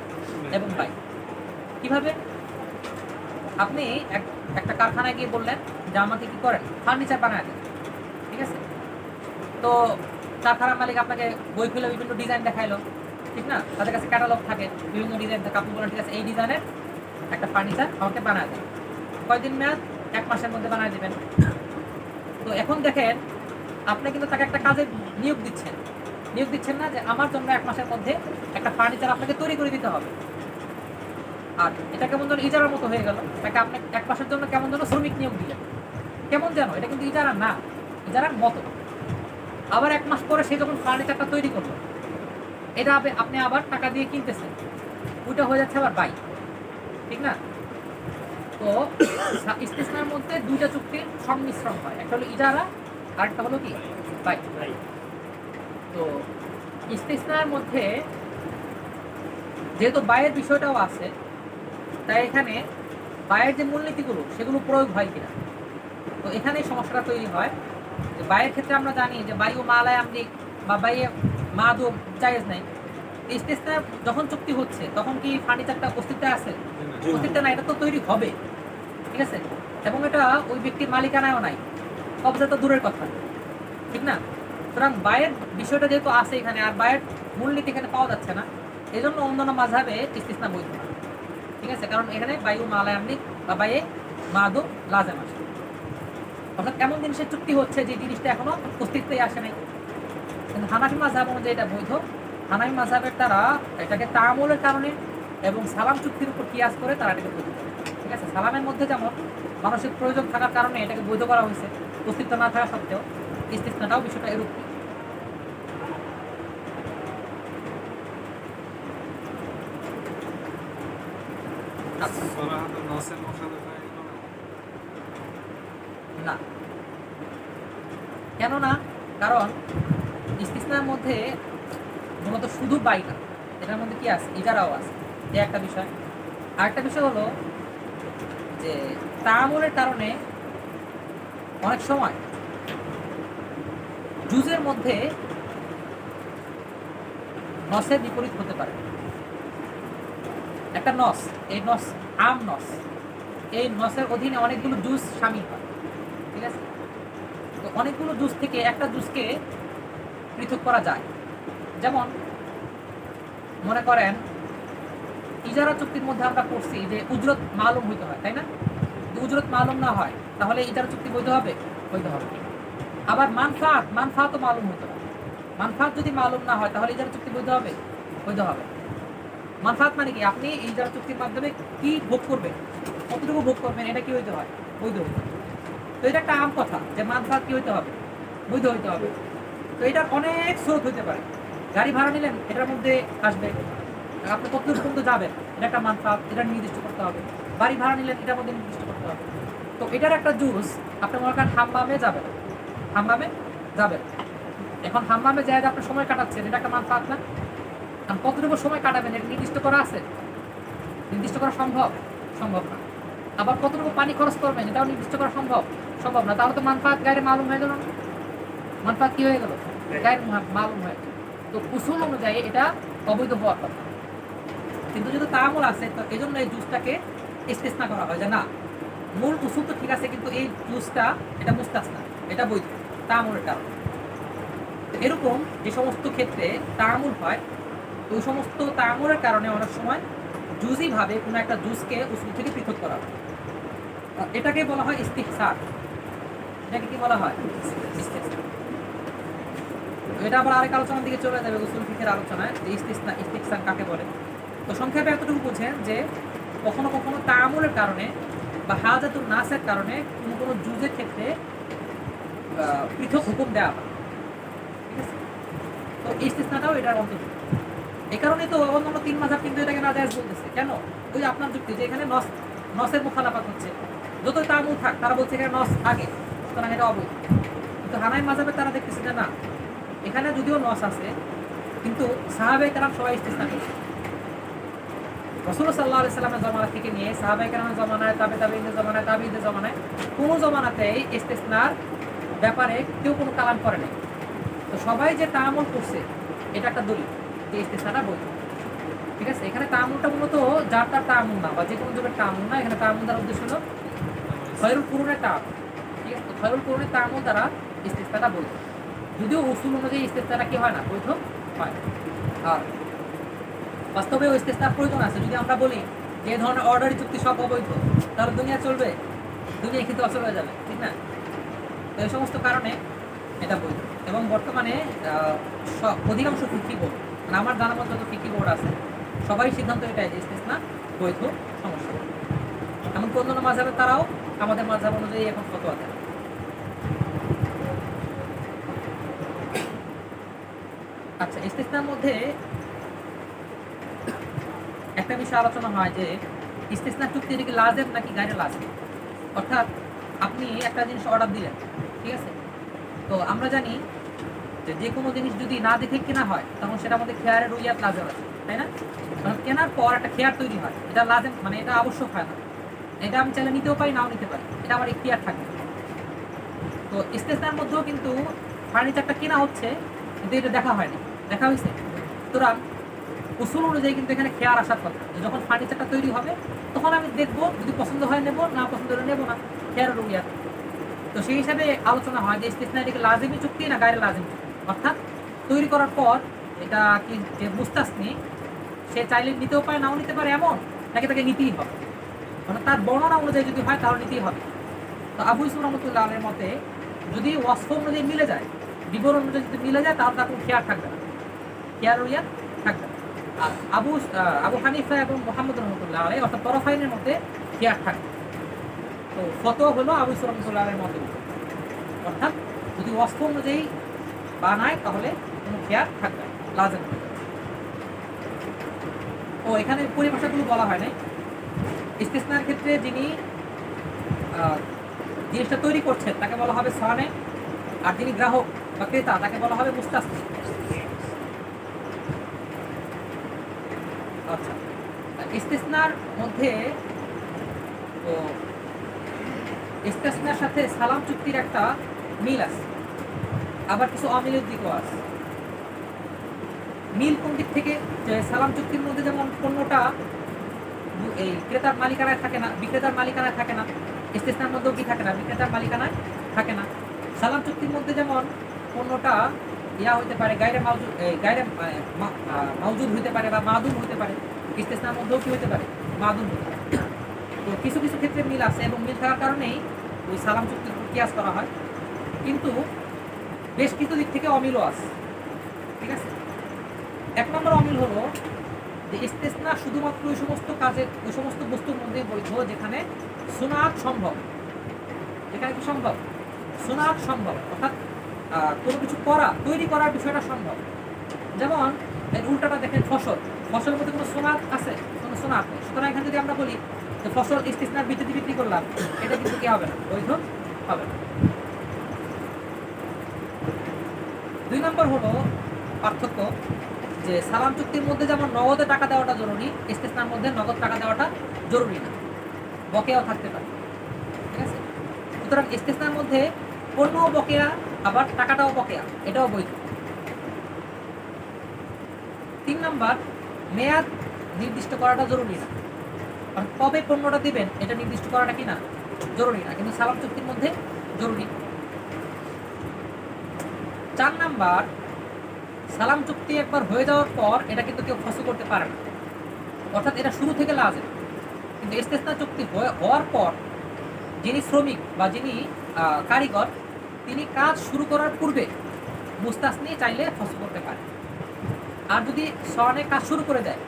এবং বাই কিভাবে? আপনি একটা কারখানায় গিয়ে বললেন যে আমাকে কি করেন, ফার্নিচার বানায় দেন, ঠিক আছে? তো কারখানার মালিক আপনাকে বই খুলে বিভিন্ন ডিজাইন দেখাইলো, ঠিক না? তাদের কাছে ক্যাটালগ থাকে, বিভিন্ন ডিজাইন থাকে। আপনি বলেন ঠিক আছে এই ডিজাইনের একটা ফার্নিচার আমাকে বানায় দেন। কয়দিন মেয়াদ? 1 মাসের মধ্যে বানায় দেবেন। তো এখন দেখেন আপনি কিন্তু তাকে একটা কাজে নিয়োগ দিচ্ছেন না যে আমার জন্য 1 মাসের মধ্যে একটা ফার্নিচার আপনাকে তৈরি করে দিতে হবে। আর এটা কেমন যেন ইজারার মতো হয়ে গেল। তাকে আপনি 1 মাসের জন্য কেমন যেন শ্রমিক নিয়োগ দিলেন, কেমন যেন। এটা কিন্তু ইজারা না, ইজারার মতো। আবার 1 মাস পরে সে যখন ফার্নিচারটা তৈরি করলো, এটা আপনি আবার টাকা দিয়ে কিনতেছেন, ওইটা হয়ে যাচ্ছে আবার বাই, ঠিক না? তো ইস্তিসনার মধ্যে দুইটা চুক্তির সংমিশ্রণ হয়, একটা হলো ইজারা আর একটা হলো কি বাই। তো ইস্তিসনার মধ্যে যেহেতু বাইয়ের বিষয়টাও আছে, তাই এখানে বাইয়ের যে মূলনীতিগুলো সেগুলো প্রয়োগ হয় কিনা, তো এখানে সমস্যাটা তৈরি হয়। যে বাইয়ের ক্ষেত্রে আমরা জানি যে বায়ু মালায় আমলিক বা বাইয়ে মাদু জায়েজ নাই। ইস্তিসনা যখন চুক্তি হচ্ছে তখন কি ফার্নিচারটা অস্তিত্বে আছে? অস্তিত্বে নাই, এটা তো তৈরি হবে, ঠিক আছে? এবং এটা ওই ব্যক্তির মালিকানায়ও নাই, কবজা তো দূরের কথা, ঠিক না? সুতরাং বায়ের বিষয়টা যেহেতু আছে এখানে, আর বায়ের মূলনীতি এখানে পাওয়া যাচ্ছে না, এই জন্য অন্যান্য মাযহাবে ইস্তিসনা বৈধ না, ঠিক আছে? কারণ এখানে বায়ু মালায় আমলিক বা বাইয়ে মাদু লাজেম আসে। অর্থাৎ এমন জিনিসের চুক্তি হচ্ছে যে জিনিসটা এখনো অস্তিত্বে আসে নাই। কিন্তু হানাফি মাযহাব অনুযায়ী এটা বৈধ। হানাফি মাযহাবের তারা এটাকে তাআমুলের কারণে এবং সালাম চুক্তির উপর কিয়াস করে তারা এটাকে বৈধ করে, ঠিক আছে? সালামের মধ্যে যেমন মানসিক প্রয়োজন থাকার কারণে এটাকে বৈধ করা হয়েছে, অস্তিত্ব না থাকা সত্ত্বেও, ইস্তিসনাটাও বিষয়টা এরূপ। সরাহাত নসের মুখালেফা এগুলো না? না, কেন না? কারণ ইস্তিসনার মধ্যে মূলত শুধু বাই না, এটার মধ্যে কি আছে? ইজারাও আছে, এই একটা বিষয়। আরেকটা বিষয় হলো যে তাআমুলের কারণে অনেক সময় জুজের মধ্যে নসের বিপরীত হতে পারে। একটা নস, এই নস আম নস, এই নসের অধীনে অনেকগুলো জুজ শামিল হয়, ঠিক আছে? তো অনেকগুলো জুজ থেকে একটা জুজকে পৃথক করা যায়। যেমন মনে করেন ইজারা চুক্তির মধ্যে আমরা পড়ছি যে উজরত মালুম হইতে হয়, তাই না? যদি উজরত মালুম না হয় তাহলে ইজারা চুক্তি বৈধ হবে? বৈধ হবে। আবার মানফাতও মালুম হইতে হয়। মানফাত যদি মালুম না হয় তাহলে ইজারা চুক্তি বৈধ হবে? বৈধ হবে। মানফাত মানে কি? আপনি ইজারা চুক্তির মাধ্যমে কি ভোগ করবেন, কতটুকু ভোগ করবেন, এটা কি হইতে হয়? বৈধ হইতে হয়। তো এটা একটা আম কথা যে মানফাত কি হইতে হবে? বৈধ হইতে হবে। তো এটার অনেক স্রোত হইতে পারে। গাড়ি ভাড়া নিলেন, এটার মধ্যে আসবে। আপনি কতদূর পর্যন্ত যাবেন, এটা একটা মানফাত, এটা নির্দিষ্ট করতে হবে। বাড়ি ভাড়া নিলেন, এটার মধ্যে নির্দিষ্ট করতে হবে। তো এটার একটা জুস, আপনি মনে করেন হাম্মামে যাবেন, এখন হাম্মামে যায় যে আপনি সময় কাটাচ্ছেন, এটা একটা মানফাত না? আর কতটুকু সময় কাটাবেন এটা নির্দিষ্ট করা আছে? নির্দিষ্ট করা সম্ভব না। আবার কতটুকু পানি খরচ করবেন এটাও নির্দিষ্ট করা সম্ভব না। তাহলে তো মানফাত গায়ের মালুম হয়ে গেল না? মানফাত কি হয়ে গেল? গায়ের মালুম হয়ে গেল। তো উসুল অনুযায়ী এটা অবৈধ হওয়ার কথা। কিন্তু যদি তাআমুল আছে, তো এই জন্য এই জুসটাকে ইস্তিসনা করা হয় যে না, মূল উসুল তো ঠিক আছে, কিন্তু এই জুসটা এটা মুস্তাসনা, এটা বৈধ তাআমুলের কারণে। এরকম যে সমস্ত ক্ষেত্রে তাআমুল হয়, ওই সমস্ত তাআমুলের কারণে অনেক সময় জুজি ভাবে কোনো একটা জুসকে উসুল থেকে পৃথক করা হয়। এটাকে বলা হয় ইস্তিহসান। এটাকে কি বলা হয়? ইস্তিহসান। এটা আবার আরেক আলোচনার দিকে চলে যাবে, উসুল ফিকহের আলোচনায়, যে ইস্তিহসান কাকে বলে। তো সংক্ষেপে এতটুকু বুঝেন যে কখনো কখনো তাআমুলের কারণে বা হাজাতুন নাসের কারণে কোনো জুজের ক্ষেত্রে পৃথক হুকুম দেওয়া হয়, ঠিক আছে? তো ইস্তিসনাটাও এটার অন্তর্ভুক্ত। এই কারণেই তো অন্যান্য 3 মাযহাব কিন্তু এটাকে নাজায়েজ বলতেছে। কেন? ওই আপনার যুক্তি যে এখানে নসের মুখালাফাত হচ্ছে, যতই তাআমুল থাক তারা বলছে এখানে নস আগে, সুতরাং এটা অবৈধ। কিন্তু হানাফি মাযহাবে তারা দেখতেছে যে না, এখানে যদিও নস আছে কিন্তু সাহাবায়ে কেরাম সবাই ইস্তিসনা করেছে। রাসূলুল্লাহ সাল্লাল্লাহু আলাইহি সাল্লামের জমানা থেকে নিয়ে সাহাবায়ে কেরামের জমানায়, তাবিঈদের জমানায়, কোনো জমানাতেই ইস্তিসনার ব্যাপারে কেউ কোনো কালাম করে নাই। তো সবাই যে তাআমুল করছে এটা একটা দলিল যে ইস্তেসনাটা বৈধ। ঠিক আছে, এখানে তাআমুলটা মূলত যার তার তাআমুল না, বা যে কোনো যুগের তাআমুল না। এখানে তাআমুল দ্বারা উদ্দেশ্য হলো খয়রুল কুরুনের তাআমুল। ঠিক আছে, তো খয়রুল কুরুনের তাআমুল দ্বারা ইস্তেসনাটা বৈধ, যদিও উসুল অনুযায়ী ইস্তেসনাটা কি হয় না, বৈধ হয়। আর বাস্তবে ওই ইস্তেসনার প্রয়োজন আছে। যদি আমরা বলি যে এই ধরনের অর্ডারি চুক্তি সব অবৈধ, তাহলে দুনিয়া চলবে, দুনিয়া কিন্তু অচল হয়ে যাবে, ঠিক না? তো এই সমস্ত কারণে এটা বৈধ। এবং বর্তমানে অধিকাংশ ফিকি বোর্ড, মানে আমার জানার মতো যত ফিকি বোর্ড আছে, সবাই সিদ্ধান্ত এটাই যে ইস্তেসনা বৈধ, সমস্যা নেই। এমনকি অন্যান্য মাযহাবে তারাও আমাদের মাযহাব অনুযায়ী এখন ফতোয়া দেয়। আচ্ছা, ইস্তেসনার মধ্যে একটা বিষয় আলোচনা হয় যে ইস্তেসনা চুক্তি এটা কি লাজেম নাকি গায়রে লাজেম। অর্থাৎ আপনি একটা জিনিস অর্ডার দিলেন, ঠিক আছে, তো আমরা জানি যে কোনো জিনিস যদি না দেখে কেনা হয় তখন সেটার মধ্যে খেয়ারের রুইয়াত লাজেম আছে, তাই না? মানে কেনার পর একটা খেয়ার তৈরি হয়, এটা লাজেম, মানে এটা আবশ্যক হয় না। এটা আমি চাইলে নিতেও পারি, নাও নিতে পারি, এটা আমার এখতিয়ার থাকবে। তো ইস্তেসনার মধ্যেও কিন্তু ফার্নিচারটা কেনা হচ্ছে, কিন্তু এটা দেখা হয়নি, দেখা হয়েছে। সুতরাং উসুল অনুযায়ী কিন্তু এখানে খেয়ার আসার কথা যে যখন ফার্নিচারটা তৈরি হবে তখন আমি দেখবো, যদি পছন্দ হয় নেব, না পছন্দ হলে নেবো না, খেয়ারের রুইয়াত। তো সেই হিসাবে আলোচনা হয় যে ইস্তেসনা এটাকে লাজিমি চুক্তি না গায়রে লাজিম চুক্তি। অর্থাৎ তৈরি করার পর এটা কি যে মুস্তাসনি সে চাইলে নিতেও পারে, নাও নিতে পারে এমন, নাকি তাকে নিতেই হবে, মানে তার বর্ণনা অনুযায়ী যদি হয় তাহলে নিতেই হবে। তো আবু ইউসুফ রহমতুল্লাহ আলাইহির মতে যদি ওয়াসফ অনুযায়ী মিলে যায়, বিবরণ অনুযায়ী যদি মিলে যায়, তাহলে তার কোনো খেয়ার থাকবে না, খেয়ার রুইয়াত থাকবে না। আর আবু হানিফা এবং মুহাম্মদ রহমতুল্লাহ আলাইহি অর্থাৎ তরফাইনের মধ্যে খেয়ার থাকবে। তো ফতোয়া হলো আবু ইউসুফ রহমতুল্লাহ আলাইহির মতে, অর্থাৎ যদি ওয়াসফ অনুযায়ী বানায় তাহলে কোনো খেয়ার থাকবে না, লাজেম হবে। ও এখানে পরিভাষাগুলো বলা হয় নাই। ইস্তেসনার ক্ষেত্রে যিনি জিনিসটা তৈরি করছেন তাকে বলা হবে সানে, আর যিনি গ্রাহক বা ক্রেতা তাকে বলা হবে মুস্তাসনি। আচ্ছা, ইস্তেসনার মধ্যে তো ইস্তেসনার সাথে সালাম চুক্তির একটা মিল আছে, আবার কিছু অমিলের দিকও আছে। মিল কোন দিক থেকে, যে সালাম চুক্তির মধ্যে যেমন পণ্যটা এই ক্রেতার মালিকানায় থাকে না, বিক্রেতার মালিকানায় থাকে না, ইস্তেসনার মধ্যেও কি থাকে না, বিক্রেতার মালিকানায় থাকে না। সালাম চুক্তির মধ্যে যেমন পণ্যটা হইতে পারে গায়রে মাউজুদ হইতে পারে বা মাদুম হইতে পারে, ইস্তেসনার মধ্যেও কি হইতে পারে, মাদুম হইতে পারে। তো কিছু কিছু ক্ষেত্রে মিল আছে, এবং মিল থাকার কারণেই ওই সালাম চুক্তির উপর কিয়াস করা হয়। কিন্তু বেশ কিছু দিক থেকে অমিলও আছে, ঠিক আছে। এক নম্বর অমিল হলো যে ইস্তেসনা শুধুমাত্র ওই সমস্ত কাজে, ওই সমস্ত বস্তুর মধ্যে বৈধ যেখানে সুনাত সম্ভব, যেখানে কি সম্ভব, সুনাত সম্ভব, অর্থাৎ কোনো কিছু তৈরি করার বিষয়টা সম্ভব। যেমন এর উল্টাটা দেখেন, ফসলের মধ্যে কোনো সুনাত আছে, কোনো সুনাত নেই। সুতরাং এখানে যদি আমরা বলি যে ফসল ইস্তেসনার ভিত্তিতে বিক্রি করলাম, এটা কিন্তু কি হবে না, বৈধ হবে না। 2 নম্বর হলো পার্থক্য, যে সালাম চুক্তির মধ্যে যেমন নগদে টাকা দেওয়াটা জরুরি, ইস্তেসনার মধ্যে নগদ টাকা দেওয়াটা জরুরি না, বকেয়াও থাকতে পারে, ঠিক আছে। সুতরাং ইস্তেসনার মধ্যে পণ্যও বকেয়া, আবার টাকাটাও বকেয়া, এটাও বৈধ। 3 নম্বর, মেয়াদ নির্দিষ্ট করাটা জরুরি না, কারণ কবে পণ্যটা দিবেন এটা নির্দিষ্ট করাটা কি না, জরুরি না, কিন্তু সালাম চুক্তির মধ্যে জরুরি। 4 নাম্বার, সালাম চুক্তি একবার হয়ে যাওয়ার পর এটা কিন্তু কেউ ফসল করতে পারে না, অর্থাৎ এটা শুরু থেকে লাজেম। কিন্তু ইস্তেসনা চুক্তি হওয়ার পর যিনি শ্রমিক বা যিনি কারিগর, তিনি কাজ শুরু করার পূর্বে মুস্তাসনি চাইলে ফসল করতে পারে। আর যদি সনে কাজ শুরু করে দেয়,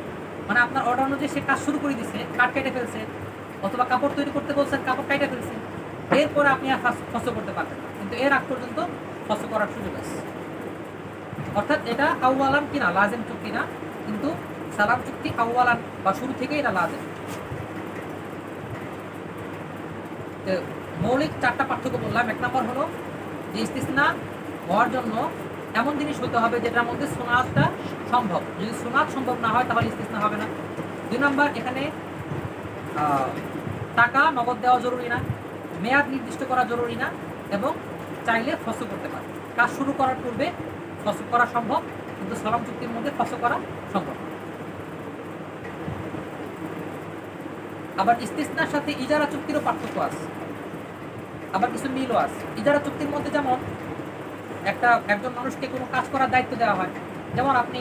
মানে আপনার অর্ডার অনুযায়ী সে কাজ শুরু করে দিচ্ছে, কাঠ কেটে ফেলছে, অথবা কাপড় তৈরি করতে বলছেন, কাপড় কেটে ফেলছে, এরপরে আপনি আর ফসল করতে পারবেন না, কিন্তু এর আগ পর্যন্ত ফসল করার সুযোগ আছে। অর্থাৎ এটা আউয়ালান কিনা, লাজেম চুক্তি না, কিন্তু সালাম চুক্তি আউয়ালান বা শুরু থেকে এটা লাজেম। মৌলিক 4টা পার্থক্য বললাম। 1 নম্বর হলো যে ইস্তেসনা হওয়ার জন্য এমন জিনিস হতে হবে যেটার মধ্যে সুনাতটা সম্ভব, যদি সুনাত সম্ভব না হয় তাহলে ইস্তেসনা হবে না। 2 নম্বর, এখানে টাকা নগদ দেওয়া জরুরি না, মেয়াদ নির্দিষ্ট করা জরুরি না, এবং চাইলে ফসল করতে পারে। কাজ শুরু করার পূর্বে ফসল করা সম্ভব, কিন্তু সালাম চুক্তির মধ্যে ফসল করা সম্ভব। আবার ইস্তিসনার সাথে ইজারা চুক্তিরও পার্থক্য আছে, আবার কিছু মিলও আছে। ইজারা চুক্তির মধ্যে যেমন একজন মানুষকে কোনো কাজ করার দায়িত্ব দেওয়া হয়, যেমন আপনি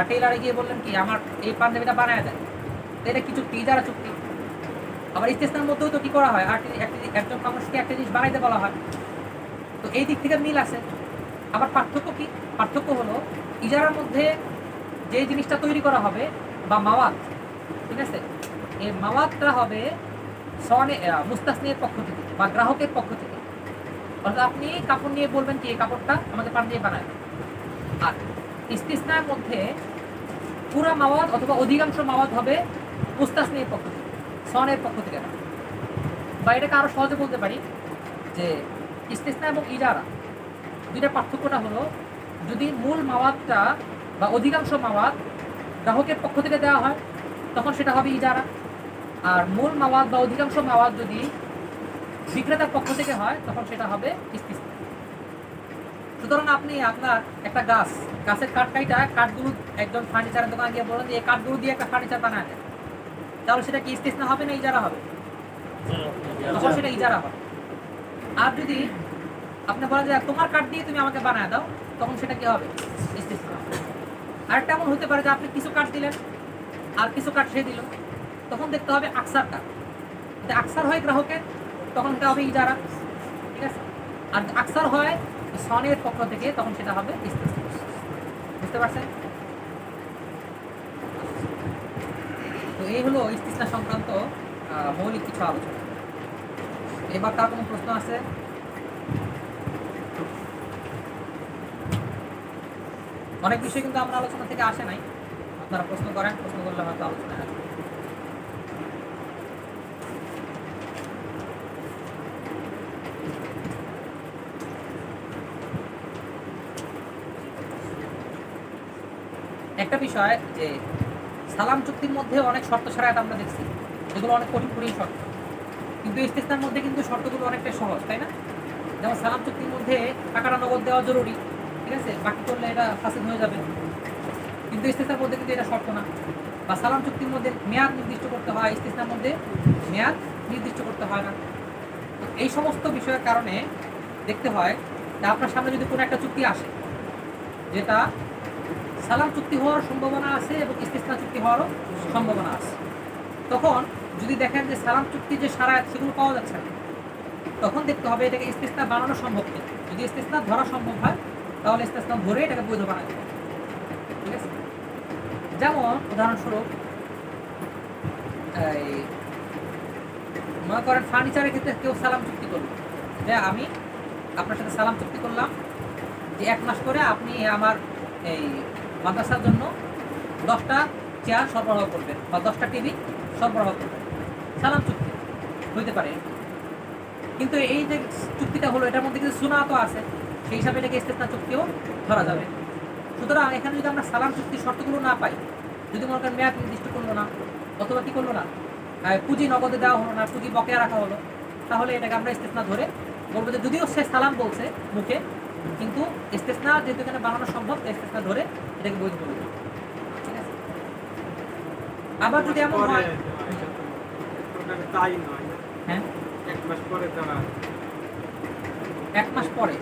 টেইলারে গিয়ে বললেন কি আমার এই পাঞ্জাবিটা বানায় দেয়, তো এটা কি চুক্তি? ইজারা চুক্তি। আবার ইস্তিসনার মধ্যেও তো কি করা হয়, একজন মানুষকে একটা জিনিস বানাইতে বলা হয়। তো এই দিক থেকে মিল আছে। আবার পার্থক্য কি? পার্থক্য হলো ইজারার মধ্যে যে জিনিসটা তৈরি করা হবে বা মাওয়াত, ঠিক আছে, এই মাওয়াতটা হবে মুস্তাসনির পক্ষ থেকে বা গ্রাহকের পক্ষ থেকে। অর্থাৎ আপনি কাপড় নিয়ে বলবেন কি এই কাপড়টা আমাদের পাঞ্জাবি বানায়। আর ইস্তিসনার মধ্যে পুরা মাওয়াত অথবা অধিকাংশ মাওয়াত হবে মুস্তাসনির পক্ষ থেকে, সনের পক্ষ থেকে না। বা এটাকে আরো সহজে বলতে পারি যে ইস্তিসনা এবং ইজারা দুইটার পার্থক্যটা হলো, যদি মূল মাওয়াতটা বা অধিকাংশ মাওয়াত গ্রাহকের পক্ষ থেকে দেওয়া হয় তখন সেটা হবে ইজারা, আর মূল মাওয়াত বা অধিকাংশ মাওয়াত যদি বিক্রেতার পক্ষ থেকে হয় তখন সেটা হবে ইস্তিসনা। সুতরাং আপনি আপনার একটা গাছের কাঠগুলো একজন ফার্নিচারের দোকানে গিয়ে বলেন যে এই কাঠগুলো দিয়ে একটা ফার্নিচার বানায় দেয়, তাহলে সেটা কি ইস্তিসনা হবে না ইজারা হবে? তখন সেটা ইজারা হবে। আর যদি আপনি বলেন যে তোমার কাঠ দিয়ে তুমি আমাকে বানায় দাও, তখন সেটা কি হবে? ইস্তিসনা। আরেকটা এমন হতে পারে যে আপনি কিছু কাঠ দিলেন আর কিছু কাঠ সে দিল, তখন দেখতে হবে আকসার কাঠ। যদি আকসার হয় গ্রাহকের তখন সেটা হবে ইজারা, ঠিক আছে। আর আকসার হয় সনের পক্ষ থেকে তখন সেটা হবে ইস্তিসনা। বুঝতে পারছেন? তো এই হলো ইস্তিসনা সংক্রান্ত মৌলিক কিছু আলোচনা। এবার তার কোনো প্রশ্ন আছে? অনেক বিষয় কিন্তু আমরা আলোচনা থেকে আসে নাই, আপনারা প্রশ্ন করেন, প্রশ্ন করলে হয়তো আলোচনায় আসবে। একটা বিষয় যে সালাম চুক্তির মধ্যে অনেক শর্ত ছাড়াই আমরা দেখছি, যেগুলো অনেক কঠিন শর্ত, কিন্তু ইস্তিসনার মধ্যে কিন্তু শর্তগুলো অনেকটাই সহজ, তাই না? যেমন সালাম চুক্তির মধ্যে টাকাটা নগদ দেওয়া জরুরি, ঠিক আছে, বাকি করলে এটা ফাসিদ হয়ে যাবে। কিন্তু ইস্তিসনার মধ্যে কিন্তু এটা শর্ত না। বা সালাম চুক্তির মধ্যে মেয়াদ নির্দিষ্ট করতে হয়, ইস্তিসনার মধ্যে মেয়াদ নির্দিষ্ট করতে হয় না। তো এই সমস্ত বিষয়ের কারণে দেখতে হয় যে আপনার সামনে যদি কোনো একটা চুক্তি আসে যেটা সালাম চুক্তি হওয়ার সম্ভাবনা আছে এবং ইস্তিসনা চুক্তি হওয়ারও সম্ভাবনা আছে, তখন যদি দেখেন যে সালাম চুক্তি যে সারায়াত সেগুলো পাওয়া যাচ্ছে না, তখন দেখতে হবে এটাকে ইস্তিসনা বানানো সম্ভব কিনা। যদি ইস্তিসনা ধরা সম্ভব হয় তাহলে ইস্তিসনা ধরে এটাকে বৈধ বানাতে হবে, ঠিক আছে। যেমন উদাহরণস্বরূপ মনে করেন ফার্নিচারের ক্ষেত্রে কেউ সালাম চুক্তি করলো যে আমি আপনার সাথে সালাম চুক্তি করলাম যে 1 মাস করে আপনি আমার এই মাদ্রাসার জন্য 10টা চেয়ার সরবরাহ করবেন বা 10টা টিভি সরবরাহ করবেন। সালাম চুক্তি হইতে পারে, কিন্তু এই যে চুক্তিটা হলো এটার মধ্যে কিছু সুন্নাতও আছে, সেই হিসাবে এটাকে ইস্তিসনা চুক্তিও ধরা যাবে। সুতরাং এখানে যদি আমরা সালাম চুক্তির শর্তগুলো না পাই, যদি মনে করেন মেয়াদ নির্দিষ্ট করলো না অথবা কি করলো না, পুঁজি নগদে দেওয়া হলো না, পুঁজি বকেয়া রাখা হলো, তাহলে এটাকে আমরা ইস্তিসনা ধরে বলবো যে যদিও সে সালাম বলছে মুখে, কিন্তু ইস্তিসনা যেহেতু এখানে বানানো সম্ভব, ইস্তিসনা ধরে এটাকে বৈধ বলে দেবো, ঠিক আছে। আবার যদি এমন হয় তাই নয়, হ্যাঁ 1 মাস পরে তারা 1 মাস পরে,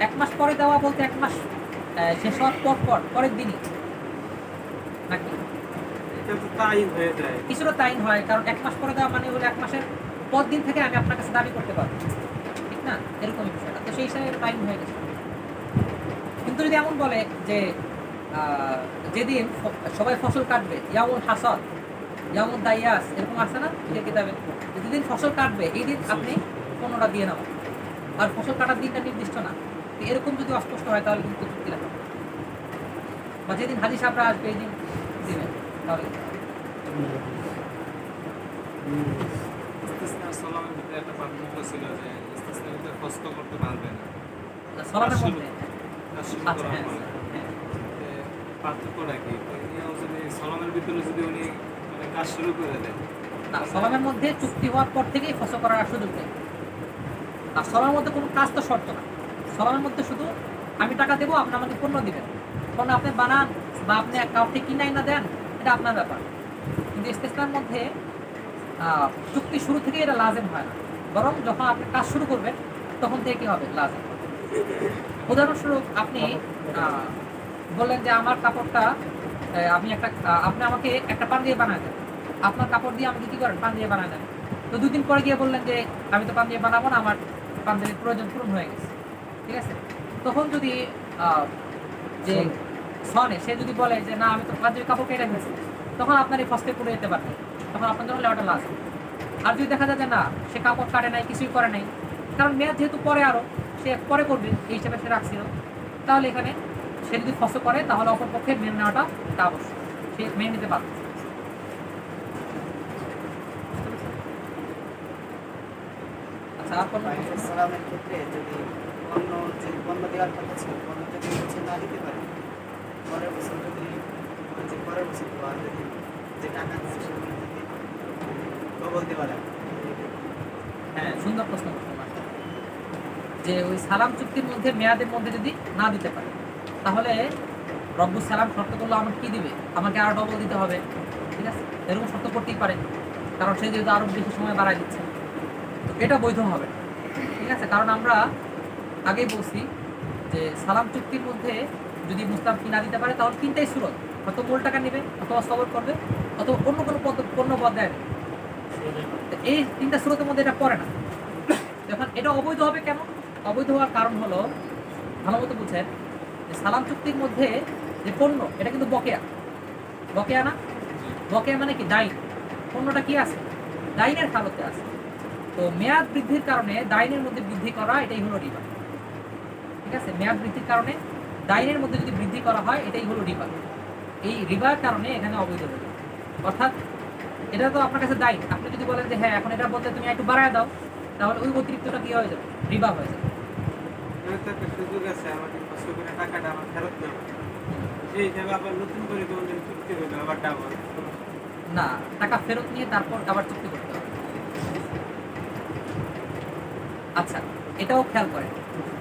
1 মাস পরে দেওয়া বলতে 1 মাস শেষ হওয়ার পরের দিনই নাকি? এটা তো তাই হয়ে যায়। কিছুটা টাইম হয়, কারণ 1 মাস পরে দেওয়া মানে হলো 1 মাসের পর দিন থেকে আমি আপনার কাছে দাবি করতে পারবো, ঠিক না? এরকমই বিষয়টা। তো সেই হিসাবে টাইম হয়ে গেছে। কিন্তু যদি এমন বলে যে যেদিন সবাই ফসল কাটবে, ইয়ামুল হাসাদ, ইয়ামুল দাইয়াস, এরকম আছে না কিতাবে, যেদিন ফসল কাটবে এই দিন আপনি পণ্যটা দিয়ে নেবেন, আর ফসল কাটার দিনটা নির্দিষ্ট না, তো এরকম যদি অস্পষ্ট হয় তাহলে কিন্তু চুক্তি রাখা, বা যেদিন হাজি সাহেবরা আসবে এই দিন দিবেন, তাহলে ইস্তিসনা সালামের ভিতরে একটা পার্থক্য ছিল যে ইস্তিসনার ভিতরে কষ্ট করতে পারবে না, সলামের মধ্যে কাজ শুরু আচ্ছা, করার হ্যাঁ, পরে। হ্যাঁ। যে পার্থক্যটা কি? যদি সালামের ভিতরে যদি উনি মানে কাজ শুরু করে দেন, না, সলামের মধ্যে চুক্তি হওয়ার পর থেকেই ফসল করার সুযোগ নেই। আর সলামের মধ্যে কোনো কাজ তো শর্ত না, সলামের মধ্যে শুধু আমি টাকা দেবো, আপনি আমাকে পণ্য দিবেন। পণ্য আপনি বানান বা আপনি কাউকে কিনাই না দেন, এটা আপনার ব্যাপার। কিন্তু ইস্তেসনার মধ্যে চুক্তি শুরু থেকে এটা লাজেম হয় না, বরং যখন আপনি কাজ শুরু করবেন তখন থেকে কি হবে, লাজেম হবে। উদাহরণস্বরূপ আপনি বললেন যে আমার কাপড়টা আপনি আমাকে একটা পাঞ্জাবি বানায় দেন, আপনার কাপড় দিয়ে আমাকে কি করেন, পাঞ্জাবি বানায় দেন। তো 2 দিন পরে গিয়ে বললেন যে আমি তো পাঞ্জাবি বানাবো না, আমার পাঞ্জাবির প্রয়োজন পূরণ হয়ে গেছে, ঠিক আছে। তখন যদি যে সনে সে যদি বলে যে না আমি তো পাঞ্জাবি কাপড় কেটে ফেলছি, তখন আপনার এই ফসকে পড়ে যেতে পারবে, তখন আপনার জন্য লেওয়াটা লাজ। আর যদি দেখা যায় যে না সে কাপড় কাটে নাই, কিছুই করে নাই, কারণ মেয়াদ যেহেতু পরে আরো সে পরে করবে এই হিসাবে সে রাখছিল, তাহলে এখানে সে যদি ফসল করে তাহলে অপর পক্ষে মেনে নেওয়াটা এটা আবশ্যক, সে মেনে নিতে পারবে। আচ্ছা, আর কোনো বাইরে সালামের ক্ষেত্রে যদি অন্য যে পণ্য দেওয়ার কথা ছিল পণ্য যদি হচ্ছে না দিতে পারে, পরের বছর যদি যে পরের বছর বা যদি যে টাকা দিচ্ছে সেগুলো যদি ডবল দেওয়া লাগে, হ্যাঁ, সুন্দর প্রশ্ন করতে পারেন যে ওই সালাম চুক্তির মধ্যে মেয়াদের মধ্যে যদি না দিতে পারে, তাহলে রব্বুস সালাম শর্ত করলো আমাকে কি দিবে, আমাকে আরো ডবল দিতে হবে, ঠিক আছে। এরকম শর্ত করতেই পারে, কারণ সে যেহেতু আরো বেশি সময় বাড়ায় দিচ্ছে, তো এটা বৈধ হবে, ঠিক আছে। কারণ আমরা আগেই বলছি যে সালাম চুক্তির মধ্যে যদি মুসলাম কি না দিতে পারে তাহলে 3টাই সুরত, হয়তো মূল টাকা নেবে অথবা সবর করবে অথবা অন্য কোনো পণ্য বদলায় নেবে। এই 3টা সুরতের মধ্যে এটা পড়ে না। এখন এটা অবৈধ হবে কেন? অবৈধ হওয়ার কারণ হলো, ভালো মতো বুঝেন যে সালাম চুক্তির মধ্যে যে পণ্য এটা কিন্তু বকেয়া, বকেয়া না, বকেয়া মানে কি দাইন, পণ্যটা কি আছে, দাইনের হালতে আছে। তো মেয়াদ বৃদ্ধির কারণে দাইনের মধ্যে বৃদ্ধি করা এটাই হলো রিবা, ঠিক আছে। মেয়াদ বৃদ্ধির কারণে দাইনের মধ্যে যদি বৃদ্ধি করা হয় এটাই হলো রিবা। এই রিবার কারণে এখানে অবৈধ হবে, অর্থাৎ এটা তো আপনার কাছে দায়ী, আপনি যদি বলেন যে হ্যাঁ এখন এটা বলতে তুমি একটু বাড়ায় দাও, তাহলে ওই অতিরিক্তটা কি হয়ে যাবে, রিবা হয়ে যাবে। তো একটা সুযোগ আছে আমাকে কষ্ট করে টাকাটা আমার ফেরত দেবো, সেই হিসাবে আবার নতুন করে কোনো দিন চুক্তি হইলো আবার ডাবল। না, টাকা ফেরত নিয়ে তারপর আবার চুক্তি করতে হবে। আচ্ছা, এটাও খেয়াল করেন,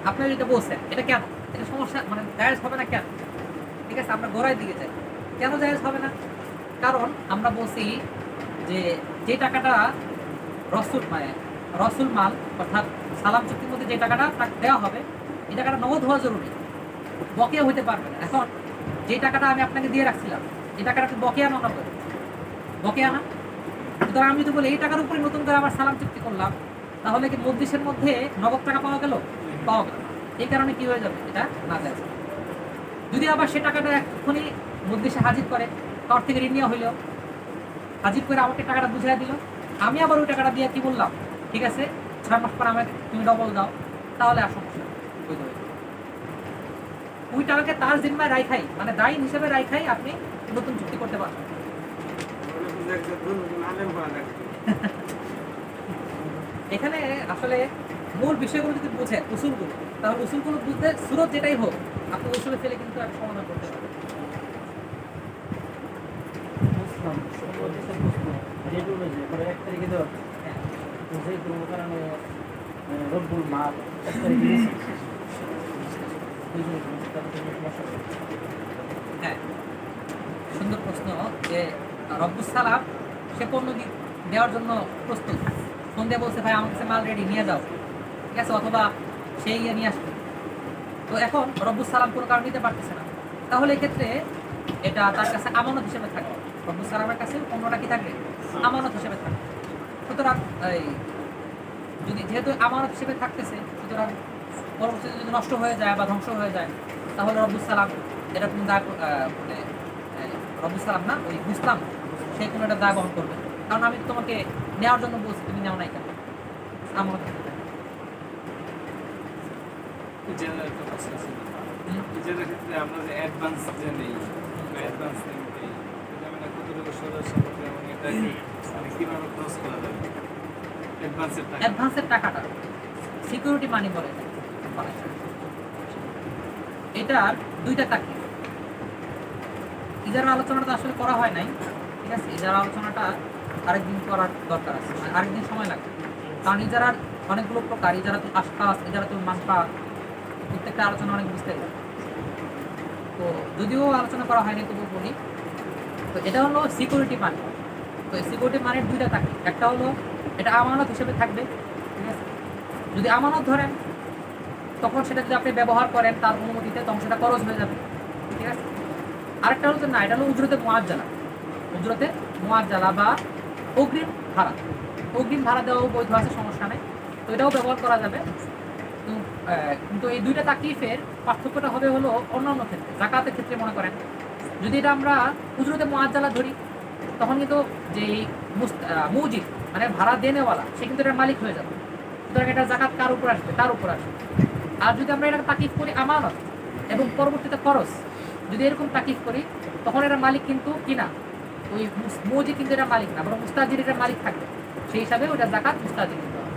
আপনারা যেটা বলছেন এটা কেন, এটা সমস্যা মানে জায়েজ হবে না কেন, ঠিক আছে। আমরা গোড়ায় দিকে যাই, কেন জায়েজ হবে না? কারণ আমরা বলছি যে যে টাকাটা রসুল মাল অর্থাৎ সালাম চুক্তির মধ্যে যে টাকাটা দেওয়া হবে এই টাকাটা নগদ হওয়া জরুরি, বকেয়া হইতে পারবে না। এখন যে টাকাটা আমি আপনাকে দিয়ে রাখছিলাম এই টাকাটা কি বকেয়া না নগদ, বকেয়া না। সুতরাং আমি যদি বলি এই টাকার উপরে নতুন করে আবার সালাম চুক্তি করলাম, তাহলে কি মজলিসের মধ্যে নগদ টাকা পাওয়া গেল, পাওয়া গেল না। এই কারণে কি হয়ে যাবে, এটা না যায়। যদি আবার সে টাকাটা এক্ষুনি মজলিসে হাজির করে, তার থেকে ঋণ নেওয়া হইল, হাজির করে আমাকে টাকাটা বুঝিয়ে দিল, আমি আবার ওই টাকাটা দিয়ে কি বললাম, ঠিক আছে 6 মাস পর আমাকে তুমি ডবল দাও, তাহলে আর সমস্যা ওই টাকাকে তার জিম্মায় রাখাই, মানে দায়ী হিসেবে রাখাই আপনি নতুন চুক্তি করতে পারবেন। এখানে আসলে মূল বিষয়গুলো যদি বুঝেন উসুলগুলো, তাহলে উসুলগুলো বুঝতে সুরত যেটাই হোক আপনি উসুলে ফেলে কিন্তু একটা সমাধান করতে পারবেন। এক তারিখে দেওয়া তো সেই কোনো কারণে রব্বুল মাল 1 তারিখে দিয়েছে। হ্যাঁ, সুন্দর প্রশ্ন যে রব্বুস সালাম সে পণ্য দেওয়ার জন্য প্রস্তুত, ফোন দিয়ে বলছে ভাই আমার কাছে মাল রেডি নিয়ে যাও, ঠিক আছে, অথবা সেই নিয়ে আসবে। তো এখন রব্বুস সালাম কোনো কারণ নিতে পারতেছে না, তাহলে এক্ষেত্রে এটা তার কাছে আমানত হিসেবে থাকবে। রব্বুস সালামের কাছে পণ্যটা কি থাকবে, আমানত হিসেবে থাকবে। সুতরাং এই যদি যেহেতু আমানত হিসেবে থাকতেছে, সুতরাং পরবর্তীতে যদি নষ্ট হয়ে যায় বা ধ্বংস হয়ে যায় তাহলে রব্বুস সালাম এটা কোনো দায় মানে রব্বুস সালাম না ওই বুঝতাম সে কোনো একটা দায় বহন করবে, কারণ আমি তোমাকে নেওয়ার জন্য বলছি তুমি নেও নাই কেন, আমানত ইজারার একটা প্রশ্ন ছিল। ইজারার ক্ষেত্রে আমরা যে অ্যাডভান্স যে নেই বা অ্যাডভান্স নেই, এটা মানে কতটুকু সদস্য সম্পর্কে এবং এটা মানে কীভাবে ক্রস করা যাবে অ্যাডভান্সের টাকাটা সিকিউরিটি মানি বলে এটার 2টা তাকিদ। ইজারার আলোচনাটা আসলে করা হয় নাই, ঠিক আছে। ইজারার আলোচনাটা আরেকদিন করার দরকার আছে, মানে আরেকদিন সময় লাগবে, কারণ ইজারার অনেকগুলো প্রকার, ইজারাতুল আশখাস, ইজারাতুল মানফাআত, প্রত্যেকটা আলোচনা অনেক বিস্তারিত। তো যদিও আলোচনা করা হয়নি তবুও বলি। তো এটা হলো সিকিউরিটি মানি। তো এই সিকিউরিটি মানির দুইটা থাকে, একটা হলো এটা আমানত হিসেবে থাকবে, ঠিক আছে? যদি আমানত ধরেন তখন সেটা যদি আপনি ব্যবহার করেন তার অনুমতিতে, তখন সেটা খরচ হয়ে যাবে, ঠিক আছে? আরেকটা হলো যে না, এটা হলো উজরতে মুআজ্জালা। উজরতে মুআজ্জালা বা অগ্রিম ভাড়া। অগ্রিম ভাড়া দেওয়াও বৈধ আছে, সমস্যা নেই। তো এটাও ব্যবহার করা যাবে। কিন্তু এই দুইটা তাকলিফের পার্থক্যটা হবে হলো অন্যান্য ক্ষেত্রে। যাকাতের ক্ষেত্রে মনে করেন যদি এটা আমরা উজরতে মুআজ্জালা ধরি, তখন কিন্তু যেই মুজিব মানে ভাড়া দেনেওয়ালা, সে কিন্তু এটার মালিক হয়ে যাবে। সুতরাং এটা জাকাত কার উপর আসবে? তার উপর আসবে। আর যদি আমরা এটা তাকিফ করি আমানত এবং পরবর্তীতে খরচ, যদি এরকম তাকিফ করি, তখন এটার মালিক কিন্তু কিনা ওই মুজিব, কিন্তু এটা মালিক না, বরং মুস্তাজির এটার মালিক থাকবে। সেই হিসাবে ওটা জাকাত মুস্তাজির দিতে হবে।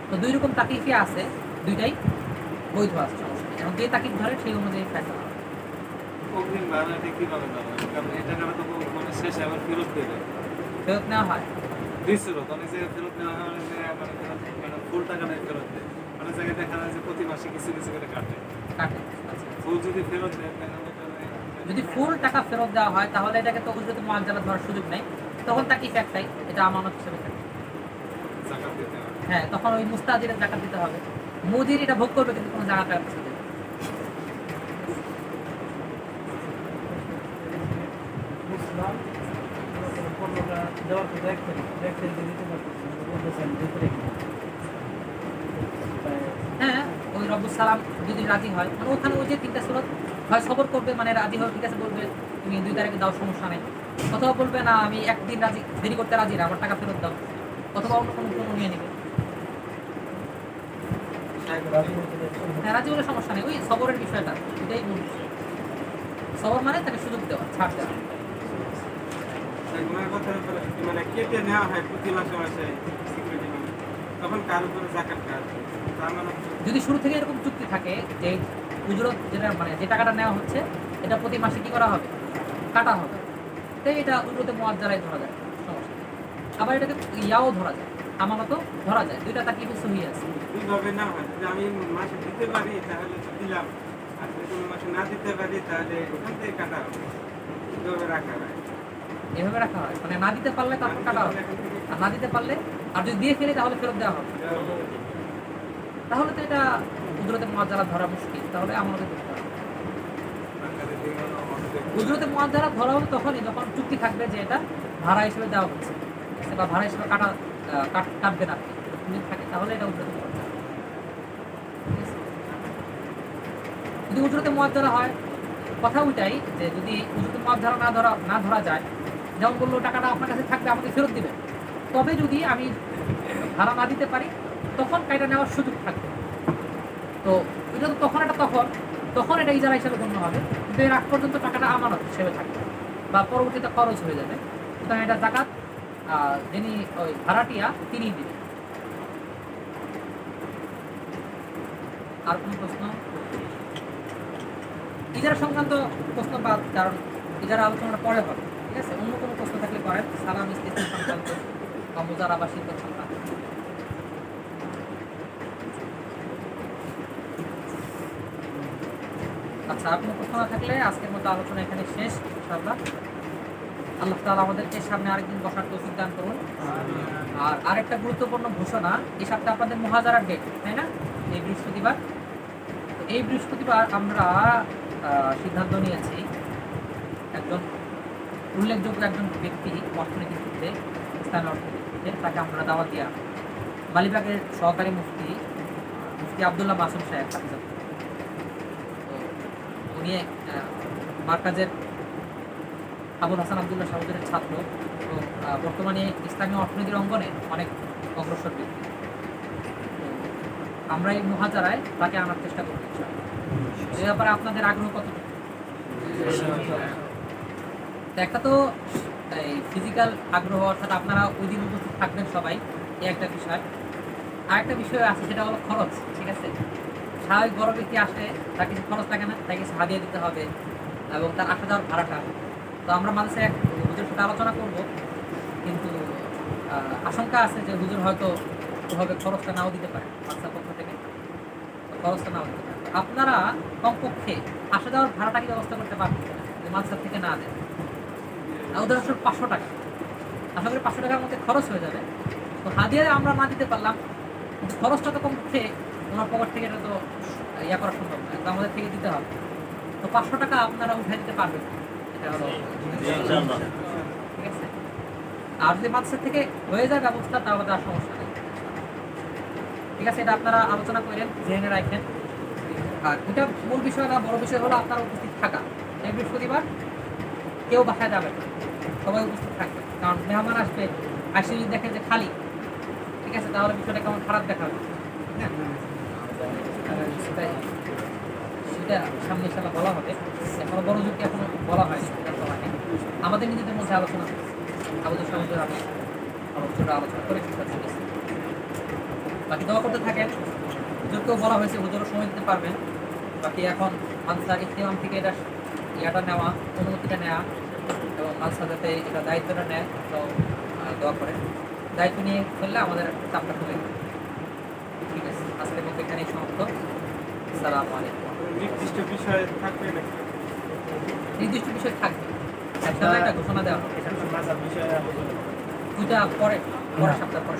তো দুই রকম তাকিফই আছে, দুইটাই বৈধ আছে, সমস্যা নেই। এখন যে তাকিফ ধরে সেই অনুযায়ী ফেসলা হবে। অগ্রিম ভাড়াটা কিভাবে দেওয়া হয়? কারণ এই টাকাটা তো মানে শেষে আবার ফেরত দেবে। ফেরত নেওয়া হয়। দিছিল তো অনেক জায়গায় ফেরত নেওয়া হয়, অনেক জায়গায় মানে ফেরত মানে ফুল টাকাটাই ফেরত দেয়। অনেক জায়গায় দেখা যায় যে প্রতি মাসে কিছু কিছু করে কাটে। কাটে। আচ্ছা। ফুল যদি ফেরত দেয় তাহলে তাহলে যদি ফুল টাকা ফেরত দেওয়া হয় তাহলে এটাকে তো উজরতে মুআজ্জালা ধরার সুযোগ নেই, তখন তাকিফ একটাই, এটা আমানত হিসেবে থাকে। জাকাত দিতে হয়। হ্যাঁ, তখন ওই মুস্তাজিরের জাকাত দিতে হবে। মুদির এটা ভোগ করবে কিন্তু কোনো জাকাত রাখছে না। বুঝলাম। পণ্যটা দেওয়ার পর এক তারিখে দিতে পারতেছি না, বলতেছেন 2 তারিখে। হ্যাঁ, ওই রব্বুস সালাম যদি রাজি হয়, মানে ওখানে ওই যে 3টা সুরত, হয় সবর করবে মানে রাজি হয়, ঠিক আছে, বলবে তুমি 2 তারিখে দাও, সমস্যা নেই। অথবা বলবে না আমি একদিন রাজি, দেরি করতে রাজি না, আমার টাকা ফেরত দাও। অথবা অন্য কোনো কোনো নিয়ে নেবে। হ্যাঁ, রাজি হলে সমস্যা নেই। ওই সবরের বিষয়টা এটাই মূল বিষয়। সবর মানে তাকে সুযোগ দেওয়া, ছাড় দেওয়া। ওনার কথার উপরে মানে কেটে নেওয়া হয় প্রতি মাসে মাসে সিকিউরিটি মানি, তখন কার উপরে জাকাতটা আসবে? তার মানে যদি শুরু থেকে এরকম চুক্তি থাকে যে উজরত যেটা মানে যে টাকাটা নেওয়া হচ্ছে এটা প্রতি মাসে কি করা হবে? কাটা হবে। তাই এটা উজরতে মুআজ্জালাই ধরা যায়, সমস্যা নেই। আবার এটাকে ইয়াও ধরা যায়, আমানতও ধরা যায়। দুইটা তাকলিফে সহি আছে। দুইভাবে না হয়, যদি আমি মাসে দিতে পারি তাহলে তো দিলাম, আর যদি কোনো মাসে না দিতে পারি তাহলে ওখান থেকে কাটা হবে। দুইভাবে রাখা হয়। এভাবে রাখা হয়, মানে না দিতে পারলে তারপর কাটা হবে, আর না দিতে পারলে, আর যদি দিয়ে ফেলি তাহলে ফেরত দেওয়া হবে। তাহলে তো এটা উজরতে মুআজ্জালা ধরা মুশকিল, তাহলে আমানতে ধরতে হবে। টাকাটা দিয়ে গেল অনেক উজরতে মুআজ্জালা ধরা হবে তখনই যখন চুক্তি থাকবে যে এটা ভাড়া হিসেবে দেওয়া হচ্ছে, ঠিক আছে, বা ভাড়া হিসেবে কাটবেন আপনি, যদি থাকে তাহলে এটা উজরতে মুআজ্জালা। ঠিক আছে? যদি উজরতে মুআজ্জালা হয়, কথা ওইটাই যে যদি উজরতে মুআজ্জালা না ধরা যায়, যেমন বললো টাকাটা আপনার কাছে থাকবে, আমাকে ফেরত দিবেন, তবে যদি আমি ভাড়া না দিতে পারি তখন কাইটা নেওয়ার সুযোগ থাকবে। তো এটা তো তখন এটা ইজারা হিসেবে গণ্য হবে, কিন্তু এর আগ পর্যন্ত টাকাটা আমানত হিসেবে থাকবে বা পরবর্তীতে খরচ হয়ে যাবে। সুতরাং এটা জাকাত যিনি ওই ভাড়াটিয়া তিনিই দিবেন। আর কোনো প্রশ্ন? ইজারা সংক্রান্ত প্রশ্ন বাদ, কারণ ইজারা আলোচনাটা পরে হবে, ঠিক আছে? অন্য কোনো প্রশ্ন থাকলে করেন, সালাম ইস্তিসনা সংক্রান্ত বা মুজারা বা শিরকত সংক্রান্ত। আচ্ছা, আর কোনো প্রশ্ন না থাকলে আজকের মতো আলোচনা এখানে শেষ, ইনশাআল্লাহ। আল্লাহ তাআলা আমাদেরকে সামনে আরেকদিন বসার তৌফিক দান করুন। আর আরেকটা গুরুত্বপূর্ণ ঘোষণা, এই সপ্তাহে আপনাদের মুহাজারার ডেট, তাই না? এই বৃহস্পতিবার। তো এই বৃহস্পতিবার আমরা সিদ্ধান্ত নিয়েছি একজন উল্লেখযোগ্য একজন ব্যক্তি অর্থনীতির ক্ষেত্রে, ইসলামী অর্থনীতির ক্ষেত্রে, তাকে আমরা দাওয়াত দিয়া মালিবাগের সহকারী মুফতি আব্দুল্লাহ মাসুম সাহেব, তো উনি মার্কাজের আবুল হাসান আব্দুল্লাহ সাহুদের ছাত্র, তো বর্তমানে ইসলামী অর্থনীতির অঙ্গনে অনেক অগ্রসর ব্যক্তি। তো আমরা এই মুহাজারায় তাকে আনার চেষ্টা করতে চাই। এই ব্যাপারে আপনাদের আগ্রহ কতটুকু? তো একটা তো এই ফিজিক্যাল আগ্রহ, অর্থাৎ আপনারা ওই দিন উপস্থিত থাকবেন সবাই, এই একটা বিষয়। আর একটা বিষয় আছে, সেটা হলো খরচ, ঠিক আছে? স্বাভাবিক বড় ব্যক্তি আসলে তার কিছু খরচ লাগে না, তাকে কিছু হাদিয়া দিতে হবে এবং তার আসা যাওয়ার ভাড়াটা। তো আমরা মাঝে এক হুজুরের সাথে আলোচনা করব, কিন্তু আশঙ্কা আছে যে হুজুর হয়তো ওভাবে খরচটা নাও দিতে পারে মাদ্রাসার পক্ষ থেকে, তো খরচটা নাও দিতে পারে। আপনারা কমপক্ষে আসা যাওয়ার ভাড়াটা কি ব্যবস্থা করতে পারবেন কিনা যে মাদ্রাসা থেকে না দেন? উদাহরণস্বরূপ 500 টাকা, আশা করি 500 টাকার মধ্যে খরচ হয়ে যাবে। তো হাদিয়া আমরা না দিতে পারলাম, কিন্তু খরচটা তো কমপক্ষে ওনার পকেট থেকে এটা তো ইয়া করা সম্ভব না, তো আমাদের থেকে দিতে হবে। তো 500 টাকা আপনারা উঠাই দিতে পারবেন, এটা হলো ইনশাআল্লাহ। ঠিক আছে। আর যদি মাদ্রাসা থেকে হয়ে যায় ব্যবস্থা তাহলে আর সমস্যা নেই, ঠিক আছে। এটা আপনারা আলোচনা করেন, জেনে রাখেন। আর এটা মূল বিষয় না, বড় বিষয় হলো আপনারা উপস্থিত থাকা। এই বৃহস্পতিবার কেউ বাসায় যাবে না, সবাই উপস্থিত থাকবে, কারণ মেহমান আসবে, আসে যদি দেখে যে খালি, ঠিক আছে, তাহলে বিষয়টা কেমন খারাপ দেখাবে, হ্যাঁ। সেটা সামনে ইনশাআল্লাহ বলা হবে। এখনো বড় যুক্তি এখনো বলা হয়নি, সেটার সময় নেই। আমাদের নিজেদের মধ্যে আলোচনা আমাদের সমাজের আমি আলোচনা করে সিদ্ধান্ত নিয়েছি। বাকি দোয়া করতে থাকেন। হুজুরকেও বলা হয়েছে, হুজুরও সময় দিতে পারবেন। বাকি এখন মাদ্রাসার ইমাম থেকে এটা ইয়াটা নেওয়া, অনুমতিটা নেওয়া এবং মাদ্রাসা যাতে এটা দায়িত্বটা নেয়, তো দোয়া করে দায়িত্ব নিয়ে ফেললে আমাদের চাপটা কমে যাবে। ঠিক আছে, আজকের মধ্যে এখানেই সমাপ্ত। আসসালামু আলাইকুম। নির্দিষ্ট বিষয় থাকবে নাকি? নির্দিষ্ট বিষয় থাকবে, একটা ঘোষণা দেওয়া হবে। এটা তো মাজার বিষয়ে আলোচনা দুইটা পরে পরের সপ্তাহ পরে